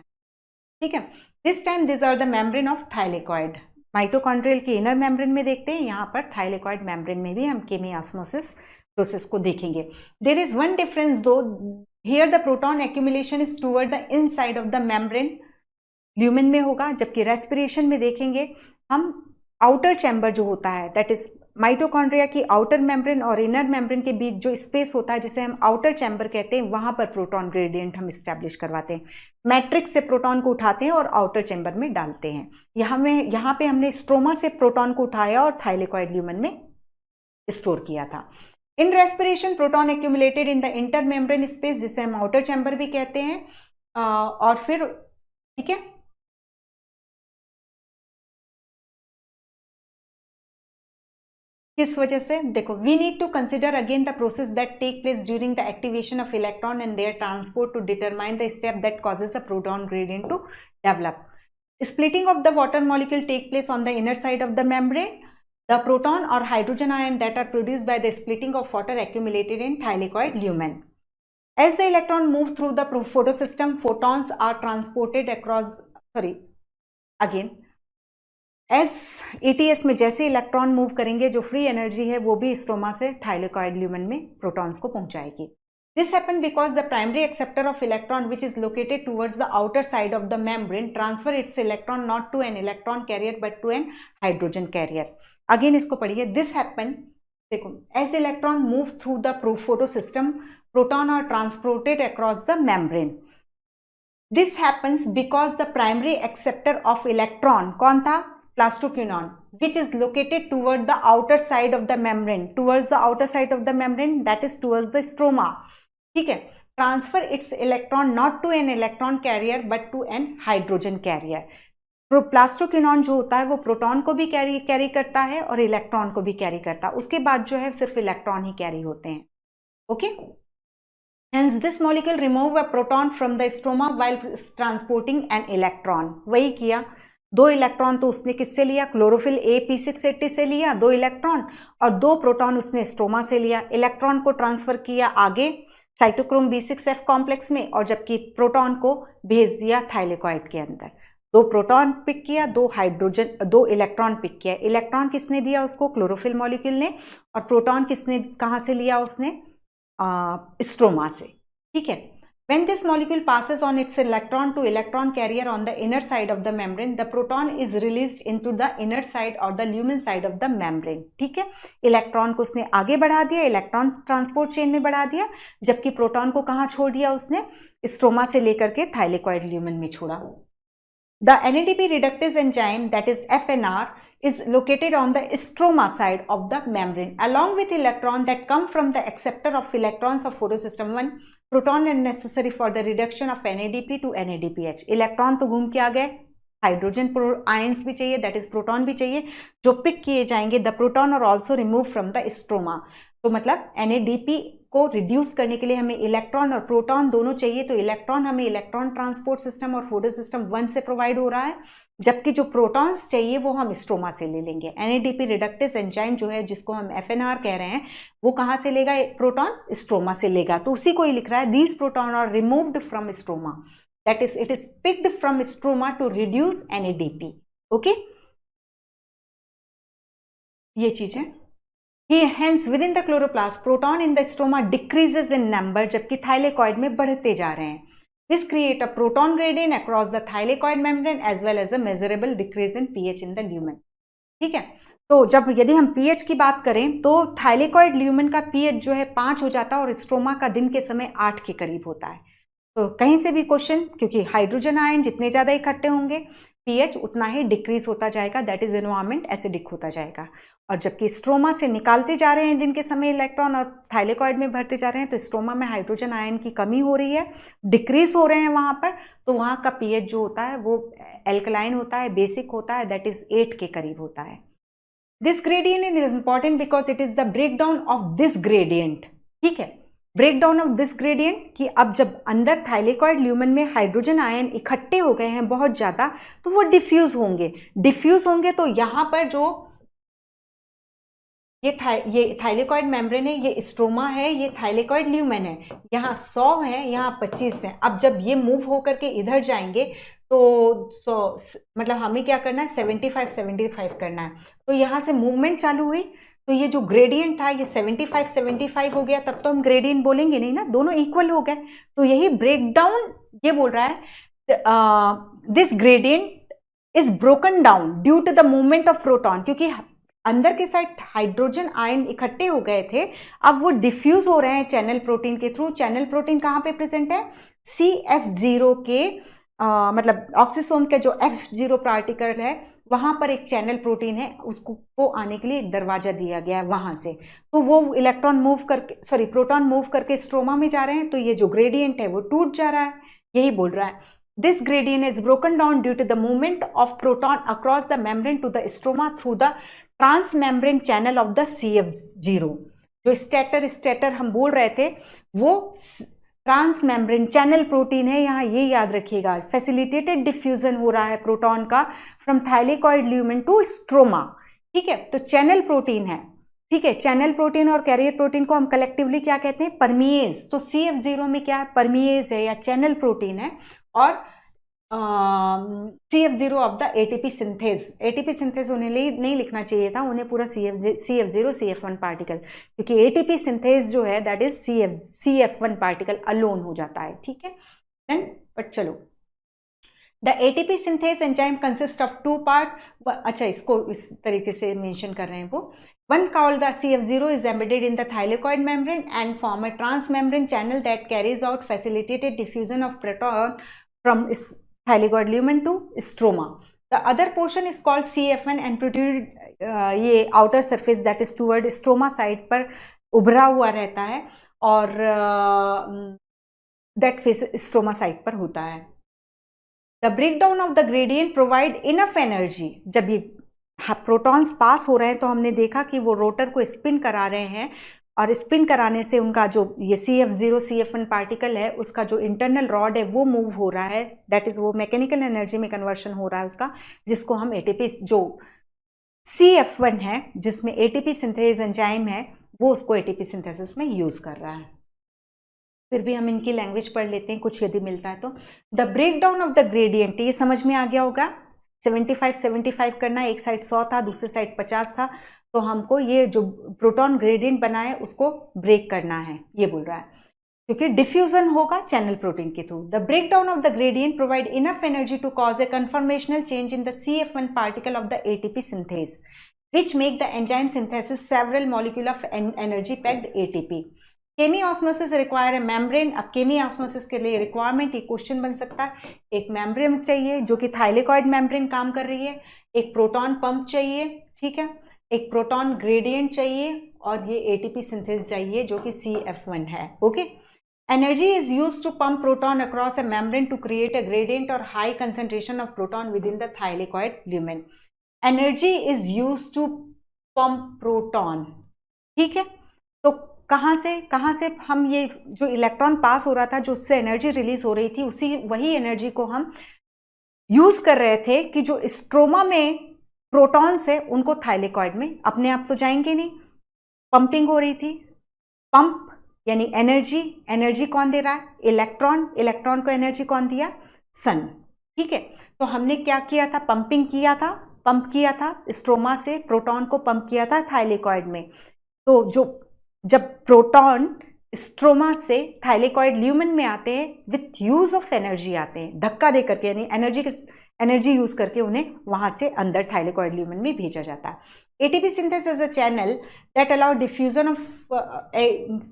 ठीक है, this time this are the membrane of thylakoid. Mitochondrial के इनर मेम्ब्रेन में देखते हैं, यहाँ पर थाइलेकॉइड मेम्ब्रेन में भी हम केमियोस्मोसिस प्रोसेस को देखेंगे। देयर इज वन डिफरेंस दो, here the proton accumulation is toward the inside of the membrane, lumen में होगा, जबकि रेस्पिरेशन में देखेंगे हम आउटर चैम्बर जो होता है, दैट इज माइटोकॉन्ड्रिया की आउटर मेम्ब्रेन और इनर मेम्ब्रेन के बीच जो स्पेस होता है जिसे हम आउटर चैम्बर कहते हैं, वहां पर प्रोटॉन ग्रेडियंट हम स्टैब्लिश करवाते हैं। मैट्रिक्स से प्रोटॉन को उठाते हैं और आउटर चैम्बर में डालते हैं। यहाँ पे हमने स्ट्रोमा से प्रोटॉन को उठाया और थाइलेकॉइड ल्यूमेन में स्टोर किया था। In respiration proton accumulated in the inter membrane space, जिसे हम आउटर चैम्बर भी कहते हैं। और फिर ठीक है, किस वजह से? देखो, we need to consider again the process that take place during the activation of electron and their transport to determine the step that causes a proton gradient to develop. Splitting of the water molecule take place on the inner side of the membrane. The proton or hydrogen ion that are produced by the splitting of water accumulated in thylakoid lumen. As the electron move through the photosystem, photons are transported across, as ETS में जैसे इलेक्ट्रॉन मूव करेंगे, जो फ्री एनर्जी है वो भी स्ट्रोमा से थाइलेकॉइड ल्यूमेन में प्रोटॉन्स को पहुंचाएगी। This happens because the primary acceptor of electron, which is located towards the outer side of the membrane, transfer its electron not to an electron carrier but to an hydrogen carrier। Again इसको पढ़िए, दिस हैपन, देखो, as electron move through the photosystem, proton are transported across the membrane. This happens because the primary acceptor of electron कौन था? Plastoquinone, which is located toward the outer side of the membrane, towards the outer side of the membrane, that is towards the stroma. ठीक है, transfer its electron not to an electron carrier but to an hydrogen career. प्लास्टोक्विनॉन जो होता है वो प्रोटॉन को भी कैरी करता है और इलेक्ट्रॉन को भी कैरी करता है, उसके बाद जो है सिर्फ इलेक्ट्रॉन ही कैरी होते हैं। Okay, hence this molecule remove a proton from the stroma while transporting an electron. वही किया, 2 इलेक्ट्रॉन तो उसने किससे लिया, क्लोरोफिल A p680 से लिया 2 इलेक्ट्रॉन, और 2 प्रोटॉन उसने स्ट्रोमा से लिया। इलेक्ट्रॉन को ट्रांसफर किया आगे साइटोक्रोम B6F कॉम्प्लेक्स में, और जबकि प्रोटॉन को भेज दिया थाइलेकॉइड के अंदर। 2 प्रोटॉन पिक किया, 2 इलेक्ट्रॉन पिक किया। इलेक्ट्रॉन किसने दिया उसको, क्लोरोफिल मॉलिक्यूल ने, और प्रोटॉन किसने कहाँ से लिया उसने, स्ट्रोमा से। ठीक है। When this molecule passes on its electron to electron carrier on the inner side of the membrane, the proton is released into the inner side or the lumen side of the membrane. ठीक है, इलेक्ट्रॉन को उसने आगे बढ़ा दिया, इलेक्ट्रॉन ट्रांसपोर्ट चेन में बढ़ा दिया, जबकि प्रोटॉन को कहाँ छोड़ दिया उसने, स्ट्रोमा से लेकर के थाइलेकॉइड ल्यूमेन में छोड़ा। The NADP reductase enzyme, that is FNR, is located on the stroma side of the membrane along with electron that come from the acceptor of electrons of photosystem 1. Proton are necessary for the reduction of NADP to NADPH. Electron तो घूम के आ गए, हाइड्रोजन आयंस भी चाहिए, दैट इज प्रोटॉन भी चाहिए, जो पिक किए जाएंगे। The proton are also remove from the stroma. तो मतलब NADP को रिड्यूस करने के लिए हमें इलेक्ट्रॉन और प्रोटॉन दोनों चाहिए। तो इलेक्ट्रॉन हमें इलेक्ट्रॉन ट्रांसपोर्ट सिस्टम और फोटो सिस्टम 1 से प्रोवाइड हो रहा है, जबकि जो प्रोटॉन्स चाहिए वो हम स्ट्रोमा से ले लेंगे। NADP रिडक्टेस एंजाइम जो है, जिसको हम FNR कह रहे हैं, वो कहाँ से लेगा प्रोटॉन, स्ट्रोमा से लेगा। तो उसी को ही लिख रहा है, these proton are removed from stroma, that is it is picked from stroma to reduce NADP। Okay, ये चीज है। Hence within the chloroplast, proton in the stroma decreases in number, जबकि थाइलेकॉइड में बढ़ते जा रहे हैं। This create a proton gradient across the thylakoid membrane as well as a measurable decrease in pH in the lumen. ठीक है, तो जब यदि हम pH की बात करें तो थाइलेकॉइड ल्यूमेन का pH जो है 5 हो जाता है और स्ट्रोमा का दिन के समय 8 के करीब होता है। तो कहीं से भी क्वेश्चन, क्योंकि हाइड्रोजन आयन जितने ज़्यादा इकट्ठे होंगे pH उतना ही डिक्रीज होता जाएगा, दैट इज एनवायरमेंट एसिडिक होता जाएगा। और जबकि स्ट्रोमा से निकालते जा रहे हैं दिन के समय इलेक्ट्रॉन और थाइलेकॉइड में भरते जा रहे हैं, तो स्ट्रोमा में हाइड्रोजन आयन की कमी हो रही है, डिक्रीज हो रहे हैं वहाँ पर, तो वहाँ का pH जो होता है वो एल्कलाइन होता है, बेसिक होता है, दैट इज 8 के करीब होता है। This gradient is important because it is the breakdown of this gradient. ठीक है, ब्रेकडाउन ऑफ दिस ग्रेडियंट कि अब जब अंदर थाइलेकॉइड ल्यूमेन में हाइड्रोजन आयन इकट्ठे हो गए हैं बहुत ज़्यादा, तो वो डिफ्यूज होंगे तो यहाँ पर जो ये थाइलेकॉइड मेम्ब्रेन है, ये स्ट्रोमा है, ये थाइलेकॉइड ल्यूमेन है, यहाँ 100 है, यहाँ 25 है। अब जब ये मूव होकर के इधर जाएंगे तो 100 मतलब हमें क्या करना है, 75 करना है। तो यहाँ से मूवमेंट चालू हुई, तो ये जो ग्रेडियंट था ये 75 हो गया, तब तो हम ग्रेडियंट बोलेंगे नहीं ना, दोनों इक्वल हो गए। तो यही ब्रेकडाउन ये बोल रहा है, this gradient is broken down due to the movement of proton, क्योंकि अंदर के साइड हाइड्रोजन आयन इकट्ठे हो गए थे, अब वो डिफ्यूज हो रहे हैं चैनल प्रोटीन के थ्रू। चैनल प्रोटीन कहाँ पे प्रेजेंट है, CF0 के मतलब ऑक्सीसोम के जो F0 पार्टिकल है वहाँ पर एक चैनल प्रोटीन है, उसको वो आने के लिए एक दरवाजा दिया गया है वहाँ से। तो वो प्रोटॉन मूव करके स्ट्रोमा में जा रहे हैं, तो ये जो ग्रेडियंट है वो टूट जा रहा है, यही बोल रहा है। This gradient is broken down due to the movement of proton across the membrane to the stroma through the transmembrane channel of the CF0। जो स्टेटर हम बोल रहे थे वो ट्रांसमेम्ब्रेन चैनल प्रोटीन है, यहाँ ये याद रखिएगा। फैसिलिटेटेड डिफ्यूजन हो रहा है प्रोटॉन का from thylakoid lumen to stroma. ठीक है, तो चैनल प्रोटीन है। ठीक है, चैनल प्रोटीन और कैरियर प्रोटीन को हम कलेक्टिवली क्या कहते हैं, परमिएज। तो CF0 में क्या है, परमिएज है या चैनल प्रोटीन है, और CF0 of the ATP synthase उन्हें नहीं लिखना चाहिए था, उन्हें पूरा CF0 CF1 पार्टिकल, क्योंकि ATP सिंथेज जो है that is CF1 particle alone हो जाता है। ठीक है, देन बट चलो, the ATP synthase enzyme consist of 2 part. अच्छा, इसको इस तरीके से मेंशन कर रहे हैं वो। One called the CF0 is embedded in the thylakoid membrane and form a transmembrane channel that carries out facilitated diffusion of proton from thylakoid lumen to stroma. The other portion is called CF1 and protrude ये outer surface that is toward stroma side पर उभरा हुआ रहता है, और that face stroma side पर होता है। The breakdown of the gradient provide enough energy। जब ये प्रोटॉन्स पास हो रहे हैं तो हमने देखा कि वो रोटर को स्पिन करा रहे हैं, और स्पिन कराने से उनका जो ये CF0 CF1 पार्टिकल है उसका जो इंटरनल रॉड है वो मूव हो रहा है, दैट इज वो मैकेनिकल एनर्जी में कन्वर्शन हो रहा है उसका, जिसको हम ATP, जो CF1 है जिसमें ATP सिंथेस एंजाइम है वो उसको ATP सिंथेसिस में यूज कर रहा है। फिर भी हम इनकी लैंग्वेज पढ़ लेते हैं कुछ यदि मिलता है तो। The breakdown of the gradient, ये समझ में आ गया होगा, 75 करना, एक साइड 100 था दूसरी साइड 50 था, तो हमको ये जो प्रोटॉन ग्रेडियंट बना है उसको ब्रेक करना है, ये बोल रहा है, क्योंकि डिफ्यूजन होगा चैनल प्रोटीन के थ्रू। The breakdown of the gradient provide enough energy to cause a conformational change in the CF1 particle of the ATP synthase which make the enzyme synthesis several molecule of energy packed ATP. Chemiosmosis require a membrane। अब chemiosmosis के लिए रिक्वायरमेंट, ये क्वेश्चन बन सकता है, एक मेम्ब्रेन चाहिए जो कि थाइलेकॉइड मेम्ब्रेन काम कर रही है, एक प्रोटॉन पंप चाहिए, ठीक है, एक प्रोटॉन ग्रेडियंट चाहिए और ये ATP सिंथेस चाहिए जो कि CF1 है। Okay, energy is used to pump proton across a membrane to create a gradient और high concentration of proton within the thylakoid lumen. Energy is use to pump proton, ठीक है, तो कहाँ से हम ये जो इलेक्ट्रॉन पास हो रहा था, जो उससे एनर्जी रिलीज हो रही थी, वही एनर्जी को हम यूज कर रहे थे कि जो स्ट्रोमा में प्रोटॉन्स है उनको थाइलेकॉइड में अपने आप तो जाएंगे नहीं, पंपिंग हो रही थी। पंप यानी एनर्जी कौन दे रहा है? इलेक्ट्रॉन को एनर्जी कौन दिया? सन, ठीक है। तो हमने क्या किया था? पंप किया था स्ट्रोमा से प्रोटॉन को पंप किया था थाइलेकॉइड में। तो जब प्रोटॉन स्ट्रोमा से थाइलेकॉइड ल्यूमेन में आते हैं विथ यूज ऑफ एनर्जी आते हैं, धक्का दे करके, यानी एनर्जी यूज करके उन्हें वहां से अंदर थाइलेकॉइड ल्यूमेन में भेजा जाता है। ATP synthesis is a channel that allow diffusion of,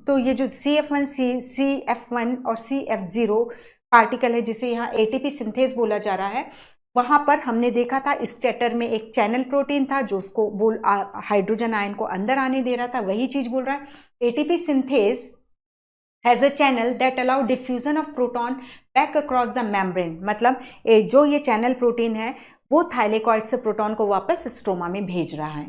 तो ये जो CF1 और CF0 पार्टिकल है जिसे यहाँ ATP सिंथेस बोला जा रहा है, वहां पर हमने देखा था स्टेटर में एक चैनल प्रोटीन था जो उसको हाइड्रोजन आयन को अंदर आने दे रहा था, वही चीज बोल रहा है। ATP synthase has a channel that allow diffusion of proton back across the membrane, मतलब जो ये चैनल प्रोटीन है वो थाइलेकॉइड से प्रोटॉन को वापस स्ट्रोमा में भेज रहा है।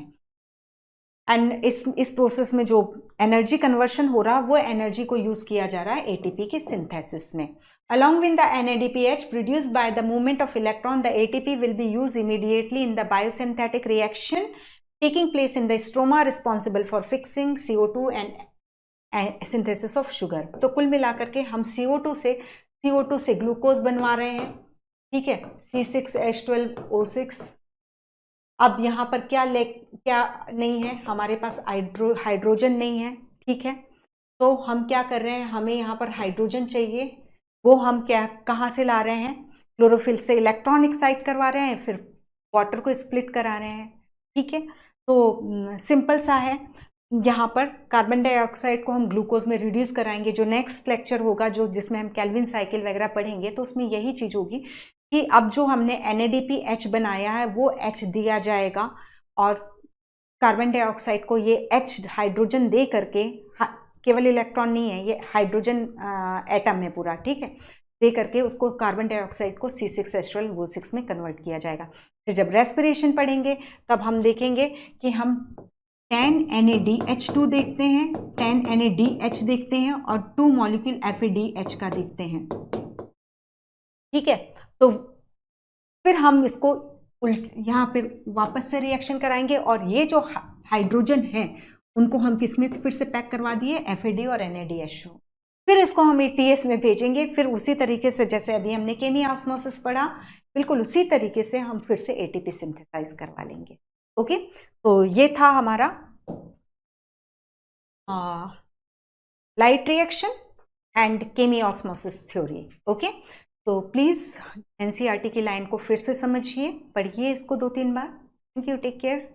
एंड इस प्रोसेस में जो एनर्जी कन्वर्शन हो रहा है वो एनर्जी को यूज किया जा रहा है ATP के सिंथेसिस में। Along with the NADPH produced by the movement of electron, the ATP will be used immediately in the biosynthetic reaction taking place in the stroma responsible for fixing CO2 and synthesis of sugar। तो कुल मिलाकर के हम CO2 से ग्लूकोज बनवा रहे हैं, ठीक है, C6H12O6। अब यहाँ पर क्या नहीं है, हमारे पास हाइड्रोजन नहीं है, ठीक है, तो हम क्या कर रहे हैं, हमें यहाँ पर हाइड्रोजन चाहिए, वो हम कहाँ से ला रहे हैं? क्लोरोफिल से इलेक्ट्रॉन एक्साइट करवा रहे हैं, फिर वाटर को स्प्लिट करा रहे हैं, ठीक है। तो सिंपल सा है, यहाँ पर कार्बन डाइऑक्साइड को हम ग्लूकोज में रिड्यूस कराएंगे। जो नेक्स्ट लेक्चर होगा जिसमें हम केल्विन साइकिल वगैरह पढ़ेंगे तो उसमें यही चीज होगी कि अब जो हमने NADPH बनाया है वो H दिया जाएगा और कार्बन डाइऑक्साइड को ये H हाइड्रोजन दे करके, केवल इलेक्ट्रॉन नहीं है, ये हाइड्रोजन एटम है पूरा, ठीक है, दे करके उसको कार्बन डाइऑक्साइड को C6H12O6 में कन्वर्ट किया जाएगा। फिर जब रेस्पिरेशन पढ़ेंगे तब हम देखेंगे कि हम 10NADH2 देखते हैं, 10NADH देखते हैं और 2 मॉलिक्यूल FADH का देखते हैं, ठीक है। तो फिर हम इसको यहाँ पे वापस से रिएक्शन कराएंगे और ये जो हाइड्रोजन है उनको हम किसमें फिर से पैक करवा दिए? FAD और NADH2। फिर इसको हम ATS में भेजेंगे। फिर उसी तरीके से जैसे अभी हमने केमियोस्मोसिस पढ़ा, बिल्कुल उसी तरीके से हम फिर से ATP सिंथेसाइज करवा लेंगे। ओके, तो ये था हमारा light reaction and chemiosmosis theory. Okay, तो प्लीज NCERT की लाइन को फिर से समझिए, पढ़िए इसको 2-3 बार। Thank you, take care.